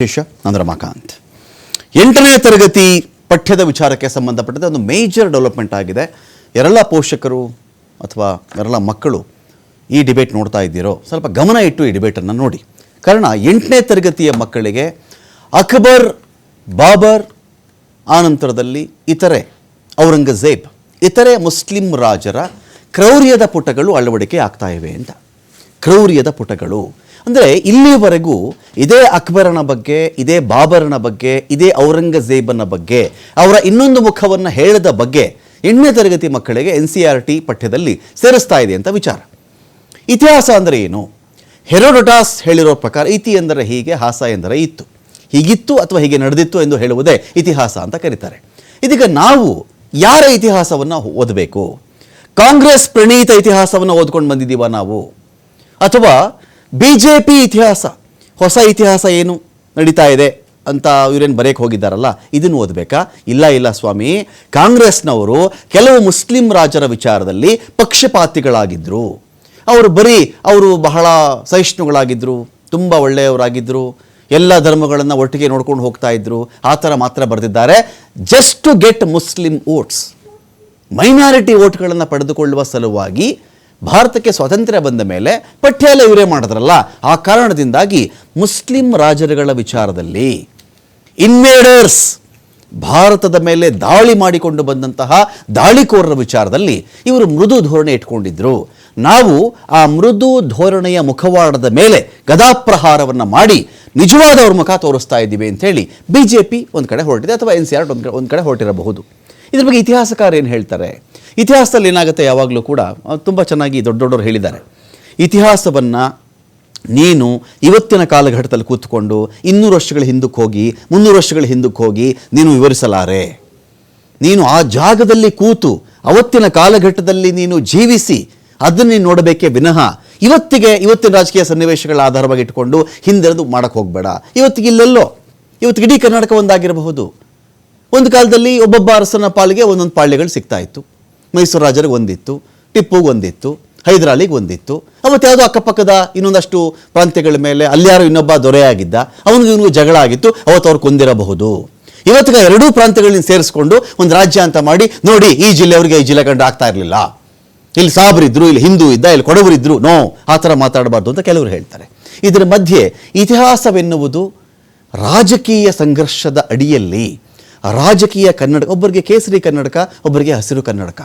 ರಮಾಕಾಂತ್ 8ನೇ ತರಗತಿ ಪಠ್ಯದ ವಿಚಾರಕ್ಕೆ ಸಂಬಂಧಪಟ್ಟಂತೆ ಒಂದು ಮೇಜರ್ ಡೆವಲಪ್ಮೆಂಟ್ ಆಗಿದೆ. ಯಾರೆಲ್ಲ ಪೋಷಕರು ಅಥವಾ ಯಾರೆಲ್ಲ ಮಕ್ಕಳು ಈ ಡಿಬೇಟ್ ನೋಡ್ತಾ ಇದ್ದೀರೋ ಸ್ವಲ್ಪ ಗಮನ ಇಟ್ಟು ಈ ಡಿಬೇಟನ್ನು ನೋಡಿ. ಕಾರಣ 8ನೇ ತರಗತಿಯ ಮಕ್ಕಳಿಗೆ ಅಕ್ಬರ್, ಬಾಬರ್, ಆನಂತರದಲ್ಲಿ ಇತರೆ ಔರಂಗಜೇಬ್ ಇತರೆ ಮುಸ್ಲಿಂ ರಾಜರ ಕ್ರೌರ್ಯದ ಪುಟಗಳು ಅಳವಡಿಕೆ ಆಗ್ತಾ ಇವೆ ಅಂತ. ಕ್ರೌರ್ಯದ ಪುಟಗಳು ಅಂದರೆ ಇಲ್ಲಿವರೆಗೂ ಇದೇ ಅಕ್ಬರನ ಬಗ್ಗೆ, ಇದೇ ಬಾಬರನ ಬಗ್ಗೆ, ಇದೇ ಔರಂಗಜೇಬನ ಬಗ್ಗೆ, ಅವರ ಇನ್ನೊಂದು ಮುಖವನ್ನು ಹೇಳದ ಬಗ್ಗೆ 8ನೇ ತರಗತಿ ಮಕ್ಕಳಿಗೆ NCERT ಪಠ್ಯದಲ್ಲಿ ಸೇರಿಸ್ತಾ ಇದೆ ಅಂತ ವಿಚಾರ. ಇತಿಹಾಸ ಅಂದರೆ ಏನು? ಹೆರೋಡೋಟಸ್ ಹೇಳಿರೋ ಪ್ರಕಾರ ಇತಿ ಎಂದರೆ ಹೀಗೆ, ಹಾಸ ಎಂದರೆ ಇತ್ತು, ಹೀಗಿತ್ತು ಅಥವಾ ಹೀಗೆ ನಡೆದಿತ್ತು ಎಂದು ಹೇಳುವುದೇ ಇತಿಹಾಸ ಅಂತ ಕರೀತಾರೆ. ಇದೀಗ ನಾವು ಯಾರ ಇತಿಹಾಸವನ್ನು ಓದಬೇಕು? ಕಾಂಗ್ರೆಸ್ ಪ್ರಣೀತ ಇತಿಹಾಸವನ್ನು ಓದ್ಕೊಂಡು ಬಂದಿದ್ದೀವ ನಾವು, ಅಥವಾ BJP ಇತಿಹಾಸ, ಹೊಸ ಇತಿಹಾಸ ಏನು ನಡೀತಾ ಇದೆ ಅಂತ ಇವರೇನು ಬರೆಯಕ್ಕೆ ಹೋಗಿದ್ದಾರಲ್ಲ ಇದನ್ನು ಓದಬೇಕಾ? ಇಲ್ಲ ಸ್ವಾಮಿ, ಕಾಂಗ್ರೆಸ್ನವರು ಕೆಲವು ಮುಸ್ಲಿಂ ರಾಜರ ವಿಚಾರದಲ್ಲಿ ಪಕ್ಷಪಾತಿಗಳಾಗಿದ್ದರು. ಅವರು ಬಹಳ ಸಹಿಷ್ಣುಗಳಾಗಿದ್ದರು, ತುಂಬ ಒಳ್ಳೆಯವರಾಗಿದ್ದರು, ಎಲ್ಲ ಧರ್ಮಗಳನ್ನು ಒಟ್ಟಿಗೆ ನೋಡ್ಕೊಂಡು ಹೋಗ್ತಾ ಇದ್ರು, ಆ ಥರ ಮಾತ್ರ ಬರೆದಿದ್ದಾರೆ. Just to get Muslim votes, minority ವೋಟ್ಗಳನ್ನು ಪಡೆದುಕೊಳ್ಳುವ ಸಲುವಾಗಿ ಭಾರತಕ್ಕೆ ಸ್ವಾತಂತ್ರ್ಯ ಬಂದ ಮೇಲೆ ಪಠ್ಯ ಎಲ್ಲ ಇವರೇ ಮಾಡಿದ್ರಲ್ಲ, ಆ ಕಾರಣದಿಂದಾಗಿ ಮುಸ್ಲಿಂ ರಾಜರುಗಳ ವಿಚಾರದಲ್ಲಿ ಇನ್ವೇಡರ್ಸ್, ಭಾರತದ ಮೇಲೆ ದಾಳಿ ಮಾಡಿಕೊಂಡು ಬಂದಂತಹ ದಾಳಿಕೋರರ ವಿಚಾರದಲ್ಲಿ ಇವರು ಮೃದು ಧೋರಣೆ ಇಟ್ಕೊಂಡಿದ್ರು. ನಾವು ಆ ಮೃದು ಧೋರಣೆಯ ಮುಖವಾಡದ ಮೇಲೆ ಗದಾಪ್ರಹಾರವನ್ನು ಮಾಡಿ ನಿಜವಾದವ್ರ ಮುಖ ತೋರಿಸ್ತಾ ಇದ್ದೀವಿ ಅಂಥೇಳಿ BJP ಒಂದು ಕಡೆ ಹೊರಟಿದೆ, ಅಥವಾ NCERT ಒಂದು ಕಡೆ ಹೊರಟಿರಬಹುದು. ಇದ್ರ ಬಗ್ಗೆ ಇತಿಹಾಸಕಾರ ಏನು ಹೇಳ್ತಾರೆ? ಇತಿಹಾಸದಲ್ಲಿ ಏನಾಗುತ್ತೆ, ಯಾವಾಗಲೂ ಕೂಡ ತುಂಬ ಚೆನ್ನಾಗಿ ದೊಡ್ಡವರು ಹೇಳಿದ್ದಾರೆ, ಇತಿಹಾಸವನ್ನು ನೀನು ಇವತ್ತಿನ ಕಾಲಘಟ್ಟದಲ್ಲಿ ಕೂತ್ಕೊಂಡು 200 ವರ್ಷಗಳ ಹಿಂದಕ್ಕೆ ಹೋಗಿ 300 ವರ್ಷಗಳ ಹಿಂದಕ್ಕೆ ಹೋಗಿ ನೀನು ವಿವರಿಸಲಾರೆ. ನೀನು ಆ ಜಾಗದಲ್ಲಿ ಕೂತು ಅವತ್ತಿನ ಕಾಲಘಟ್ಟದಲ್ಲಿ ನೀನು ಜೀವಿಸಿ ಅದನ್ನು ನೀನು ನೋಡಬೇಕೇ ವಿನಃ ಇವತ್ತಿನ ರಾಜಕೀಯ ಸನ್ನಿವೇಶಗಳ ಆಧಾರವಾಗಿ ಇಟ್ಕೊಂಡು ಹಿಂದೆರದು ಮಾಡೋಕ್ಕೆ ಹೋಗಬೇಡ. ಇವತ್ತಿಗೆ ಇಡೀ ಕರ್ನಾಟಕ ಒಂದಾಗಿರಬಹುದು. ಒಂದು ಕಾಲದಲ್ಲಿ ಒಬ್ಬೊಬ್ಬ ಅರಸನ ಪಾಲಿಗೆ ಒಂದೊಂದು ಪಾಳ್ಯಗಳು ಸಿಗ್ತಾ ಇತ್ತು. ಮೈಸೂರು ರಾಜರಿಗೆ ಒಂದಿತ್ತು, ಟಿಪ್ಪುಗೆ ಒಂದಿತ್ತು, ಹೈದರಾಲಿಗೆ ಒಂದಿತ್ತು. ಅವತ್ತು ಯಾವುದೋ ಅಕ್ಕಪಕ್ಕದ ಇನ್ನೊಂದಷ್ಟು ಪ್ರಾಂತ್ಯಗಳ ಮೇಲೆ ಅಲ್ಯಾರೋ ಇನ್ನೊಬ್ಬ ದೊರೆಯಾಗಿದ್ದ, ಅವನಿಗೆ ಜಗಳ ಆಗಿತ್ತು, ಅವತ್ತು ಅವ್ರು ಕೊಂದಿರಬಹುದು. ಇವತ್ತಿಗೆ ಎರಡೂ ಪ್ರಾಂತ್ಯಗಳನ್ನ ಸೇರಿಸ್ಕೊಂಡು ಒಂದು ರಾಜ್ಯ ಅಂತ ಮಾಡಿ ನೋಡಿ, ಈ ಜಿಲ್ಲೆಯವರಿಗೆ ಈ ಜಿಲ್ಲೆ ಕಂಡು ಆಗ್ತಾ ಇರಲಿಲ್ಲ, ಇಲ್ಲಿ ಸಾಬ್ರಿದ್ರು, ಇಲ್ಲಿ ಹಿಂದೂ ಇದ್ದ, ಇಲ್ಲಿ ಕೊಡವರಿದ್ರು, ನೋ, ಆ ಥರ ಮಾತಾಡಬಾರ್ದು ಅಂತ ಕೆಲವರು ಹೇಳ್ತಾರೆ. ಇದರ ಮಧ್ಯೆ ಇತಿಹಾಸವೆನ್ನುವುದು ರಾಜಕೀಯ ಸಂಘರ್ಷದ ಅಡಿಯಲ್ಲಿ ರಾಜಕೀಯ ಕನ್ನಡಕ, ಒಬ್ಬರಿಗೆ ಕೇಸರಿ ಕನ್ನಡಕ, ಒಬ್ಬರಿಗೆ ಹಸಿರು ಕನ್ನಡಕ,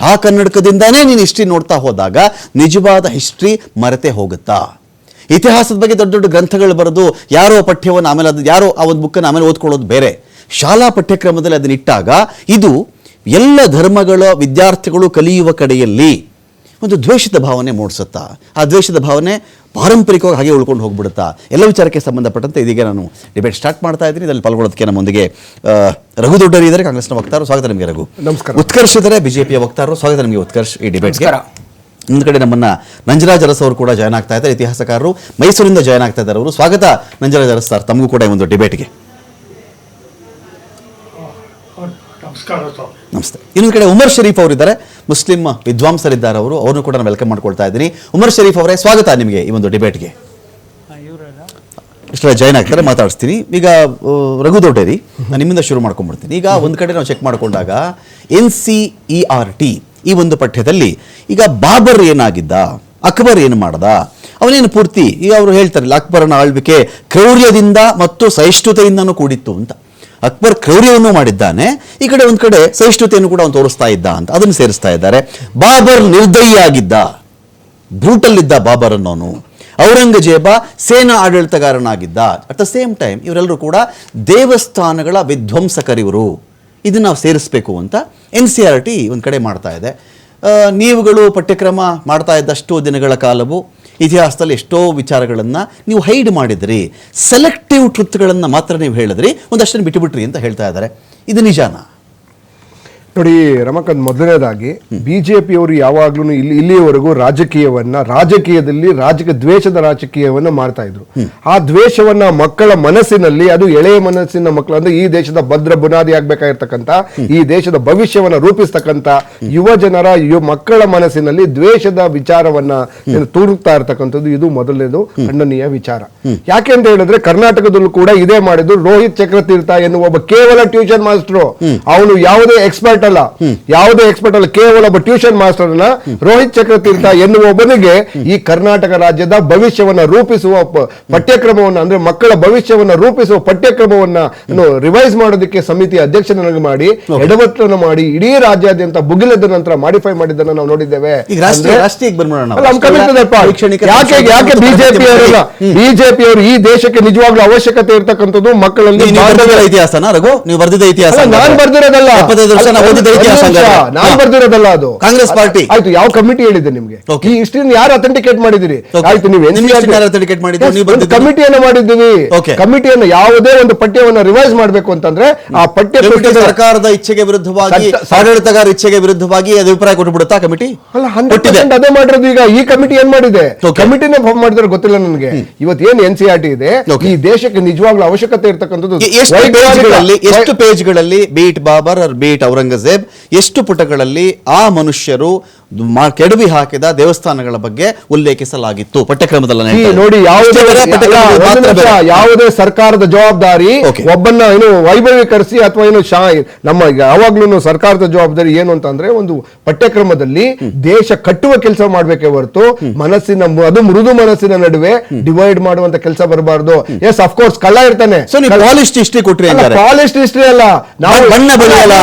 ಆ ಕನ್ನಡಕದಿಂದಾನೇ ನೀನು ಹಿಸ್ಟ್ರಿ ನೋಡ್ತಾ ಹೋದಾಗ ನಿಜವಾದ ಹಿಸ್ಟ್ರಿ ಮರೆತೇ ಹೋಗುತ್ತಾ? ಇತಿಹಾಸದ ಬಗ್ಗೆ ದೊಡ್ಡ ದೊಡ್ಡ ಗ್ರಂಥಗಳು ಬರೆದು ಯಾರೋ ಪಠ್ಯವನ್ನು ಆಮೇಲೆ ಅದು ಯಾರೋ ಆ ಒಂದು ಬುಕ್ಕನ್ನು ಆಮೇಲೆ ಓದ್ಕೊಳ್ಳೋದು ಬೇರೆ. ಶಾಲಾ ಪಠ್ಯಕ್ರಮದಲ್ಲಿ ಅದನ್ನ ಇಟ್ಟಾಗ ಇದು ಎಲ್ಲ ಧರ್ಮಗಳ ವಿದ್ಯಾರ್ಥಿಗಳು ಕಲಿಯುವ ಕಡೆಯಲ್ಲಿ ಒಂದು ದ್ವೇಷದ ಭಾವನೆ ಮೂಡಿಸುತ್ತಾ, ಆ ದ್ವೇಷದ ಭಾವನೆ ಪಾರಂಪರಿಕವಾಗಿ ಹಾಗೆ ಉಳ್ಕೊಂಡು ಹೋಗ್ಬಿಡುತ್ತಾ? ಎಲ್ಲ ವಿಚಾರಕ್ಕೆ ಸಂಬಂಧಪಟ್ಟಂತೆ ಇದೀಗ ನಾನು ಡಿಬೇಟ್ ಸ್ಟಾರ್ಟ್ ಮಾಡ್ತಾ ಇದ್ದೀನಿ. ಇದರಲ್ಲಿ ಪಾಲ್ಗೊಳ್ಳೋದಕ್ಕೆ ನಮ್ಮೊಂದಿಗೆ ರಘು ದೊಡ್ಡರಿ ಇದ್ದಾರೆ, ಕಾಂಗ್ರೆಸ್ನ ವಕ್ತಾರರು. ಸ್ವಾಗತ ನಿಮಗೆ ರಘು. ನಮಸ್ಕಾರ. ಉತ್ಕರ್ಷ್ ಇದ್ದಾರೆ, BJPಯ ವಕ್ತಾರರು. ಸ್ವಾಗತ ನಿಮಗೆ ಉತ್ಕರ್ಷ್ ಈ ಡಿಬೇಟ್ಗೆ. ಒಂದು ಕಡೆ ನಮ್ಮನ್ನ ನಂಜರಾಜ್ ಅರಸ್ ಅವರು ಕೂಡ ಜಾಯ್ನ್ ಆಗ್ತಾ ಇದ್ದಾರೆ, ಇತಿಹಾಸಕಾರರು, ಮೈಸೂರಿಂದ ಜಾಯ್ನ್ ಆಗ್ತಾ ಇದ್ದಾರೆ ಅವರು. ಸ್ವಾಗತ ನಂಜರಾಜ್ ಅರಸ್ ಸರ್, ತಮಗೂ ಕೂಡ ಒಂದು ಡಿಬೇಟ್ಗೆ ನಮಸ್ತೆ. ಇನ್ನೊಂದು ಕಡೆ ಉಮರ್ ಶರೀಫ್ ಅವರಿದ್ದಾರೆ, ಮುಸ್ಲಿಂ ವಿದ್ವಾಂಸರಿದ್ದಾರೆ ಅವರು, ಅವ್ರನ್ನು ಕೂಡ ನಾನು ವೆಲ್ಕಮ್ ಮಾಡ್ಕೊಳ್ತಾ ಇದ್ದೀನಿ. ಉಮರ್ ಶರೀಫ್ ಅವರೇ, ಸ್ವಾಗತ ನಿಮಗೆ ಈ ಒಂದು ಡಿಬೇಟ್ಗೆ. ಇಷ್ಟೆಲ್ಲ ಜಾಯ್ನ್ ಆಗ್ತಾರೆ, ಮಾತಾಡಿಸ್ತೀನಿ. ಈಗ ರಘು ದೊಡ್ಡೇರಿ, ನಾನು ನಿಮ್ಮಿಂದ ಶುರು ಮಾಡ್ಕೊಂಡ್ಬಿಡ್ತೀನಿ. ಈಗ ಒಂದು ಕಡೆ ನಾವು ಚೆಕ್ ಮಾಡಿಕೊಂಡಾಗ NCERT ಈ ಒಂದು ಪಠ್ಯದಲ್ಲಿ ಈಗ ಬಾಬರ್ ಏನಾಗಿದ್ದ, ಅಕ್ಬರ್ ಏನು ಮಾಡ್ದ, ಅವನೇನು ಪೂರ್ತಿ ಈಗ ಅವರು ಹೇಳ್ತಾರಲ್ಲ, ಅಕ್ಬರನ ಆಳ್ವಿಕೆ ಕ್ರೌರ್ಯದಿಂದ ಮತ್ತು ಸಹಿಷ್ಣುತೆಯಿಂದನೂ ಕೂಡಿತ್ತು ಅಂತ. ಅಕ್ಬರ್ ಕ್ರೌರ್ಯವನ್ನು ಮಾಡಿದ್ದಾನೆ, ಈ ಕಡೆ ಒಂದು ಕಡೆ ಸಹಿಷ್ಣುತೆಯನ್ನು ಕೂಡ ಅವನು ತೋರಿಸ್ತಾ ಇದ್ದ ಅಂತ ಅದನ್ನು ಸೇರಿಸ್ತಾ ಇದ್ದಾರೆ. ಬಾಬರ್ ನಿರ್ದಯಿಯಾಗಿದ್ದ, ಬ್ರೂಟಲ್ ಇದ್ದ ಬಾಬರ್ ಅನ್ನೋನು. ಔರಂಗಜೇಬ ಸೇನಾ ಆಡಳಿತಗಾರನಾಗಿದ್ದ. ಅಟ್ ದ ಸೇಮ್ ಟೈಮ್ ಇವರೆಲ್ಲರೂ ಕೂಡ ದೇವಸ್ಥಾನಗಳ ವಿಧ್ವಂಸಕರಿವರು. ಇದನ್ನು ನಾವು ಸೇರಿಸಬೇಕು ಅಂತ NCERT ಒಂದು ಕಡೆ ಮಾಡ್ತಾ ಇದೆ. ನೀವುಗಳು ಪಠ್ಯಕ್ರಮ ಮಾಡ್ತಾ ಇದ್ದಷ್ಟು ದಿನಗಳ ಕಾಲವು ಇತಿಹಾಸದಲ್ಲಿ ಎಷ್ಟೋ ವಿಚಾರಗಳನ್ನು ನೀವು ಹೈಡ್ ಮಾಡಿದ್ರಿ, ಸೆಲೆಕ್ಟಿವ್ ಟ್ರುತ್ಗಳನ್ನು ಮಾತ್ರ ನೀವು ಹೇಳಿದ್ರಿ, ಒಂದಷ್ಟನ್ನು ಬಿಟ್ಟುಬಿಟ್ರಿ ಅಂತ ಹೇಳ್ತಾ ಇದ್ದಾರೆ. ಇದು ನಿಜಾನಾ? ನೋಡಿ ರಮಕಾಂತ್, ಮೊದಲನೇದಾಗಿ ಬಿಜೆಪಿಯವರು ಯಾವಾಗ್ಲೂ ಇಲ್ಲಿಯವರೆಗೂ ರಾಜಕೀಯದಲ್ಲಿ ದ್ವೇಷದ ರಾಜಕೀಯವನ್ನ ಮಾಡ್ತಾ ಇದ್ರು. ಆ ದ್ವೇಷವನ್ನ ಮಕ್ಕಳ ಮನಸ್ಸಿನಲ್ಲಿ, ಅದು ಎಳೆಯ ಮನಸ್ಸಿನ ಮಕ್ಕಳು ಅಂದ್ರೆ ಈ ದೇಶದ ಭದ್ರ ಬುನಾದಿ ಆಗ್ಬೇಕಾಗಿರ್ತಕ್ಕಂಥ, ಈ ದೇಶದ ಭವಿಷ್ಯವನ್ನ ರೂಪಿಸ್ತಕ್ಕಂಥ ಯುವ ಜನರ ಮಕ್ಕಳ ಮನಸ್ಸಿನಲ್ಲಿ ದ್ವೇಷದ ವಿಚಾರವನ್ನ ತೂರುತ್ತಾ ಇರ್ತಕ್ಕಂಥದ್ದು ಇದು ಮೊದಲನೇದು ಖಂಡನೀಯ ವಿಚಾರ. ಯಾಕೆ ಅಂತ ಹೇಳಿದ್ರೆ ಕರ್ನಾಟಕದಲ್ಲೂ ಕೂಡ ಇದೇ ಮಾಡಿದ್ರು. ರೋಹಿತ್ ಚಕ್ರತೀರ್ಥ ಎನ್ನುವ ಒಬ್ಬ ಕೇವಲ ಟ್ಯೂಷನ್ ಮಾಸ್ಟರ್, ಅವನು ಯಾವುದೇ ಎಕ್ಸ್ಪರ್ಟ್ ಅಲ್ಲ, ಕೇವಲ ಒಬ್ಬ ಟ್ಯೂಷನ್ ಮಾಸ್ಟರ್ ಅನ್ನ ರೋಹಿತ್ ಚಕ್ರತೀರ್ಥ ಎನ್ನುವ ಒಬ್ಬನಿಗೆ ಈ ಕರ್ನಾಟಕ ರಾಜ್ಯದ ಭವಿಷ್ಯವನ್ನ ರೂಪಿಸುವ ಪಠ್ಯಕ್ರಮವನ್ನ, ಅಂದ್ರೆ ಮಕ್ಕಳ ಭವಿಷ್ಯವನ್ನ ರೂಪಿಸುವ ಪಠ್ಯಕ್ರಮವನ್ನ ರಿವೈಸ್ ಮಾಡೋದಕ್ಕೆ ಸಮಿತಿ ಅಧ್ಯಕ್ಷನಾಗಿ ಮಾಡಿ ಎಡವಟ್ಟನ್ನು ಮಾಡಿ ಇಡೀ ರಾಜ್ಯಾದ್ಯಂತ ಭುಗಿಲದ ನಂತರ ಮಾಡಿಫೈ ಮಾಡಿದ್ದನ್ನು ನಾವು ನೋಡಿದ್ದೇವೆ. ಯಾಕೆ ಬಿಜೆಪಿಯವರು ಈ ದೇಶಕ್ಕೆ ನಿಜವಾಗ್ಲೂ ಅವಶ್ಯಕತೆ ಇರ್ತಕ್ಕಂಥದ್ದು ಮಕ್ಕಳಲ್ಲಿ ಇತಿಹಾಸನ ರಘು ನೀವು ಬರ್ದಿದ್ದ ಇತಿಹಾಸ ನಾನು ಬರ್ದಿರೋದಲ್ಲ, ನಾನು ಬರ್ದಿರೋದಲ್ಲ, ಅದು ಕಾಂಗ್ರೆಸ್ ಪಾರ್ಟಿ. ಆಯ್ತು, ಯಾವ ಕಮಿಟಿ ಹೇಳಿದೆ ನಿಮ್ಗೆ? ಈ ಹಿಸ್ಟ್ರಿನ ಯಾರು ಅಥೆಂಟಿಕೇಟ್ ಮಾಡಿದಿರಿ? ಆಯ್ತು, ನೀವು ಕಮಿಟಿಯನ್ನು ಮಾಡಿದ್ದೀವಿ. ಕಮಿಟಿಯನ್ನು ಯಾವುದೇ ಒಂದು ಪಠ್ಯವನ್ನ ರಿವೈಸ್ ಮಾಡಬೇಕು ಅಂತಂದ್ರೆ ಆ ಪಠ್ಯ ಸರ್ಕಾರದ ಇಚ್ಛೆಗೆ ವಿರುದ್ಧವಾಗಿ, ಆಡಳಿತಗಾರ ಇಚ್ಛೆಗೆ ವಿರುದ್ಧವಾಗಿ ಅಭಿಪ್ರಾಯ ಕೊಟ್ಟುಬಿಡುತ್ತಾ ಕಮಿಟಿ? ಅಲ್ಲ, 100% ಅದೇ ಮಾಡಿರೋದು. ಈಗ ಈ ಕಮಿಟಿ ಏನ್ ಮಾಡಿದೆ? ಕಮಿಟಿನೇ ಫಾರ್ಮ್ ಮಾಡಿದ್ರೆ ಗೊತ್ತಿಲ್ಲ ನನಗೆ. ಇವತ್ತು ಏನ್ NCERT ಇದೆ, ಈ ದೇಶಕ್ಕೆ ನಿಜವಾಗ್ಲೂ ಅವಶ್ಯಕತೆ ಇರ್ತಕ್ಕಂಥದ್ದು ಎಷ್ಟು ಪೇಜ್ಗಳಲ್ಲಿ ಬೀಟ್ ಬಾಬರ್ ಬೀಟ್ ಔರಂಗಜೇಬ್, ಎಷ್ಟು ಪುಟಗಳಲ್ಲಿ ಆ ಮನುಷ್ಯರು ಕೆಡವಿ ಹಾಕಿದ ದೇವಸ್ಥಾನಗಳ ಬಗ್ಗೆ ಉಲ್ಲೇಖಿಸಲಾಗಿತ್ತು ಪಠ್ಯಕ್ರಮದಲ್ಲಿ? ನೋಡಿ, ಯಾವುದೇ ಸರ್ಕಾರದ ಜವಾಬ್ದಾರಿ ಒಬ್ಬನ್ನ ಏನು ವೈಭವೀಕರಿಸಿ ಅಥವಾ ಏನು ನಮ್ಮ ಯಾವಾಗ್ಲೂ ಸರ್ಕಾರದ ಜವಾಬ್ದಾರಿ ಏನು ಅಂತಂದ್ರೆ ಒಂದು ಪಠ್ಯಕ್ರಮದಲ್ಲಿ ದೇಶ ಕಟ್ಟುವ ಕೆಲಸ ಮಾಡ್ಬೇಕೇ ಹೊರತು ಮನಸ್ಸಿನ, ಅದು ಮೃದು ಮನಸ್ಸಿನ ನಡುವೆ ಡಿವೈಡ್ ಮಾಡುವಂತ ಕೆಲಸ ಬರಬಾರ್ದು. ಎಸ್, ಅಫ್ ಕೋರ್ಸ್ ಕಳ್ಳ ಇರ್ತಾನೆ. ಪಾಲಿಸ್ಟ್ ಹಿಸ್ಟ್ರಿ ಕೊಟ್ರಿ, ಪಾಲಿಸ್ಟ್ ಹಿಸ್ಟ್ರಿ ಅಲ್ಲ.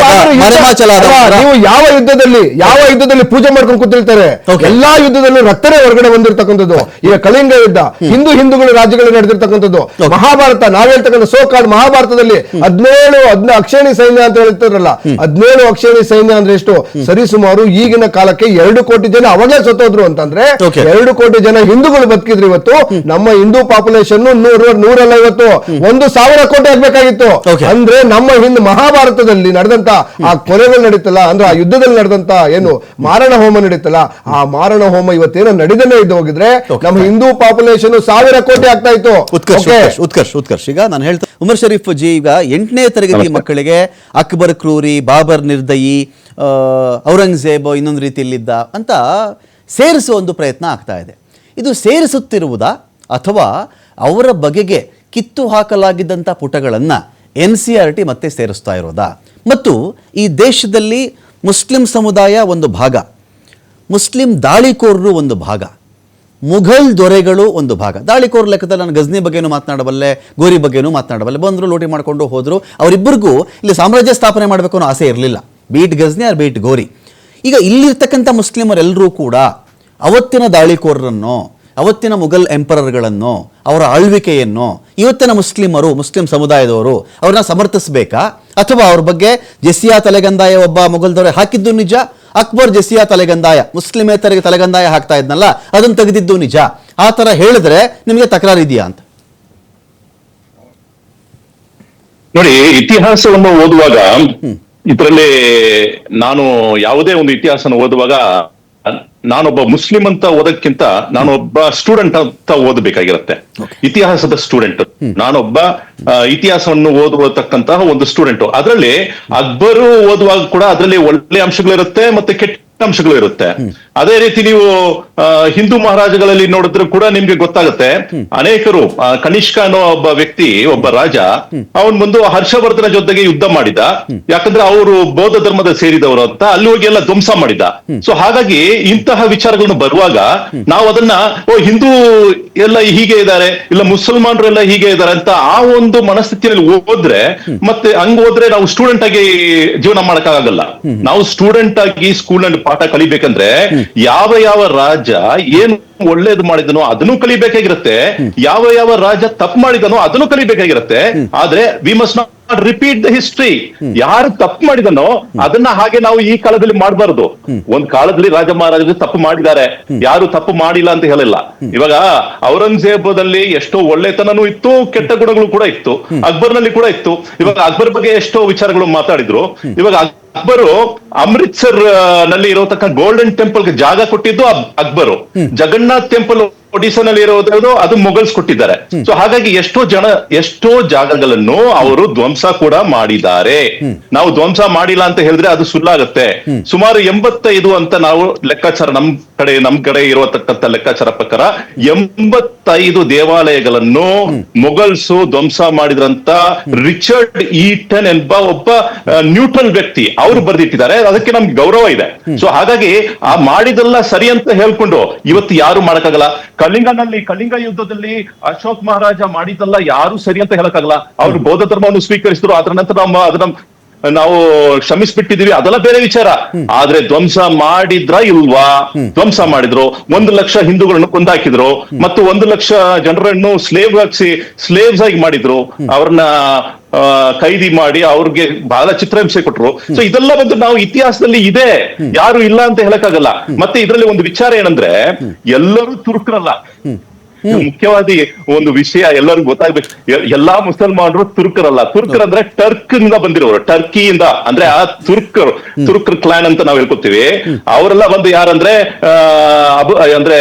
ನೀವು ಯಾವ ಯುದ್ಧದಲ್ಲಿ ಪೂಜೆ ಮಾಡ್ಕೊಂಡು ಕೂತಿರ್ತಾರೆ? ಎಲ್ಲಾ ಯುದ್ಧದಲ್ಲೂ ರಕ್ತನೇ ಹೊರಗಡೆ ಬಂದಿರತಕ್ಕಂಥದ್ದು. ಈಗ ಕಳಿಂಗ ಯುದ್ಧ, ಹಿಂದೂಗಳು ರಾಜ್ಯಗಳು ನಡೆದಿರ್ತಕ್ಕಂಥದ್ದು. ಮಹಾಭಾರತ, ನಾವ್ ಹೇಳ್ತಕ್ಕಂಥ ಸೋಕಾಡ್ ಮಹಾಭಾರತದಲ್ಲಿ 17 ಅಕ್ಷೇಣಿ ಸೈನ್ಯ ಅಂತ ಹೇಳ್ತಾರಲ್ಲ, 17 ಅಕ್ಷೇಣಿ ಸೈನ್ಯ ಅಂದ್ರೆ ಎಷ್ಟು? ಸರಿಸುಮಾರು ಈಗಿನ ಕಾಲಕ್ಕೆ 2 ಕೋಟಿ ಜನ ಅವಾಗಲೇ ಸತ್ತೋದ್ರು ಅಂತಂದ್ರೆ 2 ಕೋಟಿ ಜನ ಹಿಂದೂಗಳು ಬದುಕಿದ್ರು. ಇವತ್ತು ನಮ್ಮ ಹಿಂದೂ ಪಾಪ್ಯುಲೇಷನ್ 150, 1,000 ಕೋಟಿ ಆಗ್ಬೇಕಾಗಿತ್ತು. ಅಂದ್ರೆ ನಮ್ಮ ಮಹಾಭಾರತದಲ್ಲಿ ನಡೆದಂತ ಆ ಕೊಲೆಗಳು ನಡೀತಲ್ಲ, ಅಂದ್ರೆ ಆ ಯುದ್ಧದಲ್ಲಿ ನಡೆದಂತ ಏನು ಮಾರಣ ಹೋಮ ನಡೀತಲ್ಲ, ಆ ಮಾರಣ ಹೋಮ ಇವತ್ತೇನೋ ನಡೆದನೇ ಇದ್ದು ಹೋಗಿದ್ರೆ ನಮ್ಮ ಹಿಂದೂ ಪಾಪ್ಯುಲೇಷನ್ 1,000 ಕೋಟಿ ಆಗ್ತಾ ಇತ್ತು. ಉತ್ಕರ್ಷ್, ಈಗ ನಾನು ಹೇಳ್ತಾ ಉಮರ್ ಶರೀಫ್ ಜಿ, ಈಗ 8ನೇ ತರಗತಿ ಮಕ್ಕಳಿಗೆ ಅಕ್ಬರ್ ಕ್ರೂರಿ, ಬಾಬರ್ ನಿರ್ದಯಿ, ಔರಂಗಜೇಬ್ ಇನ್ನೊಂದು ರೀತಿಯಲ್ಲಿದ್ದ ಅಂತ ಸೇರಿಸುವ ಒಂದು ಪ್ರಯತ್ನ ಆಗ್ತಾ ಇದೆ. ಇದು ಸೇರಿಸುತ್ತಿರುವುದಾ ಅಥವಾ ಅವರ ಬಗೆಗೆ ಕಿತ್ತು ಹಾಕಲಾಗಿದ್ದಂಥ ಪುಟಗಳನ್ನು NCERT ಮತ್ತೆ ಸೇರಿಸ್ತಾ ಇರೋದಾ? ಮತ್ತು ಈ ದೇಶದಲ್ಲಿ ಮುಸ್ಲಿಂ ಸಮುದಾಯ ಒಂದು ಭಾಗ, ಮುಸ್ಲಿಂ ದಾಳಿಕೋರರು ಒಂದು ಭಾಗ, ಮುಘಲ್ ದೊರೆಗಳು ಒಂದು ಭಾಗ. ದಾಳಿಕೋರ ಲೆಕ್ಕದಲ್ಲಿ ನಾನು ಗಜ್ನಿ ಬಗ್ಗೆನೂ ಮಾತನಾಡಬಲ್ಲೆ, ಗೋರಿ ಬಗ್ಗೆನೂ ಮಾತನಾಡಬಲ್ಲೆ. ಬಂದರು, ಲೂಟಿ ಮಾಡಿಕೊಂಡು ಹೋದರು. ಅವರಿಬ್ಬರಿಗೂ ಇಲ್ಲಿ ಸಾಮ್ರಾಜ್ಯ ಸ್ಥಾಪನೆ ಮಾಡಬೇಕು ಅನ್ನೋ ಆಸೆ ಇರಲಿಲ್ಲ, ಬೀಟ್ ಗಜ್ನಿ ಆರ್ ಬೀಟ್ ಗೋರಿ. ಈಗ ಇಲ್ಲಿರ್ತಕ್ಕಂಥ ಮುಸ್ಲಿಮರೆಲ್ಲರೂ ಕೂಡ ಅವತ್ತಿನ ದಾಳಿಕೋರರನ್ನು, ಅವತ್ತಿನ ಮುಘಲ್ ಎಂಪರರ್ಗಳನ್ನು, ಅವರ ಆಳ್ವಿಕೆಯನ್ನು ಇವತ್ತಿನ ಮುಸ್ಲಿಂ ಸಮುದಾಯದವರು ಅವ್ರನ್ನ ಸಮರ್ಥಿಸಬೇಕಾ? ಅಥವಾ ಅವ್ರ ಬಗ್ಗೆ ಜೆಸಿಯಾ ತಲೆಗಂದಾಯ ಒಬ್ಬ ಮುಘಲ್ ದೊರೆ ಹಾಕಿದ್ದು ನಿಜ, ಅಕ್ಬರ್ ಜೆಸಿಯಾ ತಲೆಗಂದಾಯ, ಮುಸ್ಲಿಮೇತರಿಗೆ ತಲೆಗಂದಾಯ ಹಾಕ್ತಾ ಇದ್ನಲ್ಲ ಅದನ್ನು ತೆಗೆದಿದ್ದು ನಿಜ, ಆ ಥರ ಹೇಳಿದ್ರೆ ನಿಮಗೆ ತಕರಾರು ಇದೆಯಾ ಅಂತ? ನೋಡಿ, ಇತಿಹಾಸವನ್ನು ಓದುವಾಗ ಇದರಲ್ಲಿ ನಾನು ಯಾವುದೇ ಒಂದು ಇತಿಹಾಸನ ಓದುವಾಗ ನಾನೊಬ್ಬ ಮುಸ್ಲಿಂ ಅಂತ ಓದಕ್ಕಿಂತ ನಾನೊಬ್ಬ ಸ್ಟೂಡೆಂಟ್ ಅಂತ ಓದಬೇಕಾಗಿರುತ್ತೆ. ಇತಿಹಾಸದ ಸ್ಟೂಡೆಂಟ್ ನಾನೊಬ್ಬ, ಇತಿಹಾಸವನ್ನು ಓದುವತಕ್ಕಂತಹ ಒಂದು ಸ್ಟೂಡೆಂಟ್. ಅದರಲ್ಲಿ ಅಕ್ಬರು ಓದುವಾಗ ಕೂಡ ಅದರಲ್ಲಿ ಒಳ್ಳೆ ಅಂಶಗಳಿರುತ್ತೆ ಮತ್ತೆ ಕೆಟ್ಟ ಅಂಶಗಳು ಇರುತ್ತೆ. ಅದೇ ರೀತಿ ನೀವು ಹಿಂದೂ ಮಹಾರಾಜಗಳಲ್ಲಿ ನೋಡಿದ್ರು ಕೂಡ ನಿಮ್ಗೆ ಗೊತ್ತಾಗುತ್ತೆ. ಅನೇಕರು, ಕನಿಷ್ಕ ಅನ್ನೋ ಒಬ್ಬ ವ್ಯಕ್ತಿ, ಒಬ್ಬ ರಾಜ, ಅವನ್ ಬಂದು ಹರ್ಷವರ್ಧನ ಜೊತೆಗೆ ಯುದ್ಧ ಮಾಡಿದ. ಯಾಕಂದ್ರೆ ಅವರು ಬೌದ್ಧ ಧರ್ಮದ ಸೇರಿದವರು ಅಂತ ಅಲ್ಲಿ ಹೋಗಿ ಎಲ್ಲ ಧ್ವಂಸ ಮಾಡಿದ. ಸೊ ಹಾಗಾಗಿ ಇಂತಹ ವಿಚಾರಗಳನ್ನು ಬರುವಾಗ ನಾವು ಅದನ್ನ ಹಿಂದೂ ಎಲ್ಲ ಹೀಗೆ ಇದ್ದಾರೆ, ಇಲ್ಲ ಮುಸಲ್ಮಾನರು ಎಲ್ಲ ಹೀಗೆ ಇದ್ದಾರೆ ಅಂತ ಆ ಒಂದು ಮನಸ್ಥಿತಿಯಲ್ಲಿ ಹೋದ್ರೆ, ಮತ್ತೆ ಹಂಗ ಹೋದ್ರೆ ನಾವು ಸ್ಟೂಡೆಂಟ್ ಆಗಿ ಜೀವನ ಮಾಡಕ್ಕಾಗಲ್ಲ. ನಾವು ಸ್ಟೂಡೆಂಟ್ ಆಗಿ ಸ್ಕೂಲ್ ನಲ್ಲಿ ಪಾಠ ಕಲಿಬೇಕಂದ್ರೆ ಯಾವ ರಾಜ ಏನು ಒಳ್ಳೇದು ಮಾಡಿದನೋ ಅದನ್ನು ಕಲಿಬೇಕಾಗಿರುತ್ತೆ, ಯಾವ ರಾಜ ತಪ್ಪು ಮಾಡಿದನೋ ಅದನ್ನು ಕಲಿಬೇಕಾಗಿರುತ್ತೆ. ಆದ್ರೆ we must not repeat the history. ಯಾರು ತಪ್ಪು ಮಾಡಿದನೋ ಅದನ್ನ ಹಾಗೆ ನಾವು ಈ ಕಾಲದಲ್ಲಿ ಮಾಡಬಾರದು. ಒಂದ್ ಕಾಲದಲ್ಲಿ ರಾಜ ಮಹಾರಾಜರು ತಪ್ಪು ಮಾಡಿದ್ದಾರೆ, ಯಾರು ತಪ್ಪು ಮಾಡಿಲ್ಲ ಅಂತ ಹೇಳಿಲ್ಲ. ಇವಾಗ ಔರಂಗಜೇಬದಲ್ಲಿ ಎಷ್ಟೋ ಒಳ್ಳೆತನೂ ಇತ್ತು, ಕೆಟ್ಟ ಗುಣಗಳು ಕೂಡ ಇತ್ತು, ಅಕ್ಬರ್ ನಲ್ಲಿ ಕೂಡ ಇತ್ತು. ಇವಾಗ ಅಕ್ಬರ್ ಬಗ್ಗೆ ಎಷ್ಟೋ ವಿಚಾರಗಳು ಮಾತಾಡಿದ್ರು. ಇವಾಗ ಅಕ್ಬರು ಅಮೃತ್ಸರ್ ನಲ್ಲಿ ಇರತಕ್ಕ ಗೋಲ್ಡನ್ ಟೆಂಪಲ್ ಗೆ ಜಾಗ ಕೊಟ್ಟಿದ್ದು ಅಕ್ಬರು. ಜಗನ್ನಾಥ್ ಟೆಂಪಲ್ ಒಡಿಸ್ಸಾನಲ್ಲಿ ಇರೋದು ಅದು ಮೊಘಲ್ಸ್ ಕೊಟ್ಟಿದ್ದಾರೆ. ಸೊ ಹಾಗಾಗಿ ಎಷ್ಟೋ ಜಾಗಗಳನ್ನು ಅವರು ಧ್ವಂಸ ಕೂಡ ಮಾಡಿದ್ದಾರೆ. ನಾವು ಧ್ವಂಸ ಮಾಡಿಲ್ಲ ಅಂತ ಹೇಳಿದ್ರೆ ಅದು ಸುಳ್ಳಾಗತ್ತೆ. ಸುಮಾರು 85 ಅಂತ ನಾವು ಲೆಕ್ಕಾಚಾರ ನಮ್ ಕಡೆ ಇರತಕ್ಕಂತ ಲೆಕ್ಕಾಚಾರ ಪ್ರಕಾರ 85 ದೇವಾಲಯಗಳನ್ನು ಮೊಘಲ್ಸ್ ಧ್ವಂಸ ಮಾಡಿದ್ರಂತ ರಿಚರ್ಡ್ ಈಟನ್ ಎಂಬ ಒಬ್ಬ ನ್ಯೂಟ್ರಲ್ ವ್ಯಕ್ತಿ ಅವರು ಬರೆದಿಟ್ಟಿದ್ದಾರೆ. ಅದಕ್ಕೆ ನಮ್ಗೆ ಗೌರವ ಇದೆ. ಸೊ ಹಾಗಾಗಿ ಆ ಮಾಡಿದೆಲ್ಲ ಸರಿ ಅಂತ ಹೇಳ್ಕೊಂಡು ಇವತ್ತು ಯಾರು ಮಾಡಕ್ಕಾಗಲ್ಲ. ಕಳಿಂಗ ಯುದ್ಧದಲ್ಲಿ ಅಶೋಕ್ ಮಹಾರಾಜ ಮಾಡಿದ್ದಲ್ಲ ಯಾರು ಸರಿ ಅಂತ ಹೇಳಕ್ಕಾಗಲ್ಲ. ಅವರು ಬೌದ್ಧ ಧರ್ಮವನ್ನು ಸ್ವೀಕರಿಸಿದ್ರು, ಅದರ ನಂತರ ನಾವು ಕ್ಷಮಿಸ್ಬಿಟ್ಟಿದೀವಿ, ಅದೆಲ್ಲ ಬೇರೆ ವಿಚಾರ. ಆದ್ರೆ ಧ್ವಂಸ ಮಾಡಿದ್ರ ಇಲ್ವಾ? ಧ್ವಂಸ ಮಾಡಿದ್ರು. 1 ಲಕ್ಷ ಹಿಂದೂಗಳನ್ನು ಕೊಂದಾಕಿದ್ರು ಮತ್ತು 1 ಲಕ್ಷ ಜನರನ್ನು ಸ್ಲೇವ್ಸ್ ಆಗಿ ಮಾಡಿದ್ರು. ಅವ್ರನ್ನ ಕೈದಿ ಮಾಡಿ ಅವ್ರಿಗೆ ಬಹಳ ಚಿತ್ರಹಿಂಸೆ ಕೊಟ್ರು. ಸೊ ಇದೆಲ್ಲ ಬಂದು ನಾವು ಇತಿಹಾಸದಲ್ಲಿ ಇದೆ, ಯಾರು ಇಲ್ಲ ಅಂತ ಹೇಳಕ್ಕಾಗಲ್ಲ. ಮತ್ತೆ ಇದರಲ್ಲಿ ಒಂದು ವಿಚಾರ ಏನಂದ್ರೆ ಎಲ್ಲರೂ ತುರ್ಕರಲ್ಲ. ಮುಖ್ಯವಾದ ಒಂದು ವಿಷಯ ಎಲ್ಲರಿಗೂ ಗೊತ್ತಾಗ್ಬೇಕು. ಎಲ್ಲಾ ಮುಸಲ್ಮಾನರು ತುರ್ಕರಲ್ಲ. ತುರ್ಕರಂದ್ರೆ ಟರ್ಕ್ ಇಂದ ಬಂದಿರೋರು, ಟರ್ಕಿಯಿಂದ. ಅಂದ್ರೆ ಆ ತುರ್ಕರ್ ಕ್ಲಾನ್ ಅಂತ ನಾವು ಹೇಳ್ಕೊತೀವಿ. ಅವರೆಲ್ಲ ಬಂದು ಯಾರಂದ್ರೆ ಅಂದ್ರೆ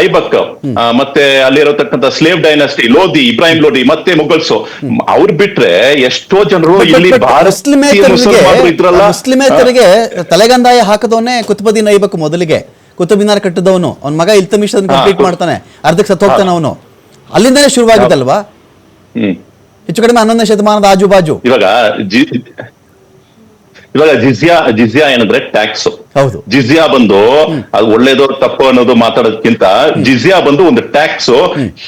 ಐಬಕ್ ಮತ್ತೆ ಅಲ್ಲಿರತಕ್ಕಂಥ ಸ್ಲೇವ್ ಡೈನಾಸ್ಟಿ, ಲೋಧಿ, ಇಬ್ರಾಹಿಂ ಲೋಧಿ ಮತ್ತೆ ಮೊಘಲ್ಸ್. ಅವ್ರು ಬಿಟ್ರೆ ಎಷ್ಟೋ ಜನರು ಇಲ್ಲಿ ಮುಸ್ಲಿಮೇತರಿಗೆ ತಲೆಗಂದಾಯ ಹಾಕದವನೇ ಕುತುಬುದ್ದೀನ್ ಐಬಕ್. ಮೊದಲಿಗೆ ಕುತುಬ್ ಮಿನಾರ್ ಕಟ್ಟಿದವನು, ಅವ್ನ ಮಗ ಇಲ್ತಮಿಷ್ ಕಂಪ್ಲೀಟ್ ಮಾಡ್ತಾನೆ, ಅರ್ಧಕ್ಕೆ ಸತ್ತು ಹೋಗ್ತಾನೆ ಅವನು. ಅಲ್ಲಿಂದನೇ ಶುರುವಾಗಿದ್ದಲ್ವಾ? ಹೆಚ್ಚು ಕಡಿಮೆ 11ನೇ ಶತಮಾನದ ಆಜುಬಾಜು. ಇವಾಗ ಜಿಜಿಯಾ ಏನಂದ್ರೆ ಟ್ಯಾಕ್ಸ್. ಹೌದು, ಜಿಜಿಯಾ ಬಂದು ಅದು ಒಳ್ಳೇದೋ ತಪ್ಪು ಅನ್ನೋದು ಮಾತಾಡೋದಕ್ಕಿಂತ ಜಿಜಿಯಾ ಬಂದು ಒಂದು ಟ್ಯಾಕ್ಸ್,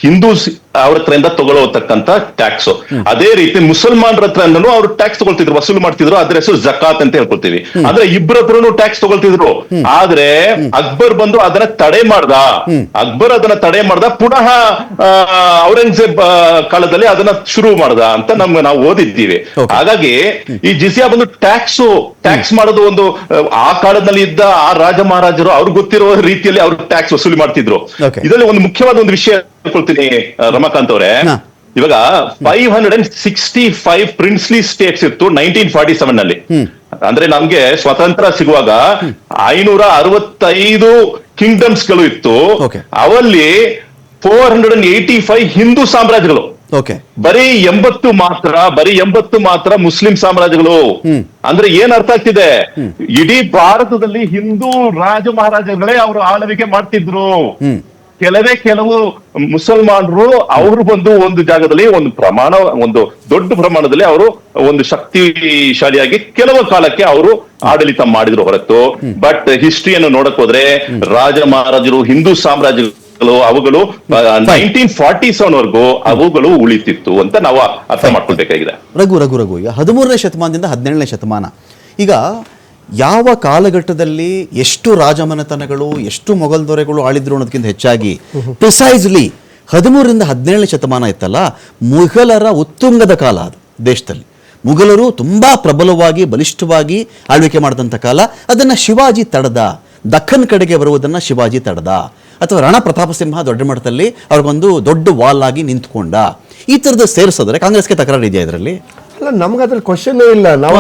ಹಿಂದೂಸ್ ಅವ್ರ ಹತ್ರದಿಂದ ತಗೊಳ್ಳತಕ್ಕಂತ ಟ್ಯಾಕ್ಸ್. ಅದೇ ರೀತಿ ಮುಸಲ್ಮಾನರ ಹತ್ರನೂ ಅವ್ರು ಟ್ಯಾಕ್ಸ್ ತಗೊಳ್ತಿದ್ರು, ವಸೂಲು ಮಾಡ್ತಿದ್ರು. ಅದ್ರ ಹೆಸರು ಜಕಾತ್ ಅಂತ ಹೇಳ್ಕೊಳ್ತೀವಿ. ಅಂದ್ರೆ ಇಬ್ಬರ ಹತ್ರನು ಟ್ಯಾಕ್ಸ್ ತಗೊಳ್ತಿದ್ರು. ಆದ್ರೆ ಅಕ್ಬರ್ ಬಂದು ಅದನ್ನ ತಡೆ ಮಾಡ್ದ. ಪುನಃ ಔರಂಗಜೇಬ್ ಕಾಲದಲ್ಲಿ ಅದನ್ನ ಶುರು ಮಾಡ್ದ ಅಂತ ನಾವು ಓದಿದ್ದೀವಿ. ಹಾಗಾಗಿ ಈ ಜಿಜಿಯಾ ಬಂದು ಟ್ಯಾಕ್ಸ್ ಮಾಡೋದು ಒಂದು ಆ ಕಾಲದಲ್ಲಿ ಇದ್ದ ಆ ರಾಜ ಮಹಾರಾಜರು ಅವ್ರಿಗೆ ಗೊತ್ತಿರೋ ರೀತಿಯಲ್ಲಿ ಅವರು ಟ್ಯಾಕ್ಸ್ ವಸೂಲಿ ಮಾಡ್ತಿದ್ರು. ಇದರಲ್ಲಿ ಒಂದು ಮುಖ್ಯವಾದ ಒಂದು ವಿಷಯ ಹೇಳ್ಕೊಳ್ತೀನಿ ರಮಾಕಾಂತ್ ಅವರೇ. ಇವಾಗ 565 ಪ್ರಿನ್ಸ್ಲಿ ಸ್ಟೇಟ್ಸ್ ಇತ್ತು 1947 ನಲ್ಲಿ. ಅಂದ್ರೆ ನಮ್ಗೆ ಸ್ವತಂತ್ರ ಸಿಗುವಾಗ 565 ಕಿಂಗ್ಡಮ್ಸ್ ಗಳು ಇತ್ತು. ಅವಲ್ಲಿ 485 ಹಿಂದೂ ಸಾಮ್ರಾಜ್ಯಗಳು. ಬರೀ 80 ಮಾತ್ರ ಮುಸ್ಲಿಂ ಸಾಮ್ರಾಜ್ಯಗಳು. ಅಂದ್ರೆ ಏನ್ ಅರ್ಥ ಆಗ್ತಿದೆ? ಇಡೀ ಭಾರತದಲ್ಲಿ ಹಿಂದೂ ರಾಜ ಮಹಾರಾಜಗಳೇ ಅವರು ಆಳ್ವಿಕೆ ಮಾಡ್ತಿದ್ರು. ಕೆಲವು ಮುಸಲ್ಮಾನರು ಅವರು ಬಂದು ಒಂದು ಜಾಗದಲ್ಲಿ ಒಂದು ದೊಡ್ಡ ಪ್ರಮಾಣದಲ್ಲಿ ಅವರು ಒಂದು ಶಕ್ತಿಶಾಲಿಯಾಗಿ ಕೆಲವು ಕಾಲಕ್ಕೆ ಅವರು ಆಡಳಿತ ಮಾಡಿದ್ರು ಹೊರತು. ಬಟ್ ಹಿಸ್ಟ್ರಿಯನ್ನು ನೋಡಕ್ ಹೋದ್ರೆ ರಾಜ ಮಹಾರಾಜರು, ಹಿಂದೂ ಸಾಮ್ರಾಜ್ಯಗಳು ಅವುಗಳು 1947 ವರೆಗೂ ಅವುಗಳು ಉಳಿತಿತ್ತು ಅಂತ ನಾವು ಅರ್ಥ ಮಾಡ್ಕೊಳ್ಬೇಕಾಗಿದೆ. ರಘು 13ನೇ ಶತಮಾನದಿಂದ 17ನೇ ಶತಮಾನ, ಈಗ ಯಾವ ಕಾಲಘಟ್ಟದಲ್ಲಿ ಎಷ್ಟು ರಾಜಮನೆತನಗಳು, ಎಷ್ಟು ಮೊಘಲ್ ದೊರೆಗಳು ಆಳಿದ್ರು ಅನ್ನೋದಕ್ಕಿಂತ ಹೆಚ್ಚಾಗಿ ಪ್ರಿಸೈಸ್ಲಿ 13ರಿಂದ 17ನೇ ಶತಮಾನ ಇತ್ತಲ್ಲ, ಮುಘಲರ ಉತ್ತುಂಗದ ಕಾಲ ಅದು ದೇಶದಲ್ಲಿ. ಮುಘಲರು ತುಂಬಾ ಪ್ರಬಲವಾಗಿ ಬಲಿಷ್ಠವಾಗಿ ಆಳ್ವಿಕೆ ಮಾಡಿದಂಥ ಕಾಲ. ಅದನ್ನ ಶಿವಾಜಿ ತಡೆದ. ದಕ್ಕನ್ ಕಡೆಗೆ ಬರುವುದನ್ನ ಶಿವಾಜಿ ತಡೆದ. ಅಥವಾ ರಾಣಾ ಪ್ರತಾಪ ಸಿಂಹ ದೊಡ್ಡ ಮಟ್ಟದಲ್ಲಿ ಅವ್ರಿಗೊಂದು ದೊಡ್ಡ ವಾಲ್ ಆಗಿ ನಿಂತ್ಕೊಂಡ. ಈ ತರದ ಸೇರಿಸಿದ್ರೆ ಕಾಂಗ್ರೆಸ್ಗೆ ತಕರಾರು ಇದೆಯಾ ಇದರಲ್ಲಿ? ಅಲ್ಲ, ನಮ್ಗೆ ಅದ್ರಲ್ಲಿ ಕ್ವಶನ್ ಇಲ್ಲ. ನಾವು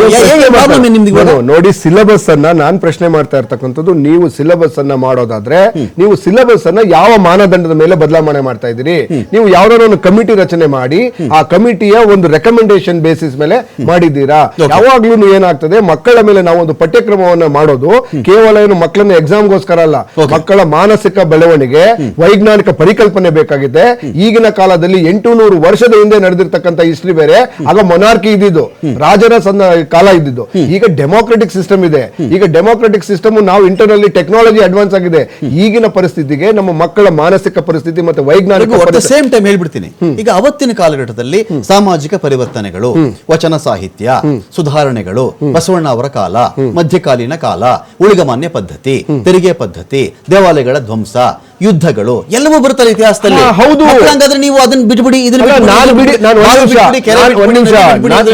ನೋಡಿ, ಸಿಲೆಬಸ್ ಅನ್ನ ನಾನ್ ಪ್ರಶ್ನೆ ಮಾಡ್ತಾ ಇರ್ತಕ್ಕಂಥದ್ದು, ನೀವು ಸಿಲೆಬಸ್ ಅನ್ನ ಮಾಡೋದಾದ್ರೆ ನೀವು ಸಿಲೆಬಸ್ ಅನ್ನ ಯಾವ ಮಾನದಂಡದ ಮೇಲೆ ಬದಲಾವಣೆ ಮಾಡ್ತಾ ಇದ್ದೀರಿ? ನೀವು ಯಾವ್ದಾದ್ರು ಒಂದು ಕಮಿಟಿ ರಚನೆ ಮಾಡಿ ಆ ಕಮಿಟಿಯ ಒಂದು ರೆಕಮೆಂಡೇಶನ್ ಬೇಸಿಸ್ ಮೇಲೆ ಮಾಡಿದ್ದೀರಾ? ಯಾವಾಗ್ಲೂ ಏನಾಗ್ತದೆ, ಮಕ್ಕಳ ಮೇಲೆ ನಾವು ಒಂದು ಪಠ್ಯಕ್ರಮವನ್ನ ಮಾಡೋದು ಕೇವಲ ಏನು ಮಕ್ಕಳನ್ನ ಎಕ್ಸಾಮ್ಗೋಸ್ಕರ ಅಲ್ಲ, ಮಕ್ಕಳ ಮಾನಸಿಕ ಬೆಳವಣಿಗೆ, ವೈಜ್ಞಾನಿಕ ಪರಿಕಲ್ಪನೆ ಬೇಕಾಗಿದೆ. ಈಗಿನ ಕಾಲದಲ್ಲಿ 800 ವರ್ಷದ ಹಿಂದೆ ನಡೆದಿರ್ತಕ್ಕಂಥ ಹಿಸ್ಟ್ರಿ ಬೇರೆ, ಆಗ ಮೊನಾರ್ಕಿ ಇದ್ದಿದ್ದು, ರಾಜರ ಕಾಲ ಇದ್ದಿದ್ದು. ಈಗ ಡೆಮೋಕ್ರೆಟಿಕ್ ಸಿಸ್ಟಮ್ ಇದೆ. ಈಗ ಡೆಮೋಕ್ರೆಟಿಕ್ ಸಿಸ್ಟಮ್, ನಾವು ಇಂಟರ್ನಲ್ಲಿ ಟೆಕ್ನಾಲಜಿ ಅಡ್ವಾನ್ಸ್ ಆಗಿದೆ. ಈಗಿನ ಪರಿಸ್ಥಿತಿಗೆ ನಮ್ಮ ಮಕ್ಕಳ ಮಾನಸಿಕ ಪರಿಸ್ಥಿತಿ ಮತ್ತೆ ವೈಜ್ಞಾನಿಕ ಸೇಮ್ ಟೈಮ್ ಹೇಳ್ಬಿಡ್ತೀನಿ. ಈಗ ಅವತ್ತಿನ ಕಾಲಘಟ್ಟದಲ್ಲಿ ಸಾಮಾಜಿಕ ಪರಿವರ್ತನೆಗಳು, ವಚನ ಸಾಹಿತ್ಯ ಸುಧಾರಣೆಗಳು, ಬಸವಣ್ಣ ಅವರ ಕಾಲ, ಮಧ್ಯಕಾಲೀನ ಕಾಲ, ಉಳಿಗಮಾನ್ಯ ಪದ್ಧತಿ, ತೆರಿಗೆ ಪದ್ಧತಿ, ದೇವಾಲಯಗಳ ಧ್ವಂಸ, ಯುದ್ಧಗಳು ಎಲ್ಲವೂ ಬರುತ್ತಲ್ಲ ಇತಿಹಾಸದಲ್ಲಿ. ಹೌದು. ಹಂಗಾದ್ರೆ ನೀವು ಅದನ್ನ ಬಿಟ್ಬಿಡಿ, ಇದನ್ನ ಅಲ್ಲ, ಒಂದ್ ನಿಮಿಷ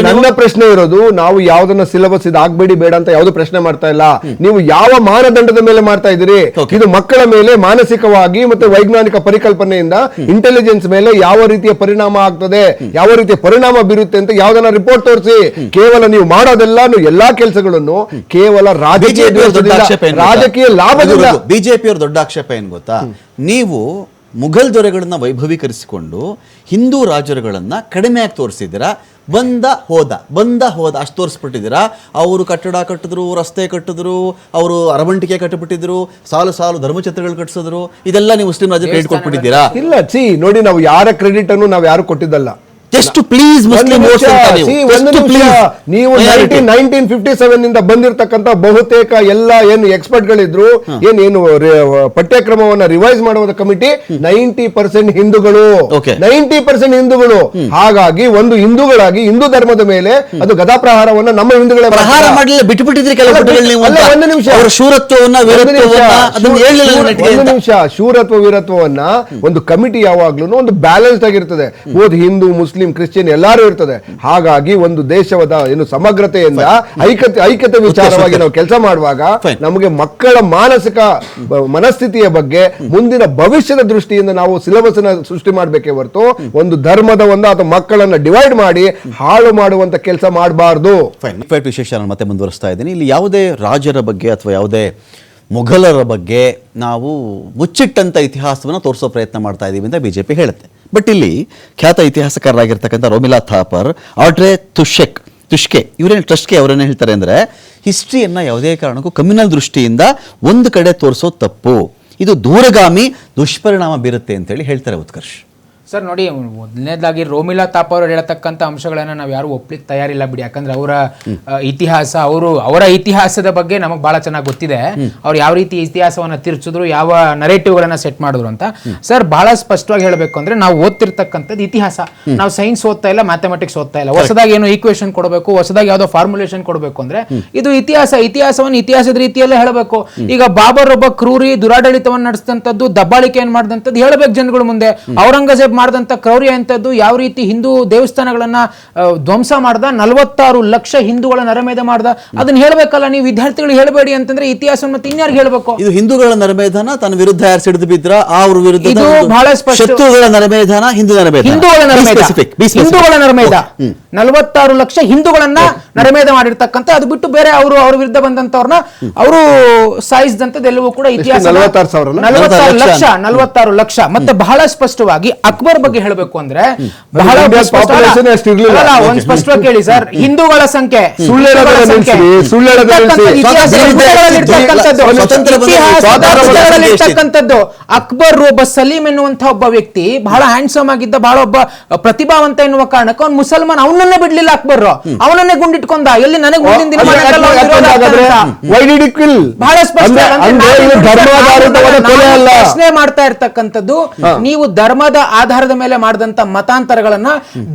ನನ್ನ ಪ್ರಶ್ನೆ ಇರೋದು, ನಾವು ಯಾವ್ದನ್ನ ಸಿಲೆಬಸ್ ಇದು ಆಗ್ಬೇಡಿ ಬೇಡ ಅಂತ ಯಾವ್ದು ಪ್ರಶ್ನೆ ಮಾಡ್ತಾ ಇಲ್ಲ. ನೀವು ಯಾವ ಮಾನದಂಡದ ಮೇಲೆ ಮಾಡ್ತಾ ಇದ್ದೀರಿ? ಇದು ಮಕ್ಕಳ ಮೇಲೆ ಮಾನಸಿಕವಾಗಿ ಮತ್ತೆ ವೈಜ್ಞಾನಿಕ ಪರಿಕಲ್ಪನೆಯಿಂದ ಇಂಟೆಲಿಜೆನ್ಸ್ ಮೇಲೆ ಯಾವ ರೀತಿಯ ಪರಿಣಾಮ ಆಗ್ತದೆ, ಯಾವ ರೀತಿಯ ಪರಿಣಾಮ ಬೀರುತ್ತೆ ಅಂತ ಯಾವ್ದನ್ನ ರಿಪೋರ್ಟ್ ತೋರಿಸಿ. ಕೇವಲ ನೀವು ಮಾಡೋದೆಲ್ಲ ಎಲ್ಲಾ ಕೆಲಸಗಳನ್ನು ಕೇವಲ ರಾಜಕೀಯ ಲಾಭದಿಂದ. ಬಿಜೆಪಿಯವ್ರ ದೊಡ್ಡ ಆಕ್ಷೇಪ ಏನ್ ಗೊತ್ತಾ, ನೀವು ಮುಘಲ್ ದೊರೆಗಳನ್ನ ವೈಭವೀಕರಿಸಿಕೊಂಡು ಹಿಂದೂ ರಾಜರುಗಳನ್ನ ಕಡಿಮೆಯಾಗಿ ತೋರಿಸಿದ್ದೀರಾ. ಬಂದ ಹೋದ ಅಷ್ಟು ತೋರಿಸ್ಬಿಟ್ಟಿದ್ದೀರಾ. ಅವರು ಕಟ್ಟಡ ಕಟ್ಟಿದ್ರು, ರಸ್ತೆ ಕಟ್ಟಿದ್ರು, ಅವರು ಅರವಂಟಿಕೆ ಕಟ್ಟಿಬಿಟ್ಟಿದ್ರು, ಸಾಲು ಸಾಲು ಧರ್ಮಛತ್ರಗಳು ಕಟ್ಟಿಸಿದ್ರು. ಇದೆಲ್ಲ ನೀವು ಮುಸ್ಲಿಂ ರಾಜರು ಕ್ರೆಡಿಟ್ ಕೊಟ್ಬಿಟ್ಟಿದ್ದೀರಾ? ಇಲ್ಲ, ನೋಡಿ, ನಾವು ಯಾರ ಕ್ರೆಡಿಟ್ ಅನ್ನು ನಾವು ಯಾರು ಕೊಟ್ಟಿದ್ದಲ್ಲ. ಜಸ್ಟ್ ಪ್ಲೀಸ್ ಮುಸ್ಲಿಂ ನೀವು 1957 ನಿಂದ ಬಂದಿರತಕ್ಕಂತ ಬಹುತೇಕ ಎಲ್ಲ ಏನು ಎಕ್ಸ್ಪರ್ಟ್ ಗಳಿದ್ರು, ಏನು ಪಠ್ಯಕ್ರಮವನ್ನ ರಿವೈಸ್ ಮಾಡುವ ಕಮಿಟಿ 90% ಹಿಂದೂಗಳು, 90% ಹಿಂದೂಗಳು. ಹಾಗಾಗಿ ಒಂದು ಹಿಂದೂಗಳಾಗಿ ಹಿಂದೂ ಧರ್ಮದ ಮೇಲೆ ಅದು ಗದಾಪ್ರಹಾರವನ್ನ ನಮ್ಮ ಹಿಂದೂಗಳ ಪ್ರಹಾರ ಮಾಡಲಿಲ್ಲ, ಬಿಟ್ಟುಬಿಟ್ಟಿದ್ರಿ ಕೆಲವು. ಒಂದು ನಿಮಿಷ, ಶೂರತ್ವ ವೀರತ್ವವನ್ನ ಒಂದು ಕಮಿಟಿ ಯಾವಾಗ್ಲೂ ಒಂದು ಬ್ಯಾಲೆನ್ಸ್ ಆಗಿರ್ತದೆ. ಹಿಂದೂ ಮುಸ್ಲಿಂ ಕ್ರಿಶ್ಚಿಯನ್ ಎಲ್ಲರೂ ಇರ್ತದೆ. ಹಾಗಾಗಿ ಒಂದು ದೇಶದ ಏನು ಸಮಗ್ರತೆಯಿಂದ ಐಕ್ಯತೆ ವಿಚಾರವಾಗಿ ನಾವು ಕೆಲಸ ಮಾಡುವಾಗ ನಮಗೆ ಮಕ್ಕಳ ಮಾನಸಿಕ ಮನಸ್ಥಿತಿಯ ಬಗ್ಗೆ ಮುಂದಿನ ಭವಿಷ್ಯದ ದೃಷ್ಟಿಯಿಂದ ನಾವು ಸಿಲೆಬಸ್ ಸೃಷ್ಟಿ ಮಾಡಬೇಕೇ ಹೊರತು ಒಂದು ಧರ್ಮದ ಅಥವಾ ಮಕ್ಕಳನ್ನ ಡಿವೈಡ್ ಮಾಡಿ ಹಾಳು ಮಾಡುವಂತ ಕೆಲಸ ಮಾಡಬಾರ್ದು. ವಿಶೇಷ ನಾನು ಮತ್ತೆ ಮುಂದುವರಿಸ್ತಾ ಇದ್ದೀನಿ. ಇಲ್ಲಿ ಯಾವುದೇ ರಾಜರ ಬಗ್ಗೆ ಅಥವಾ ಯಾವುದೇ ಮೊಘಲರ ಬಗ್ಗೆ ನಾವು ಮುಚ್ಚಿಟ್ಟಂಥ ಇತಿಹಾಸವನ್ನು ತೋರಿಸೋ ಪ್ರಯತ್ನ ಮಾಡ್ತಾ ಇದ್ದೀವಿ ಅಂತ ಬಿಜೆಪಿ ಹೇಳುತ್ತೆ. ಬಟ್ ಇಲ್ಲಿ ಖ್ಯಾತ ಇತಿಹಾಸಕಾರರಾಗಿರ್ತಕ್ಕಂಥ ರೋಮಿಲಾ ಥಾಪರ್, ಆಡ್ರೆ ತುಷ್ಕೆ ಅವರೇನು ಹೇಳ್ತಾರೆ ಅಂದರೆ, ಹಿಸ್ಟ್ರಿಯನ್ನು ಯಾವುದೇ ಕಾರಣಕ್ಕೂ ಕಮ್ಯುನಲ್ ದೃಷ್ಟಿಯಿಂದ ಒಂದು ಕಡೆ ತೋರಿಸೋ ತಪ್ಪು, ಇದು ದೂರಗಾಮಿ ದುಷ್ಪರಿಣಾಮ ಬೀರುತ್ತೆ ಅಂತೇಳಿ ಹೇಳ್ತಾರೆ. ಉತ್ಕರ್ಷ್ ಸರ್ ನೋಡಿ, ಮೊದಲನೇದಾಗಿ ರೋಮಿಲಾ ಥಾಪರ್ ಅವರು ಹೇಳತಕ್ಕಂಥ ಅಂಶಗಳನ್ನ ನಾವು ಯಾರು ಒಪ್ಲಿಕ್ಕೆ ತಯಾರಿಲ್ಲ ಬಿಡಿ. ಯಾಕಂದ್ರೆ ಅವರ ಇತಿಹಾಸ, ಅವರ ಇತಿಹಾಸದ ಬಗ್ಗೆ ನಮಗೆ ಬಹಳ ಚೆನ್ನಾಗಿ ಗೊತ್ತಿದೆ. ಅವ್ರು ಯಾವ ರೀತಿ ಇತಿಹಾಸವನ್ನ ತಿರ್ಚಿದ್ರು, ಯಾವ ನರೇಟಿವ್ಗಳನ್ನ ಸೆಟ್ ಮಾಡಿದ್ರು ಅಂತ. ಸರ್ ಬಹಳ ಸ್ಪಷ್ಟವಾಗಿ ಹೇಳಬೇಕು ಅಂದ್ರೆ, ನಾವು ಓದ್ತಿರ್ತಕ್ಕಂಥದ್ದು ಇತಿಹಾಸ. ನಾವು ಸೈನ್ಸ್ ಓದ್ತಾ ಇಲ್ಲ, ಮ್ಯಾಥಮೆಟಿಕ್ಸ್ ಓದ್ತಾ ಇಲ್ಲ. ಹೊಸದಾಗಿ ಏನು ಈಕ್ವೇಶನ್ ಕೊಡಬೇಕು, ಹೊಸದಾಗಿ ಯಾವುದೋ ಫಾರ್ಮುಲೇಷನ್ ಕೊಡಬೇಕು ಅಂದ್ರೆ ಇದು ಇತಿಹಾಸವನ್ನು ಇತಿಹಾಸದ ರೀತಿಯಲ್ಲೇ ಹೇಳಬೇಕು. ಈಗ ಬಾಬರ್ ಒಬ್ಬ ಕ್ರೂರಿ ದುರಾಡಳಿತವನ್ನು ನಡೆಸಿದಂಥದ್ದು, ದಬ್ಬಾಳಿಕೆಯನ್ನು ಮಾಡಿದಂಥದ್ದು ಹೇಳಬೇಕು ಜನಗಳ ಮುಂದೆ. ಔರಂಗಜೇಬ್ ಮಾಡಿದಂತ ಕ್ರೌರ್ಯ ಅಂತದ್ದು, ಯಾವ ರೀತಿ ಹಿಂದೂ ದೇವಸ್ಥಾನಗಳನ್ನ ಧ್ವಂಸ ಮಾಡ್ದ, 46 ಲಕ್ಷ ಹಿಂದೂಗಳ ನರಮೇಧ ಮಾಡ್ದ, ಅದನ್ನ ಹೇಳ್ಬೇಕಲ್ಲ. ನೀವು ವಿದ್ಯಾರ್ಥಿಗಳಿಗೆ ಹೇಳಬೇಡಿ ಅಂತಂದ್ರೆ ಇತಿಹಾಸ ಮತ್ತೆ ಇನ್ಯಾರಿಗೆ ಹೇಳ್ಬೇಕು? ಇದು ಹಿಂದೂಗಳ ನರಮೇಧನ ತನ್ನ ವಿರುದ್ಧ ಯಾರು ಸಿಡಿದು ಬಿದ್ರ ಅವ್ರ ವಿರುದ್ಧ, ಇದು ಬಹಳ ಸ್ಪಷ್ಟ. ಶತ್ರುಗಳ ನರಮೇಧನ, ಹಿಂದೂಗಳ ನರಮೇಧ 46 ಲಕ್ಷ ಹಿಂದೂಗಳನ್ನ ನರಮೇಧ ಮಾಡಿರ್ತಕ್ಕಂಥ, ಅದು ಬಿಟ್ಟು ಬೇರೆ ಅವ್ರ ವಿರುದ್ಧ ಬಂದಂತವ್ರನ್ನ ಅವರು ಸಾಯಿಸಿದಂತದ್ದು ಎಲ್ಲವೂ ಕೂಡ ಇತಿಹಾಸ. 46 ಲಕ್ಷ. ಮತ್ತೆ ಬಹಳ ಸ್ಪಷ್ಟವಾಗಿ ಅಕ್ಬರ್ ಬಗ್ಗೆ ಹೇಳಬೇಕು ಅಂದ್ರೆ ಬಹಳ ಒಂದ್ ಸ್ಪಷ್ಟವಾಗಿ ಕೇಳಿ ಸರ್, ಹಿಂದೂಗಳ ಸಂಖ್ಯೆ ಅಕ್ಬರ್ ಒಬ್ಬ ಸಲೀಂ ಎನ್ನುವಂತ ಒಬ್ಬ ವ್ಯಕ್ತಿ ಬಹಳ ಹ್ಯಾಂಡ್ಸಮ್ ಆಗಿದ್ದ, ಬಹಳ ಒಬ್ಬ ಪ್ರತಿಭಾವಂತ ಎನ್ನುವ ಕಾರಣಕ್ಕೆ ಅವ್ನು ಮುಸಲ್ಮಾನ್, ಅವನನ್ನೇ ಬಿಡ್ಲಿಲ್ಲ ಅಕ್ಬರ್, ಅವನನ್ನೇ ಗುಂಡಿಟ್ಕೊಂಡ. ಎಲ್ಲಿ ನನಗೆ ಮುಂದಿನ ದಿನ ಬಹಳ ಸ್ಪಷ್ಟ ಪ್ರಶ್ನೆ ಮಾಡ್ತಾ ಇರ್ತಕ್ಕಂಥದ್ದು, ನೀವು ಧರ್ಮದ ಆಧಾರದ ಮೇಲೆ ಮಾಡಿದಂತ ಮತಾಂತರಗಳನ್ನ,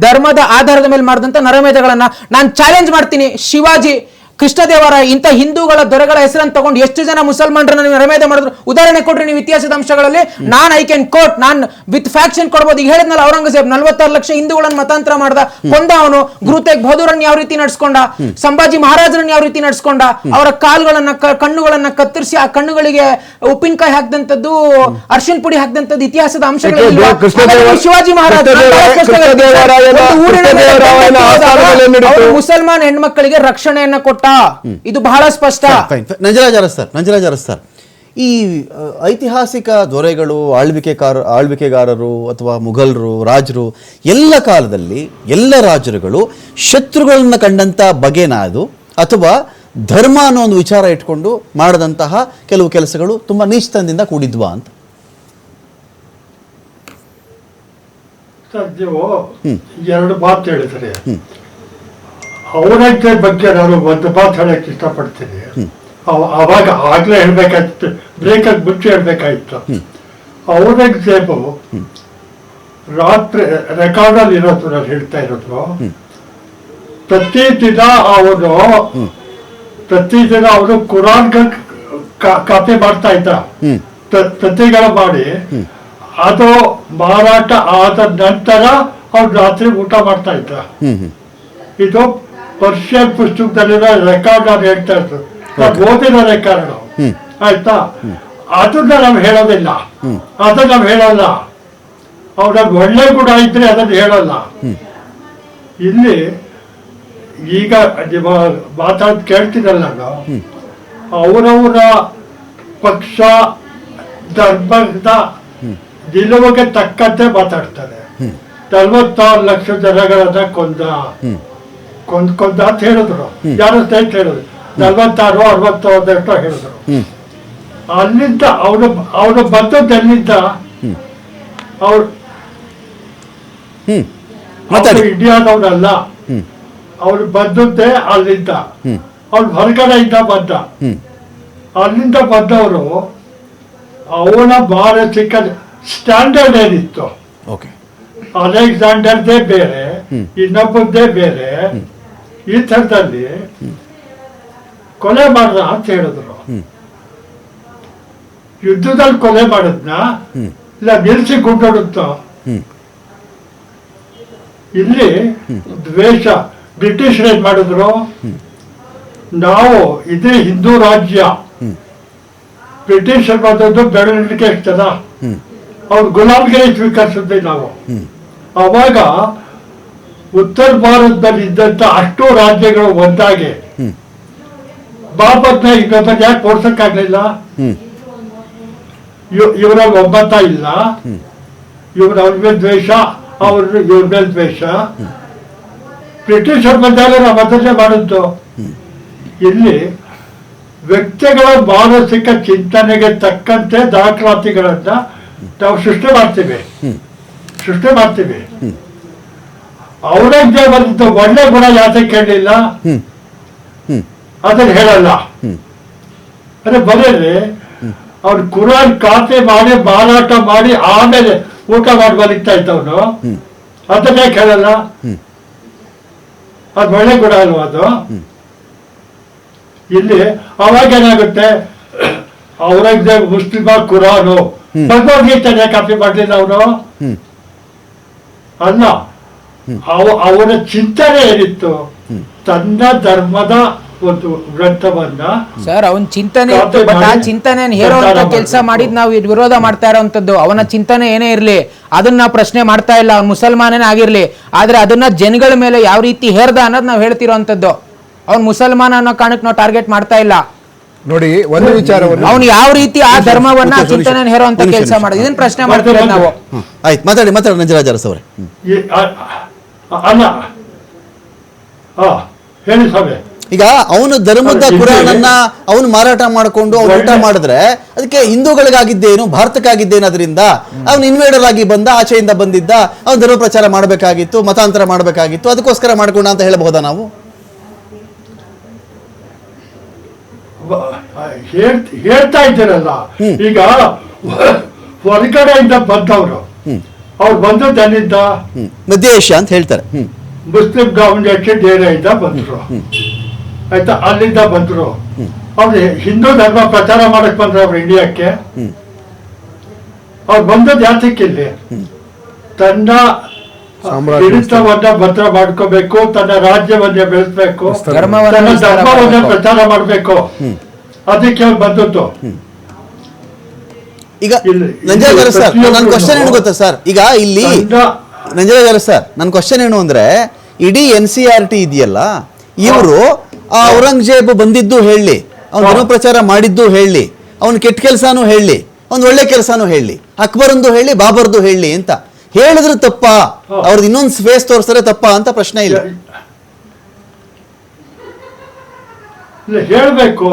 ಧರ್ಮದ ಆಧಾರದ ಮೇಲೆ ಮಾಡಿದಂತ ನರಮೇಧಗಳನ್ನ ನಾನು ಚಾಲೆಂಜ್ ಮಾಡ್ತೀನಿ. ಶಿವಾಜಿ, ಕೃಷ್ಣದೇವರ ಇಂಥ ಹಿಂದೂಗಳ ದೊರೆಗಳ ಹೆಸರನ್ನು ತಗೊಂಡು ಎಷ್ಟು ಜನ ಮುಸಲ್ಮಾನರನ್ನ ನೀವು ನರಮೇಧ ಮಾಡಿದ್ರು? ಉದಾಹರಣೆ ಕೊಡ್ರಿ ನೀವು ಇತಿಹಾಸದ ಅಂಶಗಳಲ್ಲಿ. ಐ ಕ್ಯಾನ್ ಕೋಟ್, ನಾನು ವಿತ್ ಫ್ಯಾಕ್ಷನ್ ಕೊಡ್ಬೋದು. ಈಗ ಹೇಳಿದ್ನಲ್ಲ, ಔರಂಗಜೇಬ್ 46 ಲಕ್ಷ ಹಿಂದೂಗಳನ್ನ ಮತಾಂತರ ಮಾಡ್ದ, ಕೊಂದ. ಅವನು ಗುರು ತೇಗ್ ಬಹದ್ದೂರನ್ನ ಯಾವ ರೀತಿ ನಡ್ಸ್ಕೊಂಡ, ಸಂಭಾಜಿ ಮಹಾರಾಜರನ್ನ ಯಾವ ರೀತಿ ನಡ್ಸ್ಕೊಂಡ, ಅವರ ಕಾಲುಗಳನ್ನ ಕಣ್ಣುಗಳನ್ನ ಕತ್ತರಿಸಿ ಆ ಕಣ್ಣುಗಳಿಗೆ ಉಪ್ಪಿನಕಾಯಿ ಹಾಕಿದಂಥದ್ದು, ಅರ್ಶಿನ ಪುಡಿ ಹಾಕಿದಂಥದ್ದು ಇತಿಹಾಸದ ಅಂಶಗಳಲ್ಲಿ. ಶಿವಾಜಿ ಮಹಾರಾಜ ಮುಸಲ್ಮಾನ್ ಹೆಣ್ಮಕ್ಕಳಿಗೆ ರಕ್ಷಣೆಯನ್ನ ಕೊಟ್ಟ, ಇದು ಬಹಳ ಸ್ಪಷ್ಟ. ನಂಜರಾಜ್ ಸರ್, ಈ ಐತಿಹಾಸಿಕ ದೊರೆಗಳು, ಆಳ್ವಿಕೆಗಾರರು ಅಥವಾ ಮುಘಲರು, ರಾಜರು, ಎಲ್ಲ ಕಾಲದಲ್ಲಿ ಎಲ್ಲ ರಾಜರುಗಳು ಶತ್ರುಗಳನ್ನ ಕಂಡಂತ ಬಗೆನ ಅದು, ಅಥವಾ ಧರ್ಮ ಅನ್ನೋ ಒಂದು ವಿಚಾರ ಇಟ್ಕೊಂಡು ಮಾಡದಂತಹ ಕೆಲವು ಕೆಲಸಗಳು ತುಂಬಾ ನೀಚತನದಿಂದ ಕೂಡಿದ್ವಾ ಅಂತ? ನೀವು ಎರಡು ಮಾತು ಹೇಳಿದ್ರಿ. ಔರಂಗಜೇಬ್ ಬಗ್ಗೆ ನಾನು ಒಂದು ಮಾತು ಹೇಳಕ್ ಇಷ್ಟಪಡ್ತೀನಿ. ಅವಾಗ ಆಗ್ಲೇ ಹೇಳ್ಬೇಕಾಯ್ತು, ಬ್ರೇಕಲ್ಲಿ ಮುಂಚೆ ಹೇಳ್ಬೇಕಾಯ್ತು. ಔರಂಗಜೇಬು ರಾತ್ರಿ ರೆಕಾರ್ಡಲ್ಲಿ ಇರೋದು ನಾನು ಹೇಳ್ತಾ ಇರೋದು, ಪ್ರತಿದಿನ ಅವನು ಕುರಾನ್ ಕಾಪಿ ಮಾಡ್ತಾ ಇದ್ದ. ಪ್ರತಿಗಳ ಮಾಡಿ ಅದು ಮಾರಾಟ ಆದ ನಂತರ ಅವ್ರು ರಾತ್ರಿ ಊಟ ಮಾಡ್ತಾ ಇದ್ದ. ಇದು ಪರ್ಷಿಯನ್ ಪುಸ್ತಕದಲ್ಲಿರೋ ರೆಕಾರ್ಡ್ ನಾನು ಹೇಳ್ತಾ ಇದ್ದು, ನಾನು ಓದಿರೋ ರೆಕಾರ್ಡ್. ಆಯ್ತಾ? ಅದನ್ನ ನಾವು ಹೇಳೋದಿಲ್ಲ, ಅದನ್ನ ನಾವು ಹೇಳಲ್ಲ. ಅವ್ರಲ್ಲಿ ಒಳ್ಳೆ ಗುಣ ಇದ್ರೆ ಅದನ್ನು ಹೇಳಲ್ಲ. ಇಲ್ಲಿ ಈಗ ನಿಮ್ಮ ಮಾತಾಡ್ ಕೇಳ್ತಿರಲ್ಲ, ಅವರವರ ಪಕ್ಷ ಧರ್ಮದ ನಿಲುವಿಗೆ ತಕ್ಕಂತೆ ಮಾತಾಡ್ತಾರೆ. 46 ಲಕ್ಷ ಜನಗಳನ್ನ ಕೊಂದ ಅಂತ ಹೇಳಿದ್ರು. ಯಾರು ಸ್ಟೇಟ್ ಹೇಳಿದ್ರು 46, 61 ಹೇಳಿದ್ರು. ಅಲ್ಲಿಂದ ಅವನು ಬಂದದ್ದು ಎಲ್ಲಿಂದ? ಅವ್ರು ಇಂಡಿಯಾದವ್ರಲ್ಲ, ಅವ್ರು ಬಂದದ್ದೇ ಅಲ್ಲಿಂದ. ಅವ್ರು ಹೊರಗಡೆಯಿಂದ ಬಂದ. ಅಲ್ಲಿಂದ ಬಂದವರು ಅವನ ಮಾನಸಿಕ ಸ್ಟ್ಯಾಂಡರ್ಡ್ ಏನಿತ್ತು, ಅಲೆಕ್ಸಾಂಡರ್ದೇ ಬೇರೆ, ಇನ್ನೊಬ್ಬದ್ದೇ ಬೇರೆ. ಈ ಥರದಲ್ಲಿ ಕೊಲೆ ಮಾಡ್ದ ಅಂತ ಹೇಳಿದ್ರು. ಯುದ್ಧದಲ್ಲಿ ಕೊಲೆ ಮಾಡಿದ್ನ ಇಲ್ಲ ನಿಲ್ಸಿ ಗುಂಡೊಡುತ್ತೋ? ಇಲ್ಲಿ ದ್ವೇಷ. ಬ್ರಿಟಿಷರು ಏನ್ ಮಾಡಿದ್ರು, ನಾವು ಇದೇ ಹಿಂದೂ ರಾಜ್ಯ, ಬ್ರಿಟಿಷರು ಬಂದದ್ದು ಬೆಳವಣಿಗೆ ಇರ್ತದ, ಅವ್ರು ಗುಲಾಮ್ಗಿರಿ ಸ್ವೀಕರಿಸಿದ್ವಿ ನಾವು. ಅವಾಗ ಉತ್ತರ ಭಾರತದಲ್ಲಿ ಇದ್ದಂತ ಅಷ್ಟು ರಾಜ್ಯಗಳು ಒಂದಾಗಿ ಬಾಬರ್ನ ಇನ್ನೊಬ್ಬ ಯಾಕೆ ಓಡ್ಸಕ್ಕಾಗ್ಲಿಲ್ಲ? ಇವರಲ್ಲಿ ಒಬ್ಬತ್ತ ಇಲ್ಲ, ಇವ್ರ ಅವ್ರ ಮೇಲೆ ದ್ವೇಷ, ಅವ್ರ ಇವ್ರ ಮೇಲೆ ದ್ವೇಷ. ಬ್ರಿಟಿಷರು ಬಂದಾಗ ನಾವು ಅದನ್ನೇ ಮಾಡಿದ್ದು. ಇಲ್ಲಿ ವ್ಯಕ್ತಿಗಳ ಮಾನಸಿಕ ಚಿಂತನೆಗೆ ತಕ್ಕಂತೆ ದಾಖಲಾತಿಗಳನ್ನ ನಾವು ಸೃಷ್ಟಿ ಮಾಡ್ತೀವಿ. ಔರಂಗಜೇಬ್ ಒಳ್ಳೆ ಗುಣ ಯಾತಕ್ಕೆ ಕೇಳಲಿಲ್ಲ ಅದನ್ನ ಹೇಳಲ್ಲ. ಅದೇ ಬರೀ ಅವ್ರು ಕುರಾನ್ ಖಾತೆ ಮಾಡಿ ಮಾರಾಟ ಮಾಡಿ ಆಮೇಲೆ ಊಟ ಮಾಡಿ ಬಲಿಕ್ತಾ ಇದ್ದವನು, ಅದನ್ನೇ ಕೇಳಲ್ಲ. ಅದು ಒಳ್ಳೆ ಗುಣ ಅಲ್ವಾ ಅದು? ಇಲ್ಲಿ ಅವಾಗ ಏನಾಗುತ್ತೆ, ಔರಂಗಜೇಬ್ ಮುಸ್ಲಿಮ, ಕುರಾನು, ಭಗವದ್ಗೀತೆನೇ ಕಾಪಿ ಮಾಡಲಿಲ್ಲ ಅವನು ಅಲ್ಲ. ಅವನ ಚಿಂತನೆ ಏನಿತ್ತು, ತನ್ನ ಧರ್ಮದ ಒಂದು ಗ್ರಂಥವನ್ನ ಸರ್ ಅವನ ಚಿಂತನೆ ಇತ್ತು, ಬಟ್ ಆ ಚಿಂತನೆ ಹೇಳುವಂತ ಕೆಲಸ ಮಾಡಿದ್ ನಾವು ವಿರೋಧ ಮಾಡ್ತಾ ಇರೋಂಥದ್ದು. ಅವನ ಚಿಂತನೆ ಏನೇ ಇರ್ಲಿ ಅದನ್ನ ನಾವು ಪ್ರಶ್ನೆ ಮಾಡ್ತಾ ಇಲ್ಲ, ಅವ್ನು ಮುಸಲ್ಮಾನೇನೇ ಆಗಿರ್ಲಿ. ಆದ್ರೆ ಅದನ್ನ ಜನಗಳ ಮೇಲೆ ಯಾವ ರೀತಿ ಹೇರ್ದ ಅನ್ನೋದು ನಾವು ಹೇಳ್ತಿರೋಂಥದ್ದು. ಅವ್ನು ಮುಸಲ್ಮಾನ ಅನ್ನೋ ಕಾರಣಕ್ಕೆ ನಾವು ಟಾರ್ಗೆಟ್ ಮಾಡ್ತಾ ಇಲ್ಲ. ನೋಡಿ, ಒಂದು ವಿಚಾರವನ್ನು ಅವ್ನು ಯಾವ ರೀತಿ ಆ ಧರ್ಮವನ್ನ ಚಿಂತನೆ ಹೇರುವಂತ ಕೆಲಸ ಮಾಡೋದು, ಇದನ್ನ ಪ್ರಶ್ನೆ ಮಾಡ್ತಿರೋದು ನಾವು. ಆಯ್ತು, ಮಾತಾಡಿ ನಂಜರಾಜ್ ಅರಸ್ ಅವರೇ. ಅಲ್ಲ ಹೇಳಿ ಸ್ವಾಮಿ. ಈಗ ಅವನು ಧರ್ಮದ ಕುರಾನನ್ನ ಅವನು ಮಾರಾಟ ಮಾಡಿಕೊಂಡು ಅವ್ನು ಊಟ ಮಾಡಿದ್ರೆ ಅದಕ್ಕೆ ಹಿಂದೂಗಳಿಗಾಗಿದ್ದೇನು, ಭಾರತಕ್ಕಾಗಿದ್ದೇನು? ಅದರಿಂದ ಅವನು ಇನ್ವೇಡರ್ ಆಗಿ ಬಂದ, ಆಚೆಯಿಂದ ಬಂದಿದ್ದ, ಅವನು ಧರ್ಮ ಪ್ರಚಾರ ಮಾಡಬೇಕಾಗಿತ್ತು, ಮತಾಂತರ ಮಾಡಬೇಕಾಗಿತ್ತು, ಅದಕ್ಕೋಸ್ಕರ ಮಾಡ್ಕೊಂಡ ಅಂತ ಹೇಳಬಹುದಾ ನಾವು? ಹೇಳ್ತಾ ಇದ್ದೀರಲ್ಲ, ಈಗ ಹೊರಗಡೆಯಿಂದ ಬಂದವರು, ಅವ್ರು ಬಂದದ್ದು ಎಲ್ಲಿಂದ? ಮಧ್ಯ ಏಷ್ಯಾ ಅಂತ ಹೇಳ್ತಾರೆ. ಮುಸ್ಲಿಂ ಕಮ್ಯುನಿಟಿ ಡೇರೆಯಿಂದ ಬಂದ್ರು. ಆಯ್ತಾ? ಅಲ್ಲಿಂದ ಬಂದ್ರು. ಅವ್ರು ಹಿಂದೂ ಧರ್ಮ ಪ್ರಚಾರ ಮಾಡಕ್ ಬಂದ್ರು ಅವ್ರು ಇಂಡಿಯಾಕ್ಕೆ. ಅವ್ರು ಬಂದದ್ದು ಯಾತಕ್ಕೆ ಇಲ್ಲಿ? ತನ್ನ ಹಿಡಿತವನ್ನ ಭದ್ರ ಮಾಡ್ಕೋಬೇಕು, ತನ್ನ ರಾಜ್ಯವನ್ನ ಬೆಳೆಸ್ಬೇಕು, ತನ್ನ ಧರ್ಮವನ್ನ ಪ್ರಚಾರ ಮಾಡ್ಬೇಕು. ಅದಕ್ಕೆ ಅವ್ರು ಬಂದದ್ದು. ಈಗ ನಂಜರಾಜ್ ಸರ್, ನನ್ನ ಕ್ವಶನ್ ಏನು ಗೊತ್ತಾ ಸರ್? ಈಗ ಇಲ್ಲಿ ನಂಜರಾಜ್ ಸರ್, ನನ್ನ ಕ್ವಶನ್ ಏನು ಅಂದ್ರೆ, ಇಡೀ NCERT ಇದೆಯಲ್ಲ, ಇವರು ಆ ಔರಂಗಜೇಬ್ ಬಂದಿದ್ದು ಹೇಳಿ, ಅವ್ನು ಧರ್ಮ ಪ್ರಚಾರ ಮಾಡಿದ್ದು ಹೇಳಿ, ಅವ್ನು ಕೆಟ್ಟ ಕೆಲಸನೂ ಹೇಳಿ, ಅವ್ನು ಒಳ್ಳೆ ಕೆಲಸನೂ ಹೇಳಿ, ಅಕ್ಬರಂದು ಹೇಳಿ, ಬಾಬರ್ದು ಹೇಳಿ ಅಂತ ಹೇಳಿದ್ರು ತಪ್ಪ? ಅವ್ರದ್ದು ಇನ್ನೊಂದು ಫೇಸ್ ತೋರಿಸಿದ್ರೆ ತಪ್ಪ ಅಂತ ಪ್ರಶ್ನೆ ಇಲ್ಲ. ಹೇಳ್ಬೇಕು.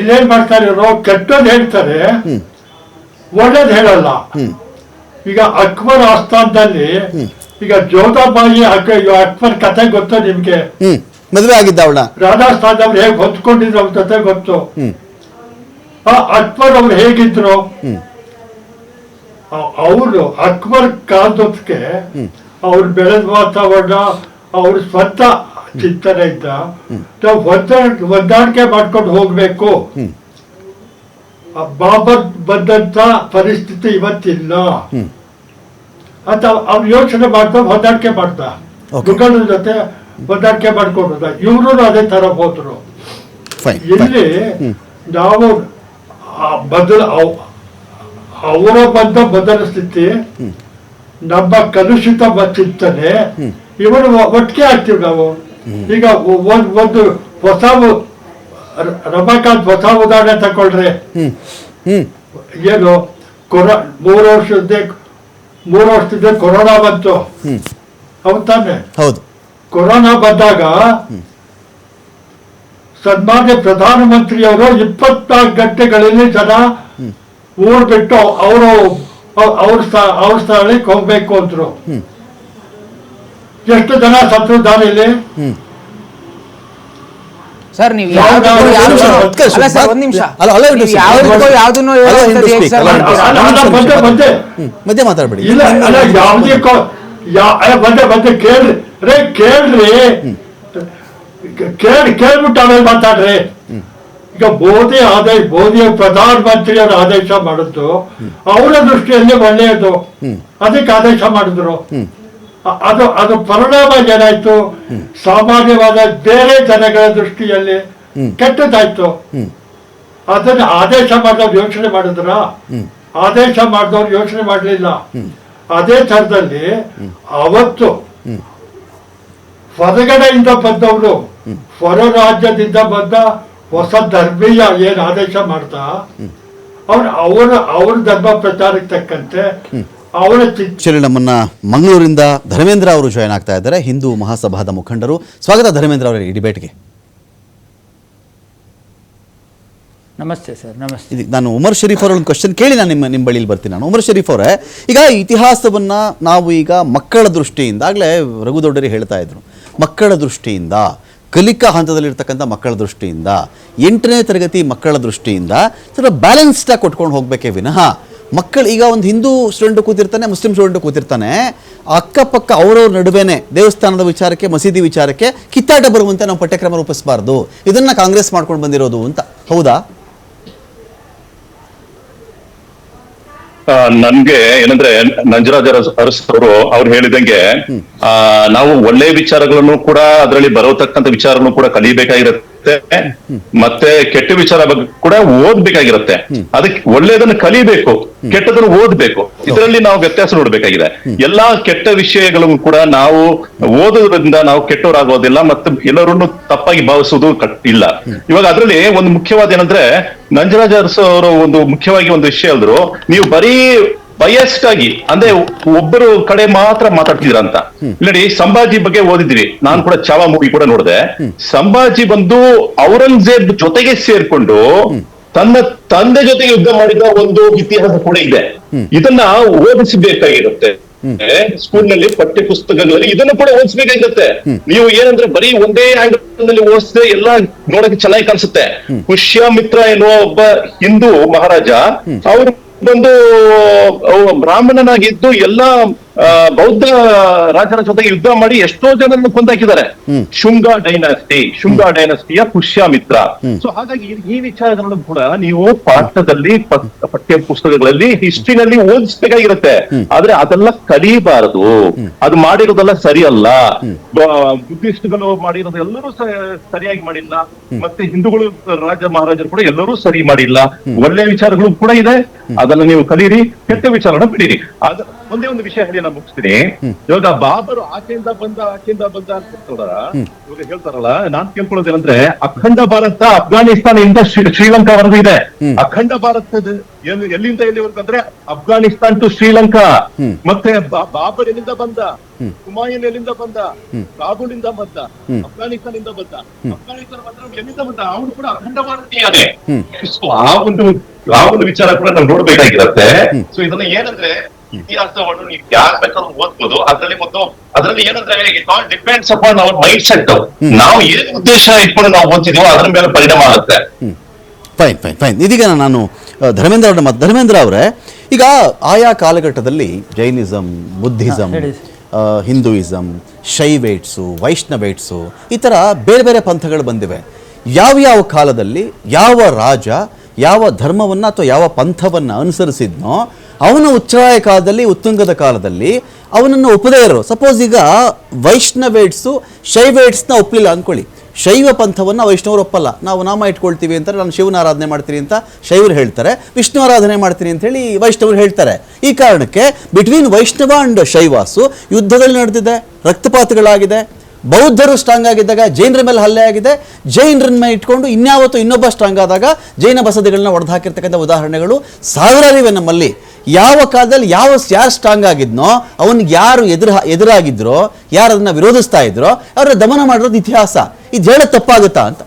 ಇಲ್ಲೇನ್ ಮಾಡ್ತಾರೆ ಇವರು? ಕೆಟ್ಟದ್ದು ಹೇಳ್ತಾರೆ, ಒಳ್ಳೇದು ಹೇಳಲ್ಲ. ಈಗ ಅಕ್ಬರ್ ಆಸ್ಥಾನದಲ್ಲಿ ಈಗ ಜೋಧಾಬಾಯಿ ಅಕ್ಬರ್ ಕಥೆ ಗೊತ್ತು ನಿಮ್ಗೆ? ಮದುವೆ ಆಗಿದ್ದ ಅವಳ ರಾಜಸ್ಥಾನದವ್ರು ಹೇಗೆ ಹೊಂದ್ಕೊಂಡಿದ್ರು ಅವ್ರ ಕಥೆ ಗೊತ್ತು. ಅಕ್ಬರ್ ಅವ್ರು ಹೇಗಿದ್ರು? ಅವರು ಅಕ್ಬರ್ ಕಾಲದೊತ್ತಿಗೆ ಅವ್ರು ಬೆಳೆದ ವಾತಾವರಣ, ಅವ್ರ ಸ್ವಂತ ಚಿಂತನೆಯಿಂದ ನಾವು ಹೊಂದಾಣಿಕೆ ಮಾಡ್ಕೊಂಡು ಹೋಗ್ಬೇಕು ಬಾಬರ್ ಬಂದಂತ ಪರಿಸ್ಥಿತಿ ಇವತ್ತಿಲ್ಲ ಅಂತ ಅವ್ರು ಯೋಚನೆ ಮಾಡ್ತಾ ಹೊಂದಾಣಿಕೆ ಮಾಡ್ತಾ Okay. ಮುಖಂಡರ ಜೊತೆ ಹೊಂದಾಣಿಕೆ ಮಾಡ್ಕೊಂಡು ಇವರು ಅದೇ ತರ ಹೋದ್ರು. ಫೈನ್ ಇಲ್ಲಿ ನಾವು ಅವರ ಬದಲಿಸ್ತಿ ನಮ್ಮ ಕಲುಷಿತ ಚಿಂತನೆ ಇವರು ಒಟ್ಟಿಗೆ ಆಗ್ತೀವಿ ನಾವು. ಈಗ ಒಂದು ಹೊಸ ರಮಾಕಾಂತ್ ಹೊಸ ಉದಾಹರಣೆ ತಗೊಳ್ರಿ. ಏನು ಮೂರು ವರ್ಷದಿಂದ ಕೊರೋನಾ ಬಂತು, ಹೌದು ತಾನೆ? ಹೌದು. ಕೊರೋನಾ ಬಂದಾಗ ಸನ್ಮಾನ್ಯ ಪ್ರಧಾನಮಂತ್ರಿಯವರು 24 ಗಂಟೆಗಳಲ್ಲಿ ಜನ ಊರ್ ಬಿಟ್ಟು ಅವ್ರ ಸ್ಥಳಕ್ಕೆ ಹೋಗ್ಬೇಕು ಅಂದ್ರು. ಎಷ್ಟು ಜನ ಸತ್ರು ದಾರಿಯಲ್ಲಿ? ಸರ್ ನೀವು ಒಂದ್ ನಿಮಿಷ ಮಧ್ಯೆ ಮಾತಾಡ್ಬೇಡಿ. ಇಲ್ಲ ಅಲ್ಲ, ಯಾವುದಕ್ಕೋ ಬಂದೆ ಕೇಳ್ರಿ ಕೇಳ್ಬಿಟ್ಟು ಆಮೇಲೆ ಮಾತಾಡ್ರಿ. ಈಗ ಮೋದಿ ಪ್ರಧಾನಮಂತ್ರಿಯವರು ಆದೇಶ ಮಾಡಿದ್ದು ಅವರ ದೃಷ್ಟಿಯಲ್ಲಿ ಒಳ್ಳೆಯದು, ಅದಕ್ಕೆ ಆದೇಶ ಮಾಡಿದ್ರು. ಅದು ಪರಿಣಾಮ ಏನಾಯ್ತು? ಸಾಮಾನ್ಯವಾದ ಬೇರೆ ಜನಗಳ ದೃಷ್ಟಿಯಲ್ಲಿ ಕೆಟ್ಟದಾಯ್ತು. ಅದನ್ನ ಆದೇಶ ಮಾಡಿದವ್ರು ಯೋಚನೆ ಮಾಡಿದ್ರ? ಆದೇಶ ಮಾಡಿದವ್ರು ಯೋಚನೆ ಮಾಡಲಿಲ್ಲ. ಅದೇ ಥರದಲ್ಲಿ ಅವತ್ತು ಹೊರಗಡೆಯಿಂದ ಬಂದವರು, ಹೊರ ರಾಜ್ಯದಿಂದ ಬಂದ ಹೊಸ ಧರ್ಮೀಯ ಏನ್ ಆದೇಶ ಮಾಡ್ತಾ ಅವ್ರ ಧರ್ಮ ಪ್ರಚಾರಕ್ಕೆ ತಕ್ಕಂತೆ ಅವರ ಆಕ್ಚುಲಿ ನಮ್ಮನ್ನ ಮಂಗಳೂರಿಂದ ಧರ್ಮೇಂದ್ರ ಅವರು ಜಾಯ್ನ್ ಆಗ್ತಾ ಇದ್ದಾರೆ, ಹಿಂದೂ ಮಹಾಸಭಾದ ಮುಖಂಡರು. ಸ್ವಾಗತ ಧರ್ಮೇಂದ್ರ ಅವರೇ ಈ ಡಿಬೇಟ್ಗೆ. ನಮಸ್ತೆ ಸರ್. ನಮಸ್ತೆ. ಇದು ನಾನು ಉಮರ್ ಶರೀಫ್ ಅವರ ಒಂದು ಕ್ವಶನ್ ಕೇಳಿ ನಾನು ನಿಮ್ಮ ಬಳಿಯಲ್ಲಿ ಬರ್ತೀನಿ. ನಾನು ಉಮರ್ ಶರೀಫ್ ಅವರೇ, ಈಗ ಇತಿಹಾಸವನ್ನು ನಾವು ಈಗ ಮಕ್ಕಳ ದೃಷ್ಟಿಯಿಂದ, ಆಗಲೇ ರಘು ದೊಡ್ಡರಿ ಹೇಳ್ತಾ ಇದ್ರು, ಮಕ್ಕಳ ದೃಷ್ಟಿಯಿಂದ, ಕಲಿಕಾ ಹಂತದಲ್ಲಿರ್ತಕ್ಕಂಥ ಮಕ್ಕಳ ದೃಷ್ಟಿಯಿಂದ, 8ನೇ ತರಗತಿ ಮಕ್ಕಳ ದೃಷ್ಟಿಯಿಂದ ಸ್ವಲ್ಪ ಬ್ಯಾಲೆನ್ಸ್ಡಾಗಿ ಕೊಟ್ಕೊಂಡು ಹೋಗಬೇಕೇ ವಿನಃ ಮಕ್ಕಳು ಈಗ ಒಂದು ಹಿಂದೂ ಸ್ಟೂಡೆಂಟ್ ಕೂತಿರ್ತಾನೆ, ಮುಸ್ಲಿಂ ಸ್ಟೂಡೆಂಟ್ ಕೂತಿರ್ತಾನೆ, ಅಕ್ಕಪಕ್ಕ ಅವರವ್ರ ನಡುವೆನೇ ದೇವಸ್ಥಾನದ ವಿಚಾರಕ್ಕೆ, ಮಸೀದಿ ವಿಚಾರಕ್ಕೆ ಕಿತ್ತಾಟ ಬರುವಂತೆ ನಾವು ಪಠ್ಯಕ್ರಮ ರೂಪಿಸಬಾರ್ದು, ಇದನ್ನ ಕಾಂಗ್ರೆಸ್ ಮಾಡ್ಕೊಂಡು ಬಂದಿರೋದು ಅಂತ. ಹೌದಾ? ನನ್ಗೆ ಏನಂದ್ರೆ ನಂಜರಾಜ ಅರಸ್ ಅವ್ರು ಹೇಳಿದಂಗೆ ನಾವು ಒಳ್ಳೆ ವಿಚಾರಗಳನ್ನು ಕೂಡ ಅದರಲ್ಲಿ ಬರತಕ್ಕಂಥ ವಿಚಾರಗಳನ್ನು ಕೂಡ ಕಲಿಬೇಕಾಗಿರುತ್ತೆ, ಮತ್ತೆ ಕೆಟ್ಟ ವಿಚಾರ ಬಗ್ಗೆ ಕೂಡ ಓದ್ಬೇಕಾಗಿರುತ್ತೆ. ಅದಕ್ಕೆ ಒಳ್ಳೆಯದನ್ನು ಕಲಿಬೇಕು, ಕೆಟ್ಟದನ್ನು ಓದ್ಬೇಕು. ಇದರಲ್ಲಿ ನಾವು ವ್ಯತ್ಯಾಸ ನೋಡ್ಬೇಕಾಗಿದೆ. ಎಲ್ಲಾ ಕೆಟ್ಟ ವಿಷಯಗಳನ್ನು ಕೂಡ ನಾವು ಓದೋದ್ರಿಂದ ನಾವು ಕೆಟ್ಟವರಾಗೋದಿಲ್ಲ, ಮತ್ತೆ ಎಲ್ಲರನ್ನು ತಪ್ಪಾಗಿ ಭಾವಿಸುವುದು ಇಲ್ಲ. ಇವಾಗ ಅದರಲ್ಲಿ ಒಂದು ಮುಖ್ಯವಾದ ಏನಂದ್ರೆ, ನಂಜರಾಜ ಅರಸು ಅವರು ಒಂದು ಮುಖ್ಯವಾಗಿ ಒಂದು ವಿಷಯ ಹೇಳಿದ್ರು, ನೀವು ಬರೀ ಬಯಸ್ಡ್ ಆಗಿ ಅಂದ್ರೆ ಒಬ್ಬರು ಕಡೆ ಮಾತ್ರ ಮಾತಾಡ್ತಿದ್ರ ಅಂತ. ನೋಡಿ, ಸಂಭಾಜಿ ಬಗ್ಗೆ ಓದಿದ್ವಿ, ನಾನು ಕೂಡ ಚಾವಾ ಮೂವಿ ಕೂಡ ನೋಡಿದೆ. ಸಂಭಾಜಿ ಬಂದು ಔರಂಗಜೇಬ್ ಜೊತೆಗೆ ಸೇರ್ಕೊಂಡು ತನ್ನ ತಂದೆ ಜೊತೆಗೆ ಯುದ್ಧ ಮಾಡಿದ ಒಂದು ಇತಿಹಾಸ ಕೂಡ ಇದೆ. ಇದನ್ನ ಓದಿಸಬೇಕಾಗಿರುತ್ತೆ ಸ್ಕೂಲ್ ನಲ್ಲಿ, ಪಠ್ಯ ಪುಸ್ತಕಗಳಲ್ಲಿ ಇದನ್ನು ಕೂಡ ಓದಿಸ್ಬೇಕಾಗಿರುತ್ತೆ. ನೀವು ಏನಂದ್ರೆ ಬರೀ ಒಂದೇ ಆಂಗಲ್ ನಲ್ಲಿ ಓದಿಸಿದ್ರೆ ಎಲ್ಲ ನೋಡಕ್ಕೆ ಚೆನ್ನಾಗಿ ಕಾಣಿಸುತ್ತೆ. ಪುಷ್ಯಮಿತ್ರ ಎನ್ನುವ ಒಬ್ಬ ಹಿಂದೂ ಮಹಾರಾಜ, ಅವರು ಬಂದು ಬ್ರಾಹ್ಮಣನಾಗಿದ್ದು ಎಲ್ಲಾ ಬೌದ್ಧ ರಾಜರ ಜೊತೆಗೆ ಯುದ್ಧ ಮಾಡಿ ಎಷ್ಟೋ ಜನರನ್ನು ಕೊಂದಾಕಿದ್ದಾರೆ. ಶುಂಗ ಡೈನಸ್ಟಿಯ ಪುಷ್ಯಮಿತ್ರ. ಸೊ ಹಾಗಾಗಿ ಈ ವಿಚಾರಗಳನ್ನು ಕೂಡ ನೀವು ಪಾಠದಲ್ಲಿ, ಪಠ್ಯ ಪುಸ್ತಕಗಳಲ್ಲಿ, ಹಿಸ್ಟ್ರಿನಲ್ಲಿ ಓದಿಸ್ಬೇಕಾಗಿರುತ್ತೆ. ಆದ್ರೆ ಅದೆಲ್ಲ ಕಲಿಬಾರದು, ಅದು ಮಾಡಿರೋದೆಲ್ಲ ಸರಿಯಲ್ಲ. ಬುದ್ಧಿಸ್ಟ್ಗಳು ಮಾಡಿರೋದು ಎಲ್ಲರೂ ಸರಿಯಾಗಿ ಮಾಡಿಲ್ಲ, ಮತ್ತೆ ಹಿಂದೂಗಳು ರಾಜ ಮಹಾರಾಜರು ಕೂಡ ಎಲ್ಲರೂ ಸರಿ ಮಾಡಿಲ್ಲ. ಒಳ್ಳೆ ವಿಚಾರಗಳು ಕೂಡ ಇದೆ, ಅದನ್ನ ನೀವು ಕಲೀರಿ, ಕೆಟ್ಟ ವಿಚಾರನ ಬಿಡಿರಿ. ಒಂದೇ ಒಂದು ವಿಷಯ ಹೇಳಿ ನಾನು ಮುಗಿಸ್ತೀನಿ. ಇವಾಗ ಬಾಬರು ಆಚೆಯಿಂದ ಬಂದ ಅಂತ ಇವಾಗ ಹೇಳ್ತಾರಲ್ಲ, ನಾನ್ ಕೇಳ್ಕೊಳ್ಳೋದೇನಂದ್ರೆ, ಅಖಂಡ ಭಾರತ ಅಫ್ಘಾನಿಸ್ತಾನದಿಂದ ಶ್ರೀಲಂಕಾವರೆಗೂ ಇದೆ. ಅಖಂಡ ಭಾರತದ ಎಲ್ಲಿಂದ ಎಲ್ಲಿವರೆಗೂ ಅಂದ್ರೆ ಅಫ್ಘಾನಿಸ್ತಾನ್ ಟು ಶ್ರೀಲಂಕಾ. ಮತ್ತೆ ಬಾಬರ್ ಎಲ್ಲಿಂದ ಬಂದ, ಹುಮಾಯೂನ್ ಎಲ್ಲಿಂದ ಬಂದ, ಕಾಬೂಲ್ ಇಂದ ಬಂದ, ಅಫ್ಘಾನಿಸ್ತಾನ ಇಂದ ಬಂದ. ಅಫ್ಘಾನಿಸ್ತಾನ ಬಂದ್ರೆ ಎಲ್ಲಿಂದ ಬಂದ, ಅವನು ಕೂಡ ಅಖಂಡ ಭಾರತೀಯನೇ. ಆ ಒಂದು ವಿಚಾರ ಕೂಡ ನಾವು ನೋಡ್ಬೇಕಾಗಿರುತ್ತೆ. ಸೊ ಇದನ್ನ ಏನಂದ್ರೆ, ಇತಿಹಾಸವನ್ನು ನೀವು ಯಾರು ಬೇಕಾದ್ರೂ ಓದ್ಬೋದು. ಅದರಲ್ಲಿ ಏನಂದ್ರೆ, it all depends upon our mind set. ನಾವು ಏನ್ ಉದ್ದೇಶ ಇಟ್ಕೊಂಡು ನಾವು ಓದ್ತಿದೀವೋ ಅದರ ಮೇಲೆ ಪರಿಣಾಮ ಆಗುತ್ತೆ. ಫೈನ್. ಇದೀಗ ನಾನು ಧರ್ಮೇಂದ್ರ ಅವರ ಮತ್ತೆ ಧರ್ಮೇಂದ್ರ ಅವರೇ, ಈಗ ಆಯಾ ಕಾಲಘಟ್ಟದಲ್ಲಿ ಜೈನಿಸಂ, ಬುದ್ಧಿಸಂ, ಹಿಂದೂಯಿಸಂ, ಶೈವೇಟ್ಸು, ವೈಷ್ಣವೇಟ್ಸು, ಈ ಥರ ಬೇರೆ ಬೇರೆ ಪಂಥಗಳು ಬಂದಿವೆ. ಯಾವ ಕಾಲದಲ್ಲಿ ಯಾವ ರಾಜ ಯಾವ ಧರ್ಮವನ್ನು ಅಥವಾ ಯಾವ ಪಂಥವನ್ನು ಅನುಸರಿಸಿದ್ನೋ ಅವನ ಉಚ್ಛ್ರಾಯ ಕಾಲದಲ್ಲಿ, ಉತ್ತುಂಗದ ಕಾಲದಲ್ಲಿ ಅವನನ್ನು ಒಪ್ಪದೇ ಇರೋ, ಸಪೋಸ್ ಈಗ ವೈಷ್ಣವೇಟ್ಸು ಶೈವೇಟ್ಸ್ನ ಒಪ್ಪಲಿಲ್ಲ ಅಂದ್ಕೊಳ್ಳಿ, ಶೈವ ಪಂಥವನ್ನು ವೈಷ್ಣವರು ಒಪ್ಪಲ್ಲ, ನಾವು ನಾಮ ಇಟ್ಕೊಳ್ತೀವಿ ಅಂತಾರೆ, ನಾನು ಶಿವನ ಆರಾಧನೆ ಮಾಡ್ತೀನಿ ಅಂತ ಶೈವರು ಹೇಳ್ತಾರೆ, ವಿಷ್ಣು ಆರಾಧನೆ ಮಾಡ್ತೀನಿ ಅಂತ ಹೇಳಿ ವೈಷ್ಣವರು ಹೇಳ್ತಾರೆ. ಈ ಕಾರಣಕ್ಕೆ ಬಿಟ್ವೀನ್ ವೈಷ್ಣವ ಅಂಡ್ ಶೈವಾಸು ಯುದ್ಧಗಳು ನಡೆದಿದೆ, ರಕ್ತಪಾತಗಳಾಗಿದೆ. ಬೌದ್ಧರು ಸ್ಟ್ರಾಂಗ್ ಆಗಿದ್ದಾಗ ಜೈನರ ಮೇಲೆ ಹಲ್ಲೆ ಆಗಿದೆ, ಜೈನರನ್ನ ಮೇಲೆ ಇಟ್ಕೊಂಡು ಇನ್ಯಾವತ್ತು ಇನ್ನೊಬ್ಬ ಸ್ಟ್ರಾಂಗ್ ಆದಾಗ ಜೈನ ಬಸದಿಗಳನ್ನ ಒಡೆದು ಹಾಕಿರ್ತಕ್ಕಂಥ ಉದಾಹರಣೆಗಳು ಸಾವಿರಾರಿವೆ ನಮ್ಮಲ್ಲಿ. ಯಾವ ಕಾಲದಲ್ಲಿ ಯಾರು ಸ್ಟ್ರಾಂಗ್ ಆಗಿದ್ನೋ ಅವನಿಗೆ ಯಾರು ಎದುರಾಗಿದ್ರೋ, ಯಾರು ಅದನ್ನ ವಿರೋಧಿಸ್ತಾ ಇದ್ರೋ ಅವರ ದಮನ ಮಾಡಿರೋದು ಇತಿಹಾಸ. ಇದು ಹೇಳೋದು ತಪ್ಪಾಗುತ್ತಾ ಅಂತ?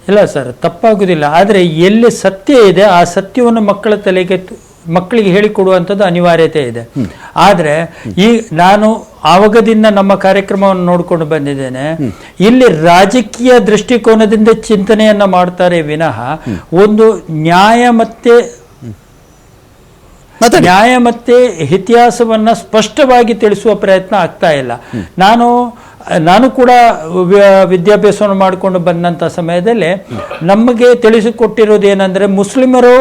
ಇಲ್ಲ ಸರ್, ತಪ್ಪಾಗುವುದಿಲ್ಲ. ಆದರೆ ಎಲ್ಲಿ ಸತ್ಯ ಇದೆ ಆ ಸತ್ಯವನ್ನು ಮಕ್ಕಳಿಗೆ ಹೇಳಿಕೊಡುವಂಥದ್ದು ಅನಿವಾರ್ಯತೆ ಇದೆ. ಆದರೆ ಈ ನಾನು ಆವಾಗದಿಂದ ನಮ್ಮ ಕಾರ್ಯಕ್ರಮವನ್ನು ನೋಡಿಕೊಂಡು ಬಂದಿದ್ದೇನೆ, ಇಲ್ಲಿ ರಾಜಕೀಯ ದೃಷ್ಟಿಕೋನದಿಂದ ಚಿಂತನೆಯನ್ನ ಮಾಡ್ತಾರೆ ವಿನಃ ಒಂದು ನ್ಯಾಯ ಮತ್ತೆ ಇತಿಹಾಸವನ್ನ ಸ್ಪಷ್ಟವಾಗಿ ತಿಳಿಸುವ ಪ್ರಯತ್ನ ಆಗ್ತಾ ಇಲ್ಲ. ನಾನು ಕೂಡ ವಿದ್ಯಾಭ್ಯಾಸವನ್ನು ಮಾಡಿಕೊಂಡು ಬಂದಂಥ ಸಮಯದಲ್ಲಿ ನಮಗೆ ತಿಳಿಸಿಕೊಟ್ಟಿರೋದು ಏನಂದ್ರೆ, ಮುಸ್ಲಿಮರು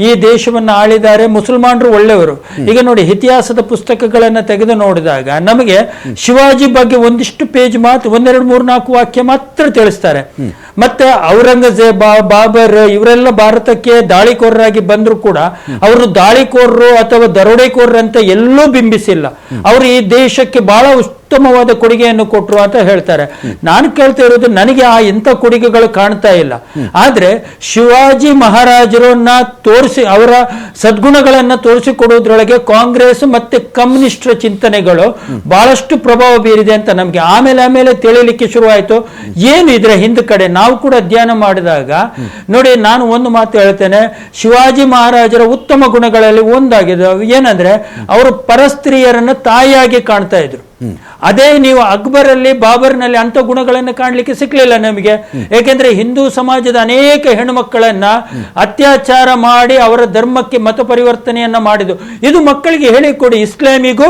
ಈ ದೇಶವನ್ನು ಆಳಿದ್ದಾರೆ, ಮುಸಲ್ಮಾನರು ಒಳ್ಳೆಯವರು. ಈಗ ನೋಡಿ, ಇತಿಹಾಸದ ಪುಸ್ತಕಗಳನ್ನು ತೆಗೆದು ನೋಡಿದಾಗ ನಮಗೆ ಶಿವಾಜಿ ಬಗ್ಗೆ ಒಂದಿಷ್ಟು ಪೇಜ್ ಮಾತ್ರ, 1, 2, 3, 4 ವಾಕ್ಯ ಮಾತ್ರ ತಿಳಿಸ್ತಾರೆ. ಮತ್ತೆ ಔರಂಗಜೇಬ, ಬಾಬರ್ ಇವರೆಲ್ಲ ಭಾರತಕ್ಕೆ ದಾಳಿಕೋರರಾಗಿ ಬಂದ್ರು ಕೂಡ ಅವರು ದಾಳಿಕೋರರು ಅಥವಾ ದರೋಡೆಕೋರರು ಅಂತ ಎಲ್ಲೂ ಬಿಂಬಿಸಿಲ್ಲ. ಅವರು ಈ ದೇಶಕ್ಕೆ ಬಹಳ ಉತ್ತಮವಾದ ಕೊಡುಗೆಯನ್ನು ಕೊಟ್ಟರು ಅಂತ ಹೇಳ್ತಾರೆ. ನಾನು ಕೇಳ್ತಾ ಇರೋದು, ನನಗೆ ಎಂಥ ಕೊಡುಗೆಗಳು ಕಾಣ್ತಾ ಇಲ್ಲ. ಆದ್ರೆ ಶಿವಾಜಿ ಮಹಾರಾಜರನ್ನ ತೋರಿಸಿ, ಅವರ ಸದ್ಗುಣಗಳನ್ನ ತೋರಿಸಿಕೊಡೋದ್ರೊಳಗೆ ಕಾಂಗ್ರೆಸ್ ಮತ್ತೆ ಕಮ್ಯುನಿಸ್ಟರ ಚಿಂತನೆಗಳು ಬಹಳಷ್ಟು ಪ್ರಭಾವ ಬೀರಿದೆ ಅಂತ ನಮ್ಗೆ ಆಮೇಲೆ ತಿಳಿಲಿಕ್ಕೆ ಶುರುವಾಯಿತು. ಏನು ಇದರ ಹಿಂದ ಕಡೆ ನಾವು ಕೂಡ ಅಧ್ಯಯನ ಮಾಡಿದಾಗ ನೋಡಿ, ನಾನು ಒಂದು ಮಾತು ಹೇಳ್ತೇನೆ, ಶಿವಾಜಿ ಮಹಾರಾಜರ ಉತ್ತಮ ಗುಣಗಳಲ್ಲಿ ಒಂದಾಗಿದೆ ಏನಂದ್ರೆ, ಅವರು ಪರಸ್ತ್ರೀಯರನ್ನ ತಾಯಿಯಾಗಿ ಕಾಣ್ತಾ ಇದ್ರು. ಅದೇ ನೀವು ಅಕ್ಬರ್ ಅಲ್ಲಿ, ಬಾಬರ್ನಲ್ಲಿ ಅಂತ ಗುಣಗಳನ್ನು ಕಾಣಲಿಕ್ಕೆ ಸಿಕ್ಲಿಲ್ಲ ನಮಗೆ. ಏಕೆಂದ್ರೆ ಹಿಂದೂ ಸಮಾಜದ ಅನೇಕ ಹೆಣ್ಣುಮಕ್ಕಳನ್ನ ಅತ್ಯಾಚಾರ ಮಾಡಿ ಅವರ ಧರ್ಮಕ್ಕೆ ಮತ ಪರಿವರ್ತನೆಯನ್ನ ಮಾಡಿದ್ದು. ಇದು ಮಕ್ಕಳಿಗೆ ಹೇಳಿಕೊಡಿ, ಇಸ್ಲಾಮಿಗೂ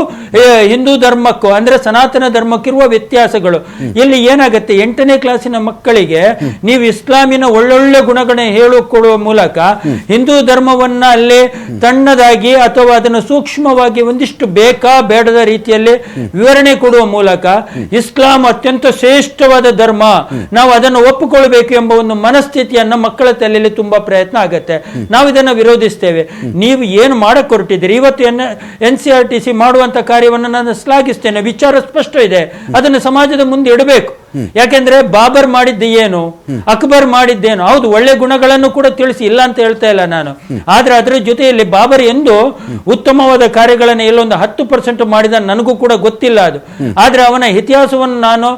ಹಿಂದೂ ಧರ್ಮಕ್ಕೂ ಅಂದ್ರೆ ಸನಾತನ ಧರ್ಮಕ್ಕಿರುವ ವ್ಯತ್ಯಾಸಗಳು. ಇಲ್ಲಿ ಏನಾಗುತ್ತೆ, 8ನೇ ಕ್ಲಾಸಿನ ಮಕ್ಕಳಿಗೆ ನೀವು ಇಸ್ಲಾಮಿನ ಒಳ್ಳೊಳ್ಳೆ ಗುಣಗಳನ್ನ ಹೇಳಿಕೊಡುವ ಮೂಲಕ ಹಿಂದೂ ಧರ್ಮವನ್ನ ಅಲ್ಲಿ ತಣ್ಣದಾಗಿ ಅಥವಾ ಅದನ್ನು ಸೂಕ್ಷ್ಮವಾಗಿ ಒಂದಿಷ್ಟು ಬೇಕಾ ಬೇಡದ ರೀತಿಯಲ್ಲಿ ವಿವರಣೆ ಕೊಡುವ ಮೂಲಕ ಇಸ್ಲಾಂ ಅತ್ಯಂತ ಶ್ರೇಷ್ಠವಾದ ಧರ್ಮ, ನಾವು ಅದನ್ನು ಒಪ್ಪಿಕೊಳ್ಬೇಕು ಎಂಬ ಒಂದು ಮನಸ್ಥಿತಿಯನ್ನ ಮಕ್ಕಳ ತಲೆಯಲ್ಲಿ ತುಂಬಾ ಪ್ರಯತ್ನ ಆಗುತ್ತೆ. ನಾವು ಇದನ್ನು ವಿರೋಧಿಸ್ತೇವೆ. ನೀವು ಏನು ಮಾಡಕ್ ಹೊರಟಿದ್ದೀರಿ ಇವತ್ತು NCRTC ಮಾಡುವಂತ ಕಾರ್ಯವನ್ನು ನಾನು ಶ್ಲಾಘಿಸ್ತೇನೆ. ವಿಚಾರ ಸ್ಪಷ್ಟ ಇದೆ, ಅದನ್ನು ಸಮಾಜದ ಮುಂದೆ ಇಡಬೇಕು. ಯಾಕೆಂದ್ರೆ ಬಾಬರ್ ಮಾಡಿದ್ದ ಏನು, ಅಕ್ಬರ್ ಮಾಡಿದ್ದೇನು, ಹೌದು ಒಳ್ಳೆ ಗುಣಗಳನ್ನು ಕೂಡ ತಿಳಿಸಿ, ಇಲ್ಲ ಅಂತ ಹೇಳ್ತಾ ಇಲ್ಲ ನಾನು. ಆದ್ರೆ ಅದರ ಜೊತೆಯಲ್ಲಿ ಬಾಬರ್ ಎಂದು ಉತ್ತಮವಾದ ಕಾರ್ಯಗಳನ್ನು ಎಲ್ಲೊಂದು 10% ಮಾಡಿದ ನನಗೂ ಕೂಡ ಗೊತ್ತಿಲ್ಲ ಅದು. ಆದ್ರೆ ಅವನ ಇತಿಹಾಸವನ್ನು ನಾನು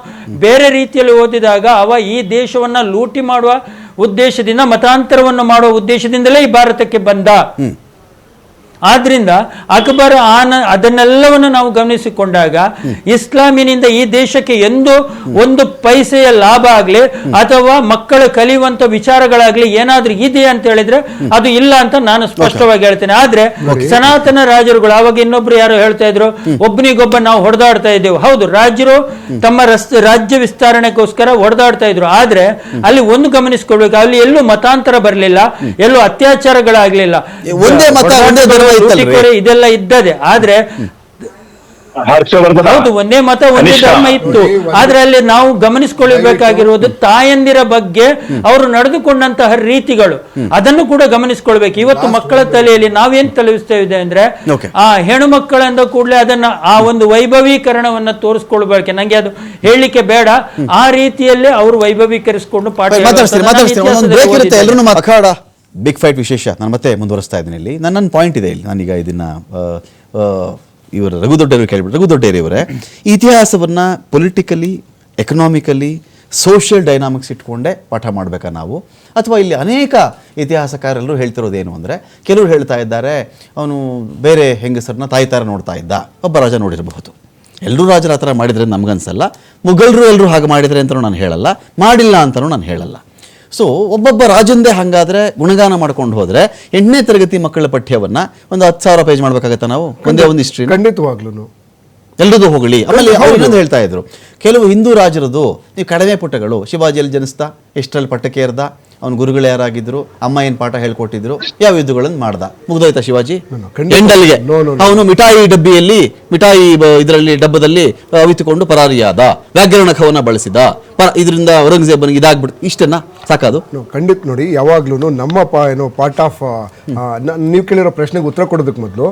ಬೇರೆ ರೀತಿಯಲ್ಲಿ ಓದಿದಾಗ ಅವ ಈ ದೇಶವನ್ನ ಲೂಟಿ ಮಾಡುವ ಉದ್ದೇಶದಿಂದ, ಮತಾಂತರವನ್ನು ಮಾಡುವ ಉದ್ದೇಶದಿಂದಲೇ ಈ ಭಾರತಕ್ಕೆ ಬಂದ. ಆದ್ರಿಂದ ಅಕ್ಬರ್ ಅದನ್ನೆಲ್ಲವನ್ನು ನಾವು ಗಮನಿಸಿಕೊಂಡಾಗ ಇಸ್ಲಾಮಿನಿಂದ ಈ ದೇಶಕ್ಕೆ ಎಂದು ಒಂದು ಪೈಸೆಯ ಲಾಭ ಆಗ್ಲಿ ಅಥವಾ ಮಕ್ಕಳು ಕಲಿಯುವಂತ ವಿಚಾರಗಳಾಗ್ಲಿ ಏನಾದ್ರೂ ಇದೆ ಅಂತ ಹೇಳಿದ್ರೆ ಅದು ಇಲ್ಲ ಅಂತ ನಾನು ಸ್ಪಷ್ಟವಾಗಿ ಹೇಳ್ತೇನೆ. ಆದ್ರೆ ಸನಾತನ ರಾಜರುಗಳು, ಅವಾಗ ಇನ್ನೊಬ್ರು ಯಾರು ಹೇಳ್ತಾ ಇದ್ರು, ಒಬ್ಬನಿಗೊಬ್ಬ ನಾವು ಹೊಡೆದಾಡ್ತಾ ಇದ್ದೇವೆ. ಹೌದು, ರಾಜರು ತಮ್ಮ ರಾಜ್ಯ ವಿಸ್ತರಣೆಗೋಸ್ಕರ ಹೊಡೆದಾಡ್ತಾ ಇದ್ರು. ಆದ್ರೆ ಅಲ್ಲಿ ಒಂದು ಗಮನಿಸ್ಕೊಳ್ಬೇಕು, ಅಲ್ಲಿ ಎಲ್ಲೂ ಮತಾಂತರ ಬರಲಿಲ್ಲ, ಎಲ್ಲೂ ಅತ್ಯಾಚಾರಗಳಾಗ್ಲಿಲ್ಲ. ಒಂದೇ ಮತ, ಇದೆಲ್ಲ ಇದ್ದದೆ. ಆದ್ರೆ ಹೌದು, ಒಂದೇ ಮತ ಒಂದೇ ಧರ್ಮ ಇತ್ತು. ಆದ್ರೆ ಅಲ್ಲಿ ನಾವು ಗಮನಿಸಿಕೊಳ್ಳಬೇಕಾಗಿರುವುದು ತಾಯಂದಿರ ಬಗ್ಗೆ ಅವರು ನಡೆದುಕೊಂಡಂತಹ ರೀತಿಗಳು, ಅದನ್ನು ಕೂಡ ಗಮನಿಸಿಕೊಳ್ಬೇಕು. ಇವತ್ತು ಮಕ್ಕಳ ತಲೆಯಲ್ಲಿ ನಾವೇನ್ ತಲೆವಿಸ್ತೇವೆ ಅಂದ್ರೆ, ಆ ಹೆಣ್ಣು ಮಕ್ಕಳಂದ ಕೂಡಲೇ ಅದನ್ನ ಆ ಒಂದು ವೈಭವೀಕರಣವನ್ನ ತೋರಿಸ್ಕೊಳ್ಬೇಕು. ನಂಗೆ ಅದು ಹೇಳಲಿಕ್ಕೆ ಬೇಡ, ಆ ರೀತಿಯಲ್ಲೇ ಅವರು ವೈಭವೀಕರಿಸಿಕೊಂಡು ಪಾಠ ಅಖಾಡ ಬಿಗ್ ಫೈಟ್ ವಿಶೇಷ ನಾನು ಮತ್ತೆ ಮುಂದುವರಿಸ್ತಾ ಇದ್ದೀನಿ. ಇಲ್ಲಿ ನನ್ನ ಪಾಯಿಂಟ್ ಇದೆ. ಇಲ್ಲಿ ನಾನೀಗ ಇದನ್ನ ಇವರು ರಘುದೊಡ್ಡೇರು ಕೇಳಿಬಿಟ್ಟು, ರಘುದೊಡ್ಡೇರಿಯವರೇ, ಇತಿಹಾಸವನ್ನು ಪೊಲಿಟಿಕಲಿ, ಎಕನಾಮಿಕಲಿ, ಸೋಷಿಯಲ್ ಡೈನಾಮಿಕ್ಸ್ ಇಟ್ಕೊಂಡೇ ಪಾಠ ಮಾಡಬೇಕಾ ನಾವು, ಅಥವಾ ಇಲ್ಲಿ ಅನೇಕ ಇತಿಹಾಸಕಾರರು ಹೇಳ್ತಿರೋದೇನು ಅಂದರೆ, ಕೆಲವರು ಹೇಳ್ತಾ ಇದ್ದಾರೆ ಅವನು ಬೇರೆ ಹೆಂಗಸರನ್ನ ತಾಯಿ ಥರ ನೋಡ್ತಾ ಇದ್ದ, ಒಬ್ಬ ರಾಜ ನೋಡಿರಬಹುದು. ಎಲ್ಲರೂ ರಾಜರ ಆ ಥರ ಮಾಡಿದರೆ ನಮಗನ್ಸಲ್ಲ, ಮುಘಲರು ಎಲ್ಲರೂ ಹಾಗೆ ಮಾಡಿದರೆ ಅಂತಲೂ ನಾನು ಹೇಳಲ್ಲ, ಮಾಡಿಲ್ಲ ಅಂತಲೂ ನಾನು ಹೇಳಲ್ಲ. ಸೊ ಒಬ್ಬೊಬ್ಬ ರಾಜಂದೇ ಹಾಗಾದರೆ ಗುಣಗಾನ ಮಾಡ್ಕೊಂಡು ಹೋದರೆ 8ನೇ ತರಗತಿ ಮಕ್ಕಳ ಪಠ್ಯವನ್ನು ಒಂದು 10,000 ಪೇಜ್ ಮಾಡಬೇಕಾಗತ್ತಾ ನಾವು? ಒಂದೇ ಒಂದು ಹಿಸ್ಟ್ರಿ? ಖಂಡಿತವಾಗ್ಲೂ ಎಲ್ರದ್ದು ಹೊಗಳಿ. ಆಮೇಲೆ ಅವ್ರು ಇನ್ನೊಂದು ಹೇಳ್ತಾ ಇದ್ರು, ಕೆಲವು ಹಿಂದೂ ರಾಜರದು ನೀವು ಕಡಿಮೆ ಪುಟಗಳು, ಶಿವಾಜಿಯಲ್ಲಿ ಜನಿಸ್ತಾ, ಎಷ್ಟರಲ್ಲಿ ಪಟ್ಟಕ್ಕೆ ಏರ್ದ, ಅವ್ನ ಗುರುಗಳು ಯಾರಾಗಿದ್ರು, ಅಮ್ಮ ಏನ್ ಪಾಠ ಹೇಳ್ಕೊಟ್ಟಿದ್ರು, ಯಾವ ಯುದ್ಧಗಳನ್ನು ಮಾಡ್ದ, ಮುಗ್ದೋಯ್ತಾ ಶಿವಾಜಿ ಎಂಡಲ್ಗೆ. ಅವನು ಮಿಠಾಯಿ ಡಬ್ಬಿಯಲ್ಲಿ ಮಿಠಾಯಿ ಇದರಲ್ಲಿ ಡಬ್ಬದಲ್ಲಿ ಅವಿತುಕೊಂಡು ಪರಾರಿಯಾದ, ವ್ಯಾಕರಣ ಖವನ ಬಳಸಿದ, ಇದರಿಂದ ಔರಂಗಜೇಬನಿಗೆ ಇದಾಗ್ಬಿಡ್ತು, ಇಷ್ಟನ್ನ ಸಾಕಾದು. ಖಂಡಿತ ನೋಡಿ, ಯಾವಾಗ್ಲೂ ನಮ್ಮ ಪಾರ್ಟ್ ಆಫ್ ನೀವು ಕೇಳಿರೋ ಪ್ರಶ್ನೆಗೆ ಉತ್ತರ ಕೊಡೋದಕ್ಕೆ ಮೊದಲು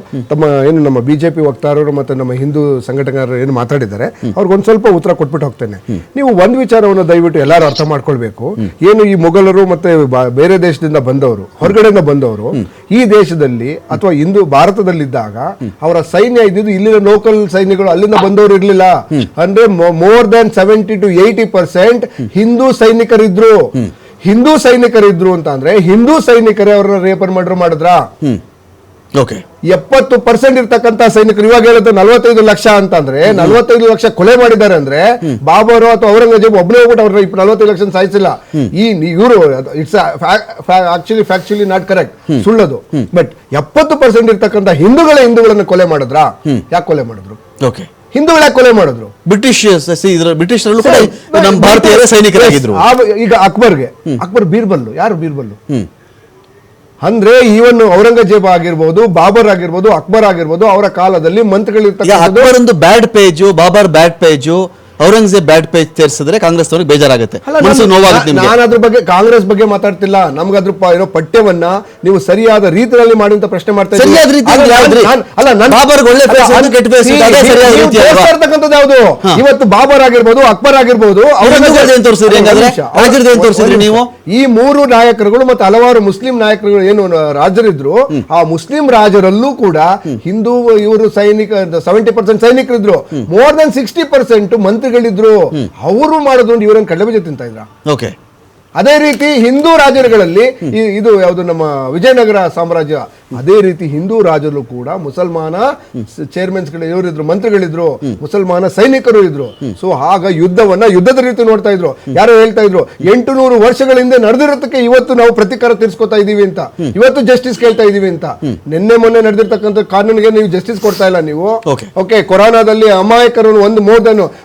ನಮ್ಮ ಬಿಜೆಪಿ ವಕ್ತಾರರು ಮತ್ತೆ ನಮ್ಮ ಹಿಂದೂ ಸಂಘಟನೆಗಾರರು ಏನು ಮಾತಾಡಿದ್ದಾರೆ ಅವ್ರಿಗೊಂದು ಸ್ವಲ್ಪ ಉತ್ತರ ಕೊಟ್ಬಿಟ್ಟು ಹೋಗ್ತೇನೆ. ನೀವು ಒಂದು ವಿಚಾರವನ್ನು ದಯವಿಟ್ಟು ಎಲ್ಲರೂ ಅರ್ಥ ಮಾಡ್ಕೊಳ್ಬೇಕು. ಏನು ಈ ಮೊಘಲರು ಮತ್ತೆ ಬೇರೆ ದೇಶದಿಂದ ಬಂದವರು, ಹೊರಗಡೆಯಿಂದ ಬಂದವರು ಈ ದೇಶದಲ್ಲಿ ಅಥವಾ ಹಿಂದೂ ಭಾರತದಲ್ಲಿದ್ದಾಗ ಅವರ ಸೈನ್ಯ ಇದ್ದಿದ್ದು ಇಲ್ಲಿನ ಲೋಕಲ್ ಸೈನ್ಯಗಳು, ಅಲ್ಲಿಂದ ಬಂದವರು ಇರ್ಲಿಲ್ಲ. ಅಂದ್ರೆ ಮೋರ್ ದನ್ 70 to 80% ಹಿಂದೂ ಸೈನಿಕರಿದ್ರು. ಹಿಂದೂ ಸೈನಿಕರಿದ್ರು ಅಂತ ಅಂದ್ರೆ ಹಿಂದೂ ಸೈನಿಕರೇ ಅವರನ್ನ ರೇಪ್ ಅಂಡ್ ಮರ್ಡರ್ ಮಾಡಿದ್ರ. 70% ಇರ್ತಕ್ಕಂತ ಸೈನಿಕರು, ಇವಾಗ ಹೇಳುತ್ತೆ 45 ಲಕ್ಷ ಅಂತ ಅಂದ್ರೆ 45 ಲಕ್ಷ ಕೊಲೆ ಮಾಡಿದ್ದಾರೆ ಅಂದ್ರೆ ಬಾಬರು ಅಥವಾ ಔರಂಗಜೇಬ್ ಒಬ್ಬನೇ ಹೋಗ್ಬಿಟ್ಟು ಅವ್ರ 45 ಲಕ್ಷ ಸಾಯಿಸಿಲ್ಲ. ಇವರು ಇಟ್ಸ್ ಫ್ಯಾಕ್ಚುಲಿ ನಾಟ್ ಕರೆಕ್ಟ್, ಸುಳ್ಳದು. ಬಟ್ 70% ಇರ್ತಕ್ಕಂತ ಹಿಂದೂಗಳನ್ನ ಕೊಲೆ ಮಾಡಿದ್ರ. ಯಾಕೆ ಕೊಲೆ ಮಾಡಿದ್ರು? ಹಿಂದೂಗಳ ಕೊಲೆ ಮಾಡಿದ್ರು. ಬ್ರಿಟಿಷರಲ್ಲೂ ಕೂಡ ನಮ್ಮ ಭಾರತೀಯರೇ ಸೈನಿಕರಾಗಿದ್ರು. ಈಗ ಅಕ್ಬರ್ ಬೀರ್ಬಲ್ಲು. ಯಾರು ಬೀರ್ಬಲ್ಲು? ಅಂದ್ರೆ ಈವನ್ ಔರಂಗಜೇಬ ಆಗಿರ್ಬೋದು, ಬಾಬರ್ ಆಗಿರ್ಬೋದು, ಅಕ್ಬರ್ ಆಗಿರ್ಬೋದು, ಅವರ ಕಾಲದಲ್ಲಿ ಮಂತ್ರಿಗಳಿರ್ತಕ್ಕಂಥ ಅಕ್ಬರ್ ಒಂದು ಬ್ಯಾಡ್ ಪೇಜು, ಬಾಬರ್ ಬ್ಯಾಡ್ ಪೇಜು, ಔರಂಗಜೇಬ್ ಬ್ಯಾಡ್ ಪೇಜ್ ತೇರಿಸಿದ್ರೆ ಕಾಂಗ್ರೆಸ್ ಅವ್ರಿಗೆ ಬೇಜಾರಾಗುತ್ತೆ, ನೋವಾಗುತ್ತೆ. ನಾನು ಅದ್ರ ಬಗ್ಗೆ ಕಾಂಗ್ರೆಸ್ ಬಗ್ಗೆ ಮಾತಾಡ್ತಿಲ್ಲ. ನಮ್ಗೆ ಅದ್ರ ಪಠ್ಯವನ್ನ ನೀವು ಸರಿಯಾದ ರೀತಿಯಲ್ಲಿ ಮಾಡಿ ಅಂತ ಪ್ರಶ್ನೆ ಮಾಡ್ತಾ ಇರ್ತಕ್ಕಂಥದ್ದು ಯಾವುದು? ಇವತ್ತು ಬಾಬರ್ ಆಗಿರ್ಬೋದು, ಅಕ್ಬರ್ ಆಗಿರ್ಬೋದು, ನೀವು ಈ ಮೂರು ನಾಯಕರುಗಳು ಮತ್ತೆ ಹಲವಾರು ಮುಸ್ಲಿಂ ನಾಯಕರುಗಳು ಏನು ರಾಜರಿದ್ರು, ಆ ಮುಸ್ಲಿಂ ರಾಜರಲ್ಲೂ ಕೂಡ ಹಿಂದೂ ಇವರು ಸೈನಿಕ 70% ಸೈನಿಕರಿದ್ರು. More than 60% ಮಂತ್ರಿಗಳಿದ್ರು. ಅವರು ಮಾಡೋದು ಇವರನ್ನು ಕಡಲೆಬೀಜ ತಿಂತ ಇದ್ರ. ಅದೇ ರೀತಿ ಹಿಂದೂ ರಾಜರುಗಳಲ್ಲಿ ಇದು ಯಾವುದು ನಮ್ಮ ವಿಜಯನಗರ ಸಾಮ್ರಾಜ್ಯ, ಅದೇ ರೀತಿ ಹಿಂದೂ ರಾಜರು ಕೂಡ ಮುಸಲ್ಮಾನ ಚೇರ್ಮನ್ಸ್ ಇವರಿದ್ರು, ಮಂತ್ರಿಗಳಿದ್ರು, ಮುಸಲ್ಮಾನ ಸೈನಿಕರು ಇದ್ರು. ಸೊ ಆಗ ಯುದ್ಧದ ರೀತಿ ನೋಡ್ತಾ ಇದ್ರು. ಯಾರೋ ಹೇಳ್ತಾ ಇದ್ರು 800 ವರ್ಷಗಳ ಹಿಂದೆ ನಡೆದಿರೋದಕ್ಕೆ ಇವತ್ತು ನಾವು ಪ್ರತಿಕಾರ ತೀರ್ಸ್ಕೊತಾ ಇದೀವಿ ಅಂತ, ಇವತ್ತು ಜಸ್ಟಿಸ್ ಕೇಳ್ತಾ ಇದೀವಿ ಅಂತ. ನಿನ್ನೆ ಮೊನ್ನೆ ನಡೆದಿರ್ತಕ್ಕಂಥ ಕಾನೂನಿಗೆ ನೀವು ಜಸ್ಟಿಸ್ ಕೊಡ್ತಾ ಇಲ್ಲ ನೀವು. ಓಕೆ, ಕೊರೋನಾದಲ್ಲಿ ಅಮಾಯಕರನ್ನು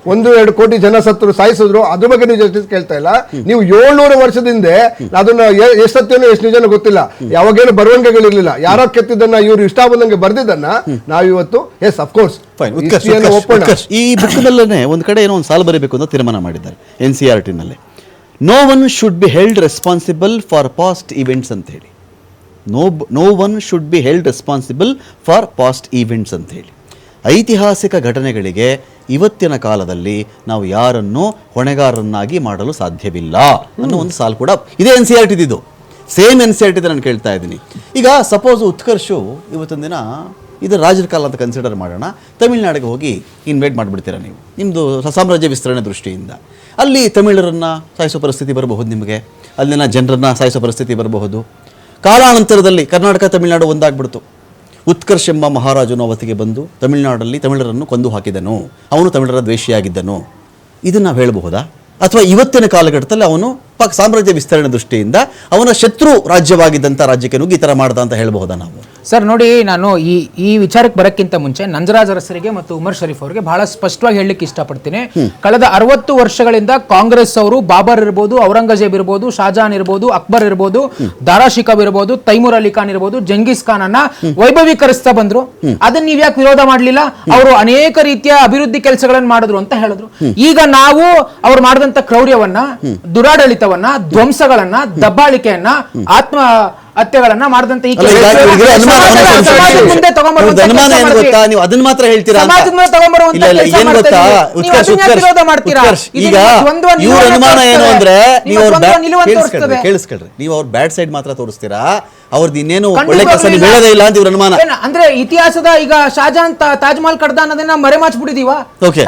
1-2 ಕೋಟಿ ಜನ ಸತ್ತರು, ಸಾಯಿಸಿದ್ರು, ಅದ್ರ ಬಗ್ಗೆ ನೀವು ಜಸ್ಟಿಸ್ ಕೇಳ್ತಾ ಇಲ್ಲ. ನೀವು 700 ವರ್ಷದಿಂದ ಅದನ್ನ ಎಷ್ಟು ಸತ್ಯನೋ ಎಷ್ಟು ನಿಜನೋ ಗೊತ್ತಿಲ್ಲ, ಯಾವಾಗೇನು ಬರವಣಿಗೆಗಳಿರ್ಲಿಲ್ಲ, ಯಾರೋ ಕೆತ್ತಿದ್ದನ್ನ ಇವರು ಇಷ್ಟ ಬಂದಂಗೆ ಬರ್ದಿದ್ದನ್ನ ನಾವಿವತ್ತು ಎಸ್ ಅಫ್ಕೋರ್ಸ್ ಈ ಬುಕ್ನಲ್ಲೇ ಒಂದ್ ಕಡೆ ಏನೋ ಒಂದು ಸಾಲು ಬರೀಬೇಕು ಅಂತ ತೀರ್ಮಾನ ಮಾಡಿದ್ದಾರೆ NCERT ನಲ್ಲಿ. No one should be held responsible for past events ಅಂತ ಹೇಳಿ. No one should be held responsible for past events ಅಂತ ಹೇಳಿ. ಐತಿಹಾಸಿಕ ಘಟನೆಗಳಿಗೆ ಇವತ್ತಿನ ಕಾಲದಲ್ಲಿ ನಾವು ಯಾರನ್ನು ಹೊಣೆಗಾರರನ್ನಾಗಿ ಮಾಡಲು ಸಾಧ್ಯವಿಲ್ಲ ಅನ್ನೋ ಒಂದು ಸಾಲು ಕೂಡ ಇದೇ NCERT ಇದ್ದು. ಸೇಮ್ NCERT ನಾನು ಕೇಳ್ತಾ ಇದ್ದೀನಿ. ಈಗ ಸಪೋಸ್ ಉತ್ಕರ್ಷು ಇವತ್ತೊಂದು ದಿನ ಇದು ರಾಜರ ಕಾಲ ಅಂತ ಕನ್ಸಿಡರ್ ಮಾಡೋಣ, ತಮಿಳ್ನಾಡಿಗೆ ಹೋಗಿ ಇನ್ವೈಟ್ ಮಾಡಿಬಿಡ್ತೀರಾ ನೀವು ನಿಮ್ಮದು ಸಾಮ್ರಾಜ್ಯ ವಿಸ್ತರಣೆ ದೃಷ್ಟಿಯಿಂದ. ಅಲ್ಲಿ ತಮಿಳರನ್ನು ಸಾಯಿಸೋ ಪರಿಸ್ಥಿತಿ ಬರಬಹುದು, ನಿಮಗೆ ಅಲ್ಲಿನ ಜನರನ್ನು ಸಾಯಿಸೋ ಪರಿಸ್ಥಿತಿ ಬರಬಹುದು. ಕಾಲಾನಂತರದಲ್ಲಿ ಕರ್ನಾಟಕ ತಮಿಳುನಾಡು ಒಂದಾಗ್ಬಿಡ್ತು. ಉತ್ಕರ್ಷ್ ಎಂಬ ಮಹಾರಾಜನು ಅವತ್ತಿಗೆ ಬಂದು ತಮಿಳುನಾಡಲ್ಲಿ ತಮಿಳರನ್ನು ಕೊಂದು ಹಾಕಿದನು, ಅವನು ತಮಿಳರ ದ್ವೇಷಿಯಾಗಿದ್ದನು. ಇದನ್ನು ನಾವು ಹೇಳಬಹುದಾ? ಅಥವಾ ಇವತ್ತಿನ ಕಾಲಘಟ್ಟದಲ್ಲಿ ಅವನು ಸಾಮ್ರಾಜ್ಯ ವಿಸ್ತರಣೆ ದೃಷ್ಟಿಯಿಂದ ಅವನ ಶತ್ರು ರಾಜ್ಯವಾಗಿದ್ದಂಥ ರಾಜ್ಯಕ್ಕೆ ನುಗ್ಗಿ ಈ ಥರ ಮಾಡ್ದ ಅಂತ ಹೇಳಬಹುದಾ ನಾವು? ಸರ್ ನೋಡಿ, ನಾನು ಈ ವಿಚಾರಕ್ಕೆ ಬರೋಕ್ಕಿಂತ ಮುಂಚೆ ನಂಜರಾಜ್ ಅರಸರಿಗೆ ಮತ್ತು ಉಮರ್ ಶರೀಫ್ ಅವರಿಗೆ ಬಹಳ ಸ್ಪಷ್ಟವಾಗಿ ಹೇಳಲಿಕ್ಕೆ ಇಷ್ಟಪಡ್ತೀನಿ. ಕಳೆದ 60 ವರ್ಷಗಳಿಂದ ಕಾಂಗ್ರೆಸ್ ಅವರು ಬಾಬರ್ ಇರ್ಬೋದು, ಔರಂಗಜೇಬ್ ಇರ್ಬೋದು, ಶಾಜಹಾನ್ ಇರ್ಬೋದು, ಅಕ್ಬರ್ ಇರ್ಬೋದು, ದಾರಾ ಶಿಕಾಬ್ ಇರ್ಬೋದು, ತೈಮೂರ್ ಅಲಿ ಖಾನ್ ಇರ್ಬೋದು, ಜಂಗೀಸ್ ಖಾನ್ ಅನ್ನ ವೈಭವೀಕರಿಸ್ತಾ ಬಂದ್ರು. ಅದನ್ನ ನೀವ್ ಯಾಕೆ ವಿರೋಧ ಮಾಡ್ಲಿಲ್ಲ? ಅವರು ಅನೇಕ ರೀತಿಯ ಅಭಿವೃದ್ಧಿ ಕೆಲಸಗಳನ್ನು ಮಾಡಿದ್ರು ಅಂತ ಹೇಳಿದ್ರು. ಈಗ ನಾವು ಅವ್ರು ಮಾಡಿದಂತ ಕ್ರೌರ್ಯವನ್ನ, ದುರಾಡಳಿತವನ್ನ, ಧ್ವಂಸಗಳನ್ನ, ದಬ್ಬಾಳಿಕೆಯನ್ನ, ಆತ್ಮ ಹತ್ಯೆಗಳನ್ನ ಮಾಡಿದಂತ ಈ ಮುಂದೆ ನೀವು ಅದನ್ನ ಮಾತ್ರ ಹೇಳ್ತೀರಾ? ಈಗ ಇವ್ರ ಅನುಮಾನ ಏನು ಅಂದ್ರೆ ಕೇಳಿಸ್ಕೊಳ್ರಿ, ನೀವು ಅವ್ರ ಬ್ಯಾಡ್ ಸೈಡ್ ಮಾತ್ರ ತೋರಿಸ್ತೀರಾ, ಅವ್ರದ್ದು ಇನ್ನೇನು ಒಳ್ಳೆ ಕೆಲಸ ಬೇಡದೇ ಇಲ್ಲ ಅಂತ ಇವ್ರ ಅನುಮಾನ. ಅಂದ್ರೆ ಇತಿಹಾಸದ ಈಗ ಶಾಜಹಾನ್ ತಾಜ್ ಮಹಲ್ ಕಡ್ದ ಅನ್ನೋದನ್ನ ಮರೆಮಾಚ್ಬಿಟ್ಟಿದೀವ.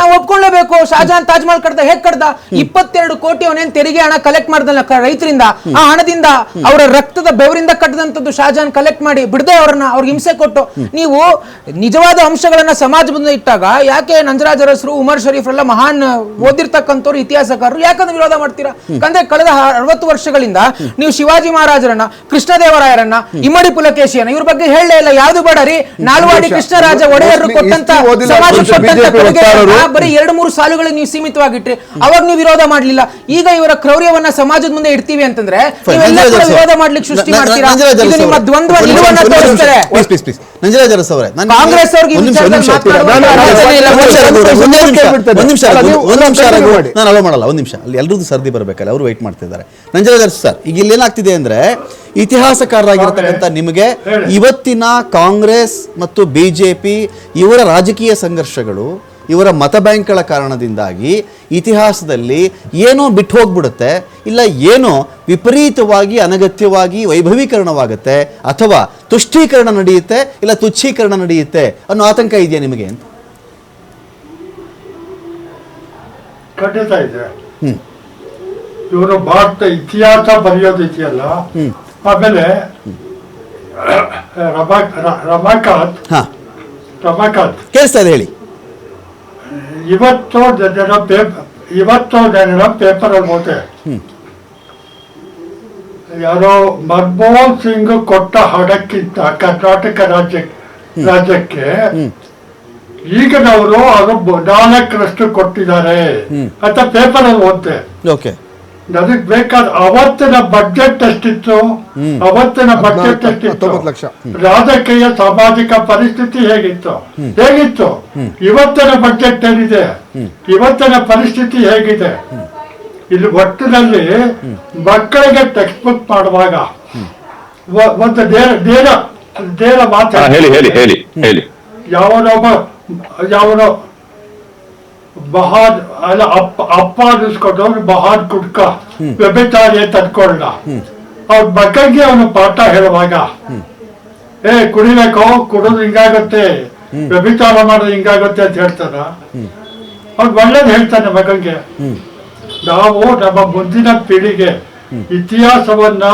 ನಾವು ಒಪ್ಕೊಳ್ಳೇಬೇಕು. ಶಾಜಹಾನ್ ತಾಜ್ ಮಹಲ್ ಕಡ್ದ ಹೇಗ್ ಕಡ್ದ? 22 ಕೋಟಿ ಅವನೇನ್ ತೆರಿಗೆ ಹಣ ಕಲೆಕ್ಟ್ ಮಾಡ್ದಲ್ಲ ರೈತರಿಂದ, ಆ ಹಣದಿಂದ ಅವರ ರಕ್ತದ ಬೆವರಿಂದ ಕಟ್ಟದಂತದ್ದು ಶಾಜಹಾನ್ ಕಲೆಕ್ಟ್ ಮಾಡಿ ಬಿಡದೆ ಅವ್ರಿಗೆ ಹಿಂಸೆ ಕೊಟ್ಟು ನೀವು ನಿಜವಾದ ಅಂಶಗಳನ್ನ ಸಮಾಜ ಮುಂದೆ ಇಟ್ಟಾಗ ಯಾಕೆ ನಂಜರಾಜ್ ಅರಸರು, ಉಮರ್ ಶರೀಫ್ ಎಲ್ಲ ಮಹಾನ್ ಓದಿರ್ತಕ್ಕಂಥವ್ರು, ಇತಿಹಾಸಕಾರರು, ಯಾಕಂದ್ರೆ ವಿರೋಧ ಮಾಡ್ತೀರಾ? ಯಾಕಂದ್ರೆ ಕಳೆದ 60 ವರ್ಷಗಳಿಂದ ನೀವು ಶಿವಾಜಿ ಮಹಾರಾಜರನ್ನ, ಕೃಷ್ಣದೇವರಾಯರನ್ನ, ಇಮ್ಮಡಿ ಪುಲಕೇಶಿಯನ್ನ ಇವ್ರ ಬಗ್ಗೆ ಹೇಳಲೇ ಇಲ್ಲ. ಯಾವ್ದು ಬೇಡ ರೀ, ನಾಲ್ವಾಡಿ ಕೃಷ್ಣರಾಜ ಒಡೆಯರು ಕೊಟ್ಟಂತ ಸಮಾಜ ಕೊಟ್ಟಂತ ಕೊಡುಗೆ ಬರೀ 2-3 ಸಾಲುಗಳಿಗೆ ನೀವು ಸೀಮಿತವಾಗಿಟ್ರಿ. ಅವಾಗ ನೀವು ವಿರೋಧ ಮಾಡ್ಲಿಲ್ಲ. ಈಗ ಇವರ ಕ್ರೌರ್ಯವನ್ನ ಸಮಾಜದ ಮುಂದೆ ಇಡ್ತೀವಿ ಅಂತಂದ್ರೆ ನೀವೆಲ್ಲ ಕೂಡ ವಿರೋಧ ಮಾಡ್ಲಿಕ್ಕೆ ಸೃಷ್ಟಿ ಮಾಡ್ತೀರಾ. ಇದು ನಿಮ್ಮ ದ್ವಂದ್ವ ನಿಲುವನ್ನ ತೋರಿಸ್ತಾರೆ. ನಂಜರಾಜ್ ಅರಸ್ ಅವರೇ, ಕಾಂಗ್ರೆಸ್ ಅವ್ರಿಗೆ ನಾನು ಅಲೋ ಮಾಡಲ್ಲ. ಒಂದು ನಿಮಿಷ, ಅಲ್ಲಿ ಎಲ್ರದ್ದು ಸರ್ದಿ ಬರಬೇಕಲ್ಲ, ಅವರು ವೆಯ್ಟ್ ಮಾಡ್ತಿದ್ದಾರೆ. ನಂಜರಾಜ್ ಅರಸ್ ಸರ್, ಈಗ ಇಲ್ಲಿ ಏನಾಗ್ತಿದೆ ಅಂದ್ರೆ ಇತಿಹಾಸಕಾರರಾಗಿರ್ತಕ್ಕಂಥ ನಿಮಗೆ ಇವತ್ತಿನ ಕಾಂಗ್ರೆಸ್ ಮತ್ತು ಬಿಜೆಪಿ ಇವರ ರಾಜಕೀಯ ಸಂಘರ್ಷಗಳು, ಇವರ ಮತ ಬ್ಯಾಂಕ್ಗಳ ಕಾರಣದಿಂದಾಗಿ ಇತಿಹಾಸದಲ್ಲಿ ಏನೋ ಬಿಟ್ಟು ಹೋಗ್ಬಿಡುತ್ತೆ, ಇಲ್ಲ ಏನೋ ವಿಪರೀತವಾಗಿ ಅನಗತ್ಯವಾಗಿ ವೈಭವೀಕರಣವಾಗುತ್ತೆ, ಅಥವಾ ತುಷ್ಟೀಕರಣ ನಡೆಯುತ್ತೆ, ಇಲ್ಲ ತುಚ್ಛೀಕರಣ ನಡೆಯುತ್ತೆ ಅನ್ನೋ ಆತಂಕ ಇದೆಯಾ ನಿಮಗೆ ಅಂತ? ಖಂಡಿತ ಇದೆ. ಇವರು ಭಾರತ ಇತಿಹಾಸ ಬರೆಯೋದು ಇದೆಯಲ್ಲ, ಆಮೇಲೆ ರಮಾಕಾಂತ್ ಕೇಳಿಸ್ತಾ ಇದೆ, ಹೇಳಿ. ಇವತ್ತು ಜನರ ಪೇಪರ್ ಅಲ್ಲಿ ಹೋದೆ, ಯಾರೋ ಮನಮೋಹನ್ ಸಿಂಗ್ ಕೊಟ್ಟ ಹಣಕ್ಕಿಂತ ಕರ್ನಾಟಕ ರಾಜ್ಯಕ್ಕೆ ಈಗಿನವರು ಅದು 4% ಕೊಟ್ಟಿದ್ದಾರೆ ಅಂತ ಪೇಪರ್ ಅಲ್ಲಿ ಓದ್ದೆ. ನನಗ್ ಬೇಕಾದ ಅವತ್ತಿನ ಬಡ್ಜೆಟ್ ಎಷ್ಟಿತ್ತು, ಅವತ್ತಿನ ಬಡ್ಜೆಟ್ ಎಷ್ಟಿತ್ತು, ರಾಜಕೀಯ ಸಾಮಾಜಿಕ ಪರಿಸ್ಥಿತಿ ಹೇಗಿತ್ತು, ಇವತ್ತಿನ ಬಡ್ಜೆಟ್ ಏನಿದೆ, ಇವತ್ತಿನ ಪರಿಸ್ಥಿತಿ ಹೇಗಿದೆ. ಇಲ್ಲಿ ಒಟ್ಟಿನಲ್ಲಿ ಮಕ್ಕಳಿಗೆ ಟೆಕ್ಸ್ಟ್ ಬುಕ್ ಮಾಡುವಾಗ ಒಂದು ನೇರ ಮಾತು, ಯಾವನೋ ಮಹಾನ್ ಅಲ್ಲ ಅಪ್ಪ ಅನ್ನಿಸ್ಕೊಂಡವ್ರು ಮಹಾನ್ ಕುಡ್ಕ ವ್ಯಭಿಚಾರಿ ಅಂತ ಅನ್ಕೊಳ್ಳ, ಅವ್ರ ಮಕ್ಕಳಿಗೆ ಅವನು ಪಾಠ ಹೇಳುವಾಗ ಕುಡಿಬೇಕು, ಕುಡಿದು ಹಿಂಗಾಗತ್ತೆ, ವ್ಯಭಿಚಾರ ಮಾಡೋದು ಹಿಂಗಾಗತ್ತೆ ಅಂತ ಹೇಳ್ತಾನ. ಅವ್ನು ಒಳ್ಳೇದು ಹೇಳ್ತಾನೆ ಮಗಂಗೆ. ನಾವು ನಮ್ಮ ಮುಂದಿನ ಪೀಳಿಗೆ ಇತಿಹಾಸವನ್ನ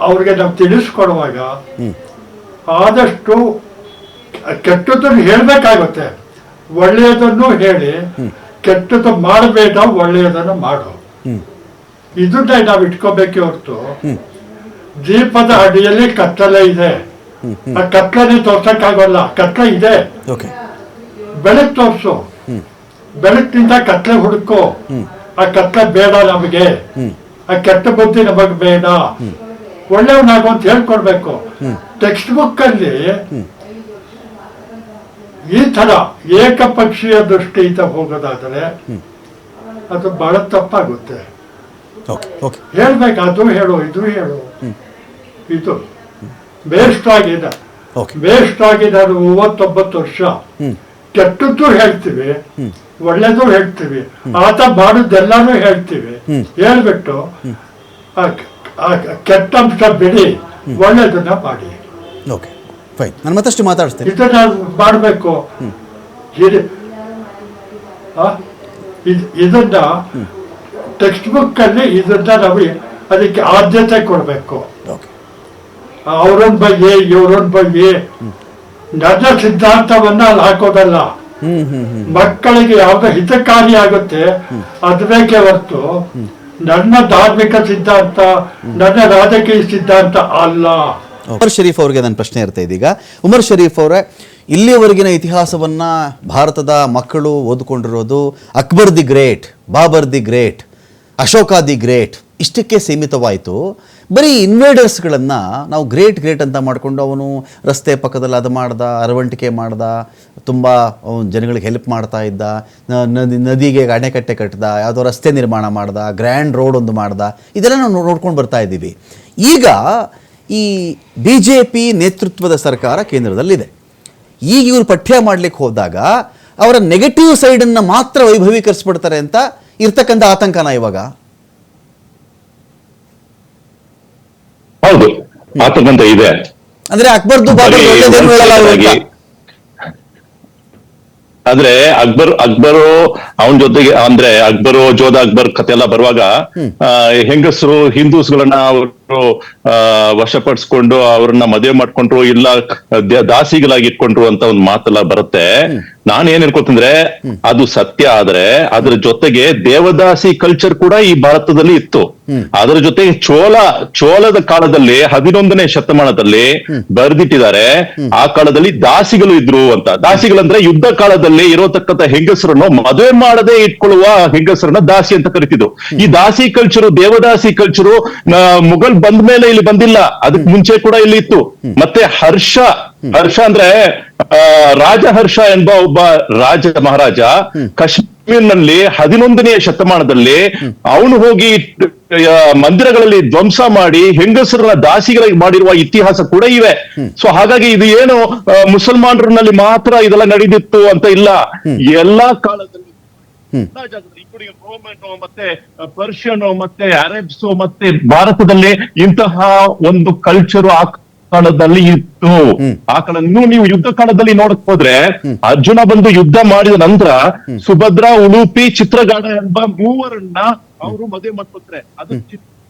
ಅವ್ರಿಗೆ ನಾವು ತಿಳಿಸ್ಕೊಡುವಾಗ ಆದಷ್ಟು ಕೆಟ್ಟದನ್ನು ಹೇಳ್ಬೇಕಾಗುತ್ತೆ. ಒಳ್ಳೆಯದನ್ನು ಹೇಳಿ ಕೆಟ್ಟದ್ದು ಮಾಡಬೇಡ, ಒಳ್ಳೆಯದನ್ನು ಮಾಡು. ಇದನ್ನ ನಾವು ಇಟ್ಕೋಬೇಕೆ ಹೊರತು ದೀಪದ ಅಡಿಯಲ್ಲಿ ಕತ್ತಲೆ ಇದೆ, ಆ ಕತ್ತಲೆ ತೋರ್ಸಕ್ಕಾಗಲ್ಲ. ಕತ್ತಲೆ ಇದೆ, ಬೆಳಕು ತೋರ್ಸು, ಬೆಳಕಿನಿಂದ ಕತ್ತಲೆ ಹುಡುಕು. ಆ ಕತ್ತಲೆ ಬೇಡ ನಮಗೆ, ಆ ಕೆಟ್ಟ ಬುದ್ಧಿ ನಮಗ್ ಬೇಡ, ಒಳ್ಳೆಯವನಾಗು ಅಂತ ಹೇಳ್ಕೊಡ್ಬೇಕು. ಟೆಕ್ಸ್ಟ್ ಬುಕ್ ಅಲ್ಲಿ ಈ ತರ ಏಕಪಕ್ಷೀಯ ದೃಷ್ಟಿಯಿಂದ ಹೋಗೋದಾದ್ರೆ ಅದು ಬಹಳ ತಪ್ಪಾಗುತ್ತೆ. ಹೇಳ್ಬೇಕು, ಅದು ಹೇಳು, ಇದು ಹೇಳು. ಇದು ವೇಸ್ಟ್ ಆಗಿದೆ. ನಾನು 39 ವರ್ಷ ಕೆಟ್ಟದ್ದು ಹೇಳ್ತೀವಿ, ಒಳ್ಳೇದು ಹೇಳ್ತೀವಿ, ಆತ ಮಾಡುದೆಲ್ಲಾನು ಹೇಳ್ತೀವಿ. ಹೇಳ್ಬಿಟ್ಟು ಕೆಟ್ಟ ಅಂಶ ಬಿಡಿ, ಒಳ್ಳೇದನ್ನ ಮಾಡಿ. ನಾನು ಮತ್ತಷ್ಟು ಮಾತಾಡ್ತೀನಿ. ಇದನ್ನ ಮಾಡಬೇಕು. ಇದನ್ನ ಟೆಕ್ಸ್ಟ್ ಬುಕ್ ಅಲ್ಲಿ ಇದನ್ನ ನಾವು ಅದಕ್ಕೆ ಆದ್ಯತೆ ಕೊಡ್ಬೇಕು. ಅವ್ರನ್ ಬಗ್ಗೆ ಇವ್ರನ್ ಬಗ್ಗೆ ನನ್ನ ಸಿದ್ಧಾಂತವನ್ನ ಅಲ್ಲಿ ಹಾಕೋದಲ್ಲ. ಮಕ್ಕಳಿಗೆ ಯಾವ್ದು ಹಿತಕಾರಿ ಆಗುತ್ತೆ ಅದು ಬೇಕೇ ಹೊರತು ನನ್ನ ಧಾರ್ಮಿಕ ಸಿದ್ಧಾಂತ, ನನ್ನ ರಾಜಕೀಯ ಸಿದ್ಧಾಂತ ಅಲ್ಲ. ಉಮರ್ ಶರೀಫ್ ಅವ್ರಿಗೆ ನನ್ನ ಪ್ರಶ್ನೆ ಇರ್ತಾ ಇದೀಗ. ಉಮರ್ ಶರೀಫ್ ಅವರೇ, ಇಲ್ಲಿಯವರೆಗಿನ ಇತಿಹಾಸವನ್ನ ಭಾರತದ ಮಕ್ಕಳು ಓದ್ಕೊಂಡಿರೋದು Akbar the Great, Babur the Great, Ashoka the Great ಇಷ್ಟಕ್ಕೆ ಸೀಮಿತವಾಯಿತು. ಬರೀ ಇನ್ವೇಡರ್ಸ್ಗಳನ್ನು ನಾವು ಗ್ರೇಟ್ ಅಂತ ಮಾಡಿಕೊಂಡು ಅವನು ರಸ್ತೆ ಪಕ್ಕದಲ್ಲಿ ಅದು ಮಾಡ್ದ, ಅರವಂಟಿಕೆ ಮಾಡ್ದ, ತುಂಬ ಜನಗಳಿಗೆ ಹೆಲ್ಪ್ ಮಾಡ್ತಾ ಇದ್ದ, ನದಿಗೆ ಅಣೆಕಟ್ಟೆ ಕಟ್ಟಿದ, ಯಾವುದೋ ರಸ್ತೆ ನಿರ್ಮಾಣ ಮಾಡ್ದ, ಗ್ರ್ಯಾಂಡ್ ರೋಡ್ ಒಂದು ಮಾಡ್ದ, ಇದೆಲ್ಲ ನಾವು ನೋಡ್ಕೊಂಡು ಬರ್ತಾ ಇದ್ದೀವಿ. ಈಗ ಈ BJP ನೇತೃತ್ವದ ಸರ್ಕಾರ ಕೇಂದ್ರದಲ್ಲಿದೆ. ಈಗ ಇವರು ಪಠ್ಯ ಮಾಡಲಿಕ್ಕೆ ಹೋದಾಗ ಅವರ ನೆಗೆಟಿವ್ ಸೈಡನ್ನು ಮಾತ್ರ ವೈಭವೀಕರಿಸ್ಬಿಡ್ತಾರೆ ಅಂತ ಇರ್ತಕ್ಕಂಥ ಆತಂಕನ ಇವಾಗ? ಹೌದು, ಆತಂಕ ಇದೆ. ಅಂದ್ರೆ ಅಕ್ಬರ್ದು ಆದ್ರೆ ಅಕ್ಬರು ಅವನ ಜೊತೆಗೆ, ಅಂದ್ರೆ ಅಕ್ಬರು ಜೋಧ ಅಕ್ಬರ್ ಕತೆ ಎಲ್ಲ ಬರುವಾಗ ಹೆಂಗಸರು ಹಿಂದೂಸ್ಗಳನ್ನ ವಶಪಡಿಸ್ಕೊಂಡು ಅವ್ರನ್ನ ಮದುವೆ ಮಾಡ್ಕೊಂಡ್ರು, ಇಲ್ಲ ದಾಸಿಗಳಾಗಿ ಇಟ್ಕೊಂಡ್ರು ಅಂತ ಒಂದು ಮಾತೆಲ್ಲ ಬರುತ್ತೆ. ನಾನ್ ಏನ್ ಹೇಳ್ಕೊತಂದ್ರೆ ಅದು ಸತ್ಯ ಆದ್ರೆ ಅದ್ರ ಜೊತೆಗೆ ದೇವದಾಸಿ ಕಲ್ಚರ್ ಕೂಡ ಈ ಭಾರತದಲ್ಲಿ ಇತ್ತು. ಅದರ ಜೊತೆಗೆ ಚೋಳದ ಕಾಲದಲ್ಲಿ 11ನೇ ಶತಮಾನದಲ್ಲಿ ಬರೆದಿಟ್ಟಿದ್ದಾರೆ, ಆ ಕಾಲದಲ್ಲಿ ದಾಸಿಗಳು ಇದ್ರು ಅಂತ. ದಾಸಿಗಳಂದ್ರೆ ಯುದ್ಧ ಕಾಲದಲ್ಲಿ ಇರೋತಕ್ಕಂಥ ಹೆಂಗಸರನ್ನು ಮದುವೆ ಮಾಡದೆ ಇಟ್ಕೊಳ್ಳುವ ಹೆಂಗಸರನ್ನ ದಾಸಿ ಅಂತ ಕರಿತಿದ್ರು. ಈ ದಾಸಿ ಕಲ್ಚರು, ದೇವದಾಸಿ ಕಲ್ಚರು ಮುಘಲ್ ಬಂದ ಮೇಲೆ ಇಲ್ಲಿ ಬಂದಿಲ್ಲ, ಅದಕ್ಕೆ ಮುಂಚೆ ಕೂಡ ಇಲ್ಲಿ ಇತ್ತು. ಮತ್ತೆ ಹರ್ಷ ಅಂದ್ರೆ ರಾಜಹರ್ಷ ಎಂಬ ಒಬ್ಬ ಮಹಾರಾಜ ಕಾಶ್ಮೀರ್ನಲ್ಲಿ 11ನೇ ಶತಮಾನದಲ್ಲಿ ಅವನು ಹೋಗಿ ಮಂದಿರಗಳಲ್ಲಿ ಧ್ವಂಸ ಮಾಡಿ ಹೆಂಗಸರನ್ನ ದಾಸಿಗಳಾಗಿ ಮಾಡಿರುವ ಇತಿಹಾಸ ಕೂಡ ಇವೆ. ಸೊ ಹಾಗಾಗಿ ಇದು ಏನು ಮುಸಲ್ಮಾನರಲ್ಲಿ ಮಾತ್ರ ಇದೆಲ್ಲ ನಡೆದಿತ್ತು ಅಂತ ಇಲ್ಲ, ಎಲ್ಲಾ ಕಾಲದಲ್ಲಿ ಎಲ್ಲಾ ಜಾಗದಲ್ಲಿ, ಇನ್ಕ್ಲೂಡಿಂಗ್ ರೋಮನ್ ಮತ್ತೆ ಪರ್ಷಿಯನ್ ಮತ್ತೆ ಅರೇಬ್ಸ್ ಮತ್ತೆ ಭಾರತದಲ್ಲಿ ಇಂತಹ ಒಂದು ಕಲ್ಚರ್ ಆ ಕಾಲದಲ್ಲಿ ಇತ್ತು. ಆ ಕಾಲ ನೀವು ಯುದ್ಧ ಕಾಲದಲ್ಲಿ ನೋಡಕ್ ಹೋದ್ರೆ ಅರ್ಜುನ ಬಂದು ಯುದ್ಧ ಮಾಡಿದ ನಂತರ ಸುಭದ್ರಾ, ಉಲೂಪಿ, ಚಿತ್ರಗಾಢ ಎಂಬ ಮೂವರನ್ನ ಅವರು ಮದುವೆ ಮಾಡ್ಕೊತಾರೆ.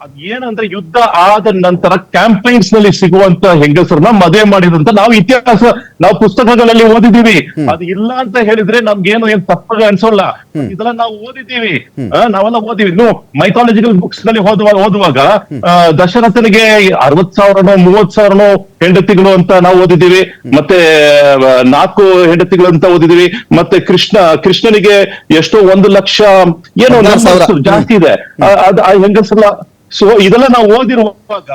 ಅದು ಏನಂದ್ರೆ ಯುದ್ಧ ಆದ ನಂತರ ಕ್ಯಾಂಪೈನ್ಸ್ ನಲ್ಲಿ ಸಿಗುವಂತ ಹೆಂಗಸರನ್ನ ಮದುವೆ ಮಾಡಿದಂತ ನಾವು ಇತಿಹಾಸ, ನಾವು ಪುಸ್ತಕಗಳಲ್ಲಿ ಓದಿದೀವಿ. ಅದು ಇಲ್ಲ ಅಂತ ಹೇಳಿದ್ರೆ ನಮ್ಗೇನು ಏನ್ ತಪ್ಪಾಗ ಅನ್ಸೋಲ್ಲ. ಇದೆಲ್ಲ ನಾವು ಓದಿದ್ದೀವಿ, ನಾವೆಲ್ಲ ಓದಿವಿ. ಮೈಥಾಲಜಿಕಲ್ ಬುಕ್ಸ್ ನಲ್ಲಿ ಓದುವಾಗ ದಶರಥನಿಗೆ 60,000 30,000 ಹೆಂಡತಿಗಳು ಅಂತ ನಾವು ಓದಿದ್ದೀವಿ. ಮತ್ತೆ 4 ಹೆಂಡತಿಗಳು ಅಂತ ಓದಿದೀವಿ. ಮತ್ತೆ ಕೃಷ್ಣನಿಗೆ ಎಷ್ಟೋ 1,00,000 ಏನೋ ಜಾಸ್ತಿ ಇದೆ ಆ ಹೆಂಗಸರ. ಸೊ ಇದೆಲ್ಲ ನಾವು ಓದಿರುವಾಗ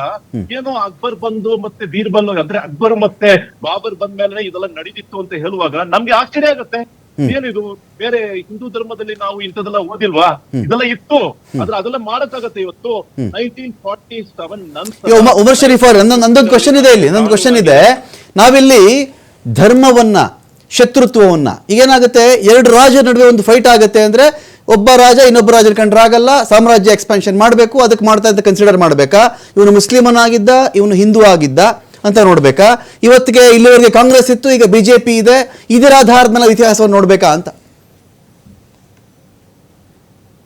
ಏನೋ ಅಕ್ಬರ್ ಬಂದು ಮತ್ತೆ ಬೀರ್ಬಲ್ ಅಂದ್ರೆ ಅಕ್ಬರ್ ಮತ್ತೆ ಬಾಬರ್ ಬಂದ್ಮೇಲೆ ಇದೆಲ್ಲ ನಡೀತಿತ್ತು ಅಂತ ಹೇಳುವಾಗ ನಮ್ಗೆ ಆಶ್ಚರ್ಯ ಆಗತ್ತೆ. ಏನಿದು ಬೇರೆ ಹಿಂದೂ ಧರ್ಮದಲ್ಲಿ ನಾವು ಇಂಥದೆಲ್ಲ ಓದಿಲ್ವಾ? ಇದೆಲ್ಲ ಇತ್ತು, ಆದ್ರೆ ಅದೆಲ್ಲ ಮಾಡಕ್ಕಾಗತ್ತೆ ಇವತ್ತು 1947 ನಂತರ. ಉಮರ್ ಶರೀಫ್ ಅವ್ರೆ, ನಂದೊಂದು ಕ್ವಶನ್ ಇದೆ ಇಲ್ಲಿ, ನಾವಿಲ್ಲಿ ಧರ್ಮವನ್ನ, ಶತ್ರುತ್ವವನ್ನ, ಈಗೇನಾಗುತ್ತೆ, 2 ರಾಜರ ನಡುವೆ ಒಂದು ಫೈಟ್ ಆಗುತ್ತೆ ಅಂದ್ರೆ ಒಬ್ಬ ರಾಜ ಇನ್ನೊಬ್ಬ ರಾಜನ ಕಂಡ್ರಾಗಲ್ಲ, ಸಾಮ್ರಾಜ್ಯ ಎಕ್ಸ್ಪಾನ್ಷನ್ ಮಾಡಬೇಕು, ಅದಕ್ಕೆ ಮಾಡ್ತಾ ಅಂತ ಕನ್ಸಿಡರ್ ಮಾಡಬೇಕಾ? ಇವನು ಮುಸ್ಲಿಮನಾಗಿದ್ದ, ಇವನು ಹಿಂದೂ ಆಗಿದ್ದ ಅಂತ ನೋಡ್ಬೇಕಾ? ಇವತ್ತಿಗೆ ಇಲ್ಲಿವರೆಗೆ ಕಾಂಗ್ರೆಸ್ ಇತ್ತು, ಈಗ ಬಿಜೆಪಿ ಇದೆ, ಇದರ ಆಧಾರದ ಮೇಲೆ ಇತಿಹಾಸವನ್ನು ನೋಡ್ಬೇಕಾ ಅಂತ?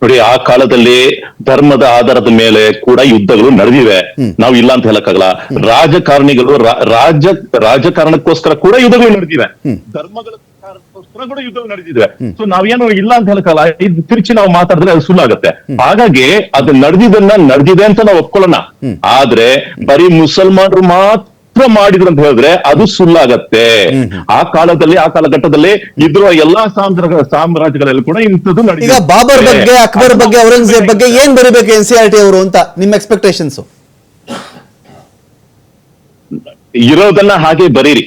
ನೋಡಿ, ಆ ಕಾಲದಲ್ಲಿ ಧರ್ಮದ ಆಧಾರದ ಮೇಲೆ ಕೂಡ ಯುದ್ಧಗಳು ನಡೆದಿವೆ, ನಾವು ಇಲ್ಲ ಅಂತ ಹೇಳಕ್ಕಾಗಲ್ಲ. ರಾಜಕಾರಣಿಗಳು ರಾಜಕಾರಣಕ್ಕೋಸ್ಕರ ಕೂಡ ಯುದ್ಧಗಳು ನಡೆದಿವೆ, ಧರ್ಮಗಳ ಕಾರಣಕ್ಕೋಸ್ಕರ ಕೂಡ ಯುದ್ಧಗಳು ನಡೆದಿವೆ. ಸೊ ನಾವೇನು ಇಲ್ಲ ಅಂತ ಹೇಳಕ್ಕಾಗಲ್ಲ. ಇದು ತಿರುಚಿ ನಾವು ಮಾತಾಡಿದ್ರೆ ಅದು ಸುಳ್ಳಾಗತ್ತೆ. ಹಾಗಾಗಿ ಅದು ನಡೆದಿದೆ ಅಂತ ನಾವು ಒಪ್ಕೊಳ್ಳೋಣ. ಆದ್ರೆ ಬರೀ ಮುಸಲ್ಮಾನರು ಮಾತ್ರ ಮಾಡಿದ್ರು ಅಂತ ಹೇಳಿದ್ರೆ ಅದು ಸುಳ್ಳಾಗತ್ತೆ. ಆ ಕಾಲದಲ್ಲಿ, ಆ ಕಾಲಘಟ್ಟದಲ್ಲಿ ಇದ್ರ ಎಲ್ಲಾ ಸಾಮ್ರಾಜ್ಯಗಳಲ್ಲಿ ಕೂಡ ಇಂಥದ್ದು ನಡೆದಿದೆ. ಈಗ ಬಾಬರ್ ಬಗ್ಗೆ, ಅಕ್ಬರ್ ಬಗ್ಗೆ, ಔರಂಗಜೇಬ್ ಬಗ್ಗೆ ಏನ್ ಬರೀಬೇಕು NCERT ಅವರು ಅಂತ ನಿಮ್ಮ ಎಕ್ಸ್ಪೆಕ್ಟೇಷನ್ಸ್? ಇರೋದನ್ನ ಹಾಗೆ ಬರೀರಿ,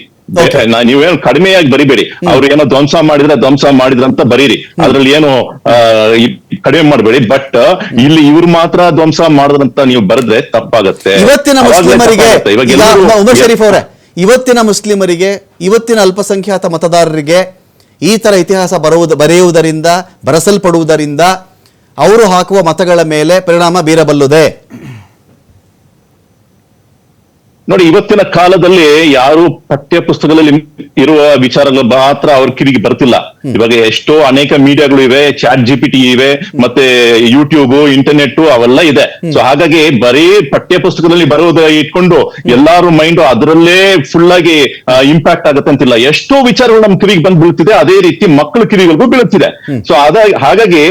ನೀವೇನು ಕಡಿಮೆಯಾಗಿ ಬರಿಬೇಡಿ. ಅವ್ರು ಏನೋ ಧ್ವಂಸ ಮಾಡಿದ್ರ ಅಂತ ಬರೀರಿ, ಅದ್ರಲ್ಲಿ ಏನು ಕಡಿಮೆ ಮಾಡಬೇಡಿ. ಬಟ್ ಇಲ್ಲಿ ಇವ್ರು ಮಾತ್ರ ಧ್ವಂಸ ಮಾಡಿದ್ರಂತ ನೀವು ಬರೆದ್ರೆ ತಪ್ಪಾಗತ್ತೆ. ಇವತ್ತಿನ ಮುಸ್ಲಿಮರಿಗೆ, ಉಮರ್ ಶರೀಫ್ ಅವರೇ, ಇವತ್ತಿನ ಮುಸ್ಲಿಮರಿಗೆ, ಇವತ್ತಿನ ಅಲ್ಪಸಂಖ್ಯಾತ ಮತದಾರರಿಗೆ ಈ ತರ ಇತಿಹಾಸ ಬರೆಯುವುದರಿಂದ, ಬರೆಸಲ್ಪಡುವುದರಿಂದ ಅವರು ಹಾಕುವ ಮತಗಳ ಮೇಲೆ ಪರಿಣಾಮ ಬೀರಬಲ್ಲುದೆ? ನೋಡಿ, ಇವತ್ತಿನ ಕಾಲದಲ್ಲಿ ಯಾರು ಪಠ್ಯ ಪುಸ್ತಕದಲ್ಲಿ ಇರುವ ವಿಚಾರಗಳು ಮಾತ್ರ ಅವ್ರ ಕಿವಿಗೆ ಬರ್ತಿಲ್ಲ. ಇವಾಗ ಎಷ್ಟೋ ಅನೇಕ ಮೀಡಿಯಾಗಳು ಇವೆ, ಚಾಟ್ GPT ಇವೆ, ಮತ್ತೆ ಯೂಟ್ಯೂಬ್, ಇಂಟರ್ನೆಟ್ ಅವೆಲ್ಲ ಇದೆ. ಸೊ ಹಾಗಾಗಿ ಬರೀ ಪಠ್ಯ ಪುಸ್ತಕದಲ್ಲಿ ಬರೋದು ಇಟ್ಕೊಂಡು ಎಲ್ಲಾರು ಮೈಂಡ್ ಅದರಲ್ಲೇ ಫುಲ್ ಆಗಿ ಇಂಪ್ಯಾಕ್ಟ್ ಆಗತ್ತೆ ಅಂತಿಲ್ಲ. ಎಷ್ಟೋ ವಿಚಾರಗಳು ನಮ್ ಕಿವಿಗೆ ಬಂದ್ ಬೀಳ್ತಿದೆ, ಅದೇ ರೀತಿ ಮಕ್ಕಳ ಕಿವಿಗಳಿಗೂ ಬೀಳುತ್ತಿದೆ. ಸೊ ಹಾಗಾಗಿ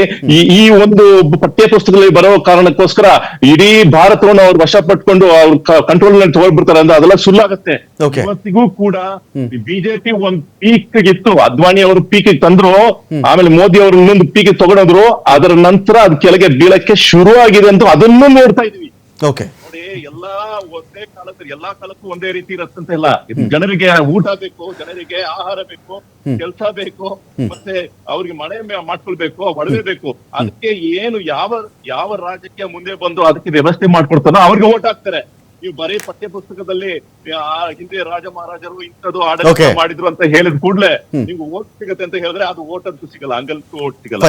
ಈ ಒಂದು ಪಠ್ಯ ಪುಸ್ತಕದಲ್ಲಿ ಬರೋ ಕಾರಣಕ್ಕೋಸ್ಕರ ಇಡೀ ಭಾರತವನ್ನು ಅವ್ರು ವಶ ಪಟ್ಕೊಂಡು ಅವ್ರ ಕಂಟ್ರೋಲ್ ನಲ್ಲಿ ತಗೊಳ್ಬಿಡ್ತಾರೆ ಅಂದ್ರೆ ಅದೆಲ್ಲ ಸುಳ್ಳಾಗತ್ತೆ. ಇವತ್ತಿಗೂ ಕೂಡ ಬಿಜೆಪಿ ಒಂದ್ ಪೀಕ್ ಇತ್ತು, ಅದ್ವಾನಿ ಅವರು ಪೀಕ್ ತಂದ್ರು, ಆಮೇಲೆ ಮೋದಿ ಅವರು ಇನ್ನೊಂದು ಪೀಕ್ ತಗೊಂಡ್ರು, ಅದರ ನಂತರ ಅದ್ ಕೆಳಗೆ ಬೀಳಕ್ಕೆ ಶುರು ಆಗಿದೆ ಅಂತ ಅದನ್ನು ನೋಡ್ತಾ ಇದೀವಿ. ನೋಡಿ, ಎಲ್ಲಾ ಒಂದೇ ಕಾಲದಲ್ಲಿ ಎಲ್ಲಾ ಕಾಲಕ್ಕೂ ಒಂದೇ ರೀತಿ ಇರತ್ತಂತ ಇಲ್ಲ. ಜನರಿಗೆ ಊಟ ಬೇಕು, ಜನರಿಗೆ ಆಹಾರ ಬೇಕು, ಕೆಲಸ ಬೇಕು, ಮತ್ತೆ ಅವ್ರಿಗೆ ಮನೆ ಮಾಡ್ಕೊಳ್ಬೇಕು, ಒಡವೆ ಬೇಕು. ಅದಕ್ಕೆ ಏನು ಯಾವ ರಾಜ್ಯಕ್ಕೆ ಮುಂದೆ ಬಂದು ಅದಕ್ಕೆ ವ್ಯವಸ್ಥೆ ಮಾಡ್ಕೊಡ್ತಾನೋ ಅವ್ರಿಗೆ ಓಟ್ ಹಾಕ್ತಾರೆ. ನೀವು ಬರೀ ಪಠ್ಯ ಪುಸ್ತಕದಲ್ಲಿ ಹಿಂದೆ ರಾಜ ಮಹಾರಾಜರು ಇಂಥದ್ದು ಆಡಳಿತ ಮಾಡಿದ್ರು ಅಂತ ಹೇಳಿದ ಕೂಡಲೇ ನೀವು ಓಟ್ ಸಿಗತ್ತೆ ಅಂತ ಹೇಳಿದ್ರೆ ಅದು ಓಟ್ ಅಂತೂ ಸಿಗಲ್ಲ, ಹಂಗಂತೂ ಓಟ್ ಸಿಗಲ್ಲ.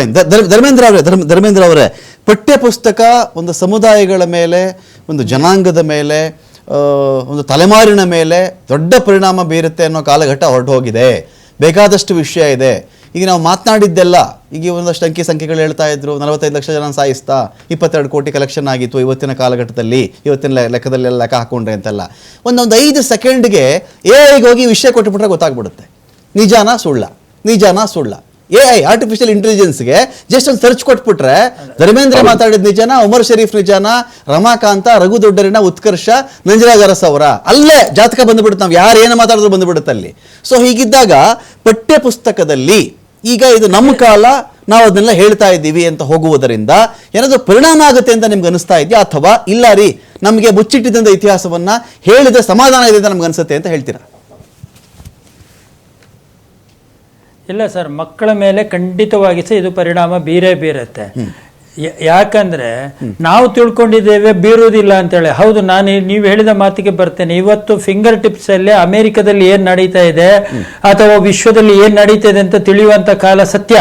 ಧರ್ಮೇಂದ್ರ ಅವರೇ, ಪಠ್ಯ ಪುಸ್ತಕ ಒಂದು ಸಮುದಾಯಗಳ ಮೇಲೆ, ಒಂದು ಜನಾಂಗದ ಮೇಲೆ, ಒಂದು ತಲೆಮಾರಿನ ಮೇಲೆ ದೊಡ್ಡ ಪರಿಣಾಮ ಬೀರುತ್ತೆ ಅನ್ನೋ ಕಾಲಘಟ್ಟ ಹೊರಟು ಹೋಗಿದೆ. ಬೇಕಾದಷ್ಟು ವಿಷಯ ಇದೆ. ಈಗ ನಾವು ಮಾತನಾಡಿದ್ದೆಲ್ಲ ಈಗ ಒಂದಷ್ಟು ಅಂಕಿ ಸಂಖ್ಯೆಗಳು ಹೇಳ್ತಾ ಇದ್ರು, 45 ಲಕ್ಷ ಜನ ಸಾಯಿಸ್ತಾ 22 ಕೋಟಿ ಕಲೆಕ್ಷನ್ ಆಗಿತ್ತು ಇವತ್ತಿನ ಕಾಲಘಟ್ಟದಲ್ಲಿ, ಇವತ್ತಿನ ಲೆಕ್ಕದಲ್ಲೆಲ್ಲ ಲೆಕ್ಕ ಹಾಕೊಂಡ್ರೆ ಅಂತೆಲ್ಲ. ಒಂದೊಂದು 5 ಸೆಕೆಂಡ್ಗೆ AI ಹೋಗಿ ವಿಷಯ ಕೊಟ್ಟುಬಿಟ್ರೆ ಗೊತ್ತಾಗ್ಬಿಡುತ್ತೆ ನಿಜಾನ ಸುಳ್ಳ. AI ಆರ್ಟಿಫಿಷಿಯಲ್ ಇಂಟೆಲಿಜೆನ್ಸ್ಗೆ ಜಸ್ಟ್ ಒಂದು ಸರ್ಚ್ ಕೊಟ್ಬಿಟ್ರೆ ಧರ್ಮೇಂದ್ರ ಮಾತಾಡಿದ ನಿಜಾನ, ಉಮರ್ ಶರೀಫ್ ನಿಜಾನ, ರಮಾಕಾಂತ, ರಘು ದೊಡ್ಡರಿನ, ಉತ್ಕರ್ಷ, ನಂಜರಾಜ್ ಅರಸ್ ಅವರ ಅಲ್ಲೇ ಜಾತಕ ಬಂದುಬಿಡುತ್ತೆ. ನಾವು ಯಾರು ಏನು ಮಾತಾಡಿದ್ರು ಬಂದುಬಿಡುತ್ತೆ ಅಲ್ಲಿ. ಸೊ ಹೀಗಿದ್ದಾಗ ಪಠ್ಯ ಪುಸ್ತಕದಲ್ಲಿ ಈಗ ಇದು ನಮ್ಮ ಕಾಲ, ನಾವು ಅದನ್ನೆಲ್ಲ ಹೇಳ್ತಾ ಇದ್ದೀವಿ ಅಂತ ಹೋಗುವುದರಿಂದ ಏನಾದರೂ ಪರಿಣಾಮ ಆಗುತ್ತೆ ಅಂತ ನಿಮ್ಗೆ ಅನಿಸ್ತಾ ಇದೆಯಾ, ಅಥವಾ ಇಲ್ಲ ರೀ ನಮಗೆ ಮುಚ್ಚಿಟ್ಟಿದ್ದಂಥ ಇತಿಹಾಸವನ್ನ ಹೇಳಿದ ಸಮಾಧಾನ ಇದೆ ಅಂತ ನಮ್ಗೆ ಅನಿಸುತ್ತೆ ಅಂತ ಹೇಳ್ತೀರಾ? ಇಲ್ಲ ಸರ್, ಮಕ್ಕಳ ಮೇಲೆ ಖಂಡಿತವಾಗಿ ಸಹ ಇದು ಪರಿಣಾಮ ಬೀರುತ್ತೆ. ಯಾಕಂದ್ರೆ ನಾವು ತಿಳ್ಕೊಂಡಿದ್ದೇವೆ ಬೀರುವುದಿಲ್ಲ ಅಂತೇಳಿ. ಹೌದು, ನೀವು ಹೇಳಿದ ಮಾತಿಗೆ ಬರ್ತೇನೆ. ಇವತ್ತು ಫಿಂಗರ್ ಟಿಪ್ಸ್ ಅಲ್ಲಿ ಅಮೆರಿಕದಲ್ಲಿ ಏನ್ ನಡೀತಾ ಇದೆ ಅಥವಾ ವಿಶ್ವದಲ್ಲಿ ಏನ್ ನಡೀತಾ ಇದೆ ಅಂತ ತಿಳಿಯುವಂತ ಕಾಲ ಸತ್ಯ.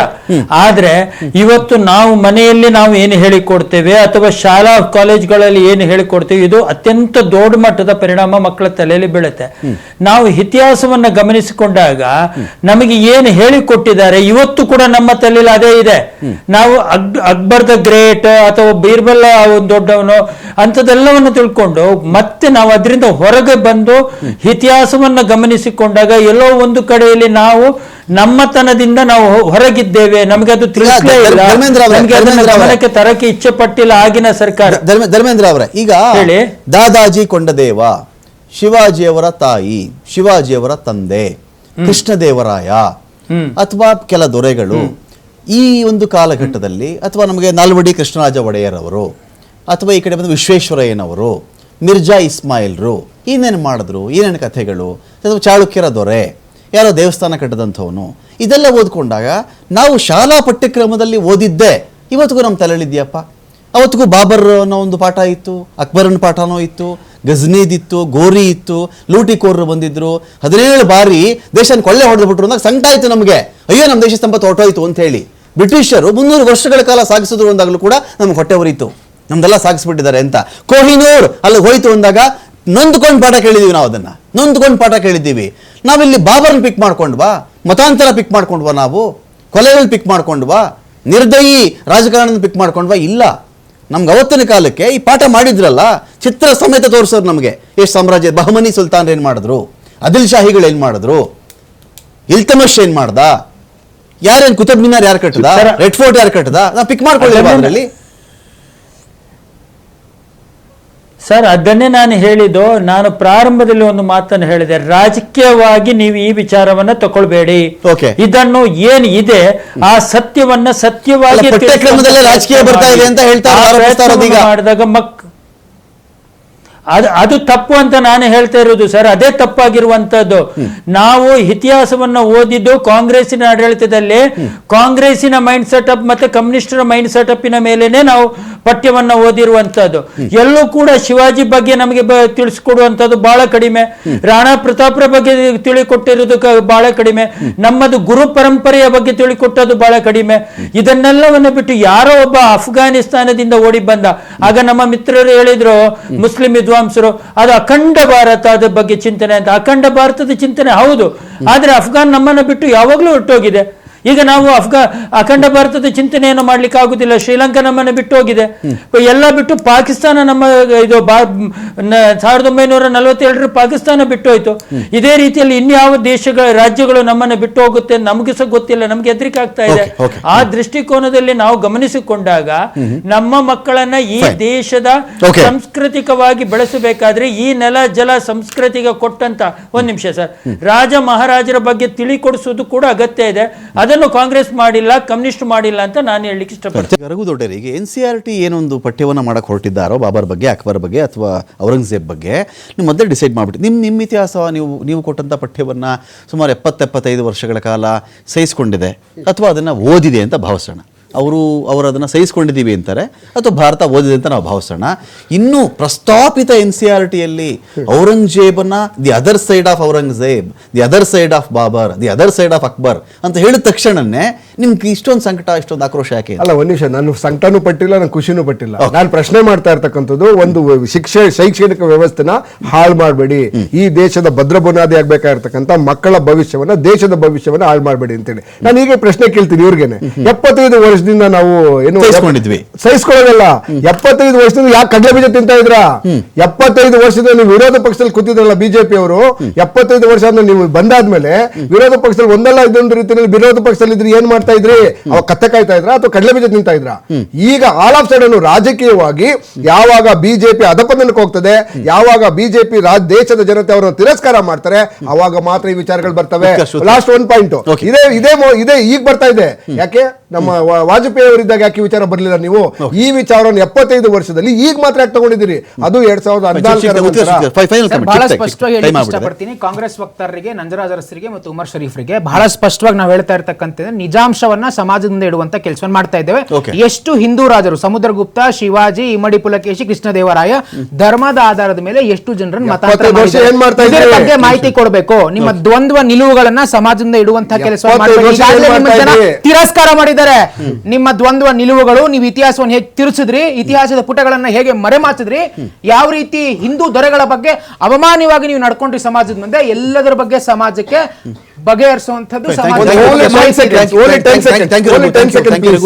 ಆದ್ರೆ ಇವತ್ತು ನಾವು ಮನೆಯಲ್ಲಿ ನಾವು ಏನು ಹೇಳಿಕೊಡ್ತೇವೆ ಅಥವಾ ಶಾಲಾ ಕಾಲೇಜ್ಗಳಲ್ಲಿ ಏನು ಹೇಳಿಕೊಡ್ತೇವೆ, ಇದು ಅತ್ಯಂತ ದೊಡ್ಡ ಮಟ್ಟದ ಪರಿಣಾಮ ಮಕ್ಕಳ ತಲೆಯಲ್ಲಿ ಬೀಳುತ್ತೆ. ನಾವು ಇತಿಹಾಸವನ್ನ ಗಮನಿಸಿಕೊಂಡಾಗ ನಮಗೆ ಏನು ಹೇಳಿಕೊಟ್ಟಿದ್ದಾರೆ ಇವತ್ತು ಕೂಡ ನಮ್ಮ ತಲೆಯಲ್ಲಿ ಅದೇ ಇದೆ. ನಾವು ಅಕ್ಬರ್ ದ ಗ್ರೇಟ್ ಅಥವಾ ಬೀರ್ಬಲ್ ಒಂದು ದೊಡ್ಡವನು ಅಂಥದ್ದೆಲ್ಲವನ್ನು ತಿಳ್ಕೊಂಡು ಮತ್ತೆ ನಾವು ಅದರಿಂದ ಹೊರಗೆ ಬಂದು ಇತಿಹಾಸವನ್ನ ಗಮನಿಸಿಕೊಂಡಾಗ ಎಲ್ಲೋ ಒಂದು ಕಡೆಯಲ್ಲಿ ನಾವು ನಮ್ಮತನದಿಂದ ನಾವು ಹೊರಗಿದ್ದೇವೆ. ನಮಗೆ ಅದು ತಿಳಿಸಲೇ ಇಲ್ಲ, ನಮಗೆ ಅದನ್ನ ಗಮನಕ್ಕೆ ತರಕ್ಕೆ ಇಚ್ಛೆ ಪಟ್ಟಿಲ್ಲ ಆಗಿನ ಸರ್ಕಾರ. ಧರ್ಮೇಂದ್ರ ಅವರೇ, ಈಗ ಹೇಳಿ. ದಾದಾಜಿ ಕೊಂಡದೇವ, ಶಿವಾಜಿಯವರ ತಾಯಿ, ಶಿವಾಜಿಯವರ ತಂದೆ, ಕೃಷ್ಣದೇವರಾಯ ಅಥವಾ ಕೆಲ ದೊರೆಗಳು ಈ ಒಂದು ಕಾಲಘಟ್ಟದಲ್ಲಿ, ಅಥವಾ ನಮಗೆ ನಾಲ್ವಡಿ ಕೃಷ್ಣರಾಜ ಒಡೆಯರ್ ಅವರು, ಅಥವಾ ಈ ಕಡೆ ಬಂದು ವಿಶ್ವೇಶ್ವರಯ್ಯನವರು, ಮಿರ್ಜಾ ಇಸ್ಮಾಯಿಲ್ರು ಏನೇನು ಮಾಡಿದ್ರು, ಏನೇನು ಕಥೆಗಳು, ಅಥವಾ ಚಾಳುಕ್ಯರ ದೊರೆ, ಯಾರೋ ದೇವಸ್ಥಾನ ಕಟ್ಟದಂಥವನು, ಇದೆಲ್ಲ ಓದ್ಕೊಂಡಾಗ ನಾವು ಶಾಲಾ ಪಠ್ಯಕ್ರಮದಲ್ಲಿ ಓದಿದ್ದೆ ಇವತ್ತಿಗೂ ನಮ್ಮ ತಲೆಯಲ್ಲಿದೆಯಪ್ಪ. ಅವತ್ತಿಗೂ ಬಾಬರ್ ಅನ್ನೋ ಒಂದು ಪಾಠ ಇತ್ತು, ಅಕ್ಬರನ ಪಾಠನೋ ಇತ್ತು, ಗಜ್ನೀದಿತ್ತು, ಗೋರಿ ಇತ್ತು, ಲೂಟಿಕೋರರು ಬಂದಿದ್ರು, 17 ಬಾರಿ ದೇಶನ ಕೊಳ್ಳೆ ಹೊಡೆದ್ಬಿಟ್ರು ಅಂದಾಗ ಸಂಕಟ ಆಯ್ತು ನಮಗೆ. ಅಯ್ಯೋ ನಮ್ಮ ದೇಶ ಸಂಪತ್ತು ಹೊರಟೋಯ್ತು ಅಂತ ಹೇಳಿ. ಬ್ರಿಟಿಷರು 300 ವರ್ಷಗಳ ಕಾಲ ಸಾಗಿಸಿದ್ರು ಅಂದಾಗಲೂ ಕೂಡ ನಮ್ಗೆ ಹೊಟ್ಟೆ ಉರಿತು, ನಮ್ದೆಲ್ಲ ಸಾಗಿಸ್ಬಿಟ್ಟಿದ್ದಾರೆ ಅಂತ. ಕೊಹಿನೂರ್ ಅಲ್ಲಿ ಹೋಯ್ತು ಅಂದಾಗ ನೊಂದ್ಕೊಂಡು ಪಾಠ ಕೇಳಿದೀವಿ, ನಾವು ಅದನ್ನ ನೊಂದ್ಕೊಂಡು ಪಾಠ ಕೇಳಿದ್ದೀವಿ. ನಾವಿಲ್ಲಿ ಬಾಬರ್ನ ಪಿಕ್ ಮಾಡ್ಕೊಂಡ್ವಾ, ಮತಾಂತರ ಪಿಕ್ ಮಾಡ್ಕೊಂಡ್ವಾ, ನಾವು ಕೊಲೆಗಳು ಪಿಕ್ ಮಾಡ್ಕೊಂಡ್ವಾ, ನಿರ್ದಯಿ ರಾಜಕಾರಣದ ಪಿಕ್ ಮಾಡ್ಕೊಂಡ್ವಾ? ಇಲ್ಲ. ನಮ್ಗೆ ಅವತ್ತಿನ ಕಾಲಕ್ಕೆ ಈ ಪಾಠ ಮಾಡಿದ್ರಲ್ಲ, ಚಿತ್ರ ಸಮೇತ ತೋರಿಸೋರು ನಮಗೆ. ಎಷ್ಟು ಸಾಮ್ರಾಜ್ಯ, ಬಹಮನಿ ಸುಲ್ತಾನ್ ಏನ್ ಮಾಡಿದ್ರು, ಆದಿಲ್ ಶಾಹಿಗಳು ಏನ್ ಮಾಡಿದ್ರು, ಇಲ್ತಮಶ್ ಏನ್ ಮಾಡ್ದ, ಯಾರೇನ್ ಕುತುಬ್ ಮಿನಾರ್ ಯಾರು ಕಟ್ಟದ, ರೆಡ್ ಫೋರ್ಟ್ ಯಾರು ಕಟ್ಟದ, ನಾವು ಪಿಕ್ ಮಾಡ್ಕೊಳ್ಳಿಲ್ವಾ ಅದರಲ್ಲಿ? ಸರ್, ಅದನ್ನೇ ನಾನು ಹೇಳಿದ್ದು. ನಾನು ಪ್ರಾರಂಭದಲ್ಲಿ ಒಂದು ಮಾತನ್ನು ಹೇಳಿದೆ, ರಾಜಕೀಯವಾಗಿ ನೀವು ಈ ವಿಚಾರವನ್ನ ತಗೊಳ್ಬೇಡಿ. ಇದನ್ನು ಏನು ಇದೆ ಆ ಸತ್ಯವನ್ನ ಸತ್ಯವಾಗಿ ರಾಜಕೀಯ ಬರ್ತಾ ಇದೆ ಅಂತ ಮಾಡಿದಾಗ ಅದು ತಪ್ಪು ಅಂತ ನಾನು ಹೇಳ್ತಾ ಇರೋದು ಸರ್. ಅದೇ ತಪ್ಪಾಗಿರುವಂತದ್ದು. ನಾವು ಇತಿಹಾಸವನ್ನ ಓದಿದ್ದು ಕಾಂಗ್ರೆಸ್ಸಿನ ಆಡಳಿತದಲ್ಲಿ, ಕಾಂಗ್ರೆಸ್ಸಿನ ಮೈಂಡ್ ಸೆಟಪ್ ಮತ್ತೆ ಕಮ್ಯುನಿಸ್ಟರ ಮೈಂಡ್ ಸೆಟಪ್ಪಿನ ಮೇಲೆನೆ ನಾವು ಪಠ್ಯವನ್ನ ಓದಿರುವಂತದ್ದು. ಎಲ್ಲೂ ಕೂಡ ಶಿವಾಜಿ ಬಗ್ಗೆ ನಮಗೆ ತಿಳಿಸಿಕೊಡುವಂತದ್ದು ಬಹಳ ಕಡಿಮೆ. ರಾಣಾ ಪ್ರತಾಪರ ಬಗ್ಗೆ ತಿಳಿಕೊಟ್ಟಿರೋದು ಬಹಳ ಕಡಿಮೆ. ನಮ್ಮದು ಗುರು ಪರಂಪರೆಯ ಬಗ್ಗೆ ತಿಳಿಕೊಟ್ಟದ್ದು ಬಹಳ ಕಡಿಮೆ. ಇದನ್ನೆಲ್ಲವನ್ನು ಬಿಟ್ಟು ಯಾರೋ ಒಬ್ಬ ಅಫ್ಘಾನಿಸ್ತಾನದಿಂದ ಓಡಿ ಬಂದ. ಆಗ ನಮ್ಮ ಮಿತ್ರರು ಹೇಳಿದ್ರು, ಮುಸ್ಲಿಂ ವಿದ್ವಾಂಸರು, ಅದು ಅಖಂಡ ಭಾರತದ ಬಗ್ಗೆ ಚಿಂತನೆ ಅಂತ. ಅಖಂಡ ಭಾರತದ ಚಿಂತನೆ ಹೌದು, ಆದ್ರೆ ಅಫ್ಘಾನ್ ನಮ್ಮನ್ನು ಬಿಟ್ಟು ಯಾವಾಗಲೂ ಹೊರಟೋಗಿದೆ. ಈಗ ನಾವು ಅಖಂಡ ಭಾರತದ ಚಿಂತನೆಯನ್ನು ಮಾಡ್ಲಿಕ್ಕೆ ಆಗುದಿಲ್ಲ. ಶ್ರೀಲಂಕಾ ನಮ್ಮನ್ನು ಬಿಟ್ಟು ಹೋಗಿದೆ. ಎಲ್ಲ ಬಿಟ್ಟು ಪಾಕಿಸ್ತಾನ ನಮ್ಮ ಇದು 1947 ಪಾಕಿಸ್ತಾನ ಬಿಟ್ಟು ಹೋಯ್ತು. ಇದೇ ರೀತಿಯಲ್ಲಿ ಇನ್ಯಾವ ದೇಶಗಳ ರಾಜ್ಯಗಳು ನಮ್ಮನ್ನು ಬಿಟ್ಟು ಹೋಗುತ್ತೆ ನಮಗೆ ಸಹ ಗೊತ್ತಿಲ್ಲ. ನಮ್ಗೆ ಹೆದರಿಕೆ ಆಗ್ತಾ ಇದೆ. ಆ ದೃಷ್ಟಿಕೋನದಲ್ಲಿ ನಾವು ಗಮನಿಸಿಕೊಂಡಾಗ ನಮ್ಮ ಮಕ್ಕಳನ್ನ ಈ ದೇಶದ ಸಾಂಸ್ಕೃತಿಕವಾಗಿ ಬೆಳೆಸಬೇಕಾದ್ರೆ ಈ ನೆಲ ಜಲ ಸಂಸ್ಕೃತಿಗೆ ಕೊಟ್ಟಂತ, ಒಂದ್ ನಿಮಿಷ ಸರ್, ರಾಜ ಮಹಾರಾಜರ ಬಗ್ಗೆ ತಿಳಿಕೊಡಿಸೋದು ಕೂಡ ಅಗತ್ಯ ಇದೆ. ಅದನ್ನು ಕಾಂಗ್ರೆಸ್ ಮಾಡಿಲ್ಲ, ಕಮ್ಯುನಿಸ್ಟ್ ಮಾಡಿಲ್ಲ ಅಂತ ನಾನು ಹೇಳಲಿಕ್ಕೆ ಇಷ್ಟಪಡ್ತೀನಿ. ರಘು ದೊಡ್ಡರಿಗೆ NCERT ಏನೊಂದು ಪಠ್ಯವನ್ನು ಮಾಡಕ್ಕೆ ಹೊರಟಿದ್ದಾರೋ ಬಾಬರ್ ಬಗ್ಗೆ, ಅಕ್ಬರ್ ಬಗ್ಗೆ ಅಥವಾ ಔರಂಗಜೇಬ್ ಬಗ್ಗೆ, ನೀವು ಮೊದಲೇ ಡಿಸೈಡ್ ಮಾಡಿಬಿಟ್ಟು ನಿಮ್ಮ ಇತಿಹಾಸ ನೀವು ಕೊಟ್ಟಂಥ ಪಠ್ಯವನ್ನು ಸುಮಾರು 70-75 ವರ್ಷಗಳ ಕಾಲ ಸಹಿಸಿಕೊಂಡಿದೆ ಅಥವಾ ಅದನ್ನು ಓದಿದೆ ಅಂತ ಭಾವಿಸೋಣ. ಅವರು ಅದನ್ನು ಸಹಿಸ್ಕೊಂಡಿದ್ದೀವಿ ಅಂತಾರೆ, ಅಥವಾ ಭಾರತ ಓದಿದೆ ಅಂತ ನಾವು ಭಾವಿಸೋಣ. ಇನ್ನು ಪ್ರಸ್ತಾಪಿತ NCERTಯಲ್ಲಿ ಔರಂಗಜೇಬನ the other side of Aurangzeb, the other side of Babur, the other side of Akbar ಅಂತ ಹೇಳಿದ ತಕ್ಷಣನೇ ನಿಮ್ಗೆ ಇಷ್ಟೊಂದು ಸಂಕಟ, ಇಷ್ಟೊಂದು ಆಕ್ರೋಶ ಯಾಕೆ? ಅಲ್ಲ, ಒಂದ್ ನಿಮಿಷ, ನಾನು ಸಂಕಟನೂ ಪಟ್ಟಿಲ್ಲ, ನಾನು ಖುಷಿನೂ ಪಟ್ಟಿಲ್ಲ. ನಾನು ಪ್ರಶ್ನೆ ಮಾಡ್ತಾ ಇರ್ತಕ್ಕಂಥದ್ದು, ಒಂದು ಶೈಕ್ಷಣಿಕ ವ್ಯವಸ್ಥೆನ ಹಾಳು ಮಾಡಬೇಡಿ, ಈ ದೇಶದ ಭದ್ರ ಬುನಾದಿ ಆಗ್ಬೇಕಾಗಿರ್ತಕ್ಕಂಥ ಮಕ್ಕಳ ಭವಿಷ್ಯವನ್ನ, ದೇಶದ ಭವಿಷ್ಯವನ್ನ ಹಾಳು ಮಾಡಬೇಡಿ ಅಂತೇಳಿ ನಾನು ಹೀಗೆ ಪ್ರಶ್ನೆ ಕೇಳ್ತೀನಿ ಇವ್ರಿಗೇನೆ. 75 ವರ್ಷದಿಂದ ನಾವು ಏನು ಸಹಿಸ್ಕೊಳ್ಳೋದಲ್ಲ, 75 ವರ್ಷದಿಂದ ಯಾಕೆ ಕಡಲೆ ಬೀಜ ತಿಂತಾ ಇದ್ರ? 75 ವರ್ಷದಿಂದ ನೀವು ವಿರೋಧ ಪಕ್ಷದಲ್ಲಿ ಕೂತಿದ್ರಲ್ಲ ಬಿಜೆಪಿ ಅವರು, 75 ವರ್ಷ ನೀವು ಬಂದಾದ್ಮೇಲೆ ವಿರೋಧ ಪಕ್ಷದಲ್ಲಿ ಒಂದಲ್ಲ ಇದೊಂದು ರೀತಿಯಲ್ಲಿ ವಿರೋಧ ಪಕ್ಷದಲ್ಲಿ ಇದ್ರಿ, ಏನ್ ಮಾಡ್ತಾ ಇದ್ರಿ? ಅವಾಗ ಕತ್ತೆ ಕಾಯ್ತಾ ಇದ್ರ ಅಥವಾ ಕಡಲೆ ಬೀಜ ತಿಂತಾ ಇದ್ರ? ಈಗ ಆಲ್ ಆಫ್ ಸಡನ್ ರಾಜಕೀಯವಾಗಿ ಯಾವಾಗ ಬಿಜೆಪಿ ಅಧಪತನಕ್ಕೆ ಹೋಗ್ತದೆ, ಯಾವಾಗ ಬಿಜೆಪಿ ದೇಶದ ಜನತೆ ಅವರನ್ನು ತಿರಸ್ಕಾರ ಮಾಡ್ತಾರೆ, ಅವಾಗ ಮಾತ್ರ ಈ ವಿಚಾರಗಳು ಬರ್ತವೆ. ಲಾಸ್ಟ್ 1 ಪಾಯಿಂಟ್ ಇದೇ ಈಗ ಬರ್ತಾ ಇದೆ. ಯಾಕೆ ನಮ್ಮ ವಾಜಪೇಯಿ ಅವರಿದ್ದಾಗ ಯಾಕೆ ವಿಚಾರ ಬರ್ಲಿಲ್ಲ ನೀವು? ಈ ವಿಚಾರವನ್ನು 75 ವರ್ಷದಲ್ಲಿ ಈಗ ಮಾತ್ರ ಯಾಕೆ ತಗೊಂಡಿದ್ದೀರಿ? ಅದು 2014 ಬಹಳ ಸ್ಪಷ್ಟವಾಗಿ ಹೇಳಿ ಇಷ್ಟಪಡ್ತೀನಿ ಕಾಂಗ್ರೆಸ್ ವಕ್ತಾರರಿಗೆ, ನಂಜರಾಜ್ ಅರಸರಿಗೆ ಮತ್ತು ಉಮರ್ ಶರೀಫ್ರಿಗೆ ಬಹಳ ಸ್ಪಷ್ಟವಾಗಿ ನಾವು ಹೇಳ್ತಾ ಇರ್ತಕ್ಕಂಥ ನಿಜಾಂಶವನ್ನ ಸಮಾಜದಿಂದ ಇಡುವಂತ ಕೆಲಸವನ್ನು ಮಾಡ್ತಾ ಇದ್ದೇವೆ. ಎಷ್ಟು ಹಿಂದೂ ರಾಜರು, ಸಮುದ್ರಗುಪ್ತ, ಶಿವಾಜಿ, ಇಮ್ಮಡಿ ಪುಲಕೇಶಿ, ಕೃಷ್ಣದೇವರಾಯ ಧರ್ಮದ ಆಧಾರದ ಮೇಲೆ ಎಷ್ಟು ಜನರನ್ನು ಮತಾಂತರ ಬಗ್ಗೆ ಮಾಹಿತಿ ಕೊಡಬೇಕು. ನಿಮ್ಮ ದ್ವಂದ್ವ ನಿಲುವುಗಳನ್ನ ಸಮಾಜದಿಂದ ಇಡುವಂತಹ ಕೆಲಸವನ್ನು ತಿರಸ್ಕಾರ ಮಾಡಿದ್ದಾರೆ. ನಿಮ್ಮ ದ್ವಂದ್ವ ನಿಲುವುಗಳು, ನೀವು ಇತಿಹಾಸವನ್ನು ಹೇಗೆ ತಿರುಚಿದ್ರಿ, ಇತಿಹಾಸದ ಪುಟಗಳನ್ನ ಹೇಗೆ ಮರೆಮಾಚಿದ್ರಿ, ಯಾವ ರೀತಿ ಹಿಂದೂ ದೊರೆಗಳ ಬಗ್ಗೆ ಅವಮಾನವಾಗಿ ನೀವು ನಡ್ಕೊಂಡ್ರಿ ಸಮಾಜದ ಮುಂದೆ, ಎಲ್ಲದರ ಬಗ್ಗೆ ಸಮಾಜಕ್ಕೆ ಬಗೆಹರಿಸುವಂತದ್ದು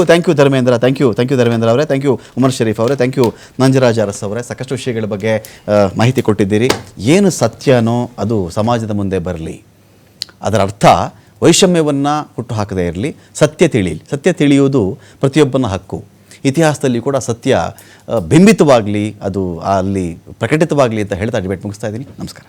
thank you Dharmendra, thank you Dharmendra ಅವರೇ, ಥ್ಯಾಂಕ್ ಯು ಉಮರ್ ಶರೀಫ್ ಅವರೇ, ಥ್ಯಾಂಕ್ ಯು ನಂಜರಾಜ್ ಅರಸ್ ಅವರೇ. ಸಾಕಷ್ಟು ವಿಷಯಗಳ ಬಗ್ಗೆ ಮಾಹಿತಿ ಕೊಟ್ಟಿದ್ದೀರಿ. ಏನು ಸತ್ಯನೋ ಅದು ಸಮಾಜದ ಮುಂದೆ ಬರಲಿ, ಅದರ ಅರ್ಥ ವೈಷಮ್ಯವನ್ನು ಹುಟ್ಟು ಹಾಕದೇ ಇರಲಿ, ಸತ್ಯ ತಿಳಿಯುವುದು ಪ್ರತಿಯೊಬ್ಬನ ಹಕ್ಕು. ಇತಿಹಾಸದಲ್ಲಿ ಕೂಡ ಸತ್ಯ ಬಿಂಬಿತವಾಗಲಿ, ಅದು ಅಲ್ಲಿ ಪ್ರಕಟಿತವಾಗಲಿ ಅಂತ ಹೇಳ್ತಾ ಡಿಬೇಟ್ ಮುಗಿಸ್ತಾ ಇದ್ದೀನಿ. ನಮಸ್ಕಾರ.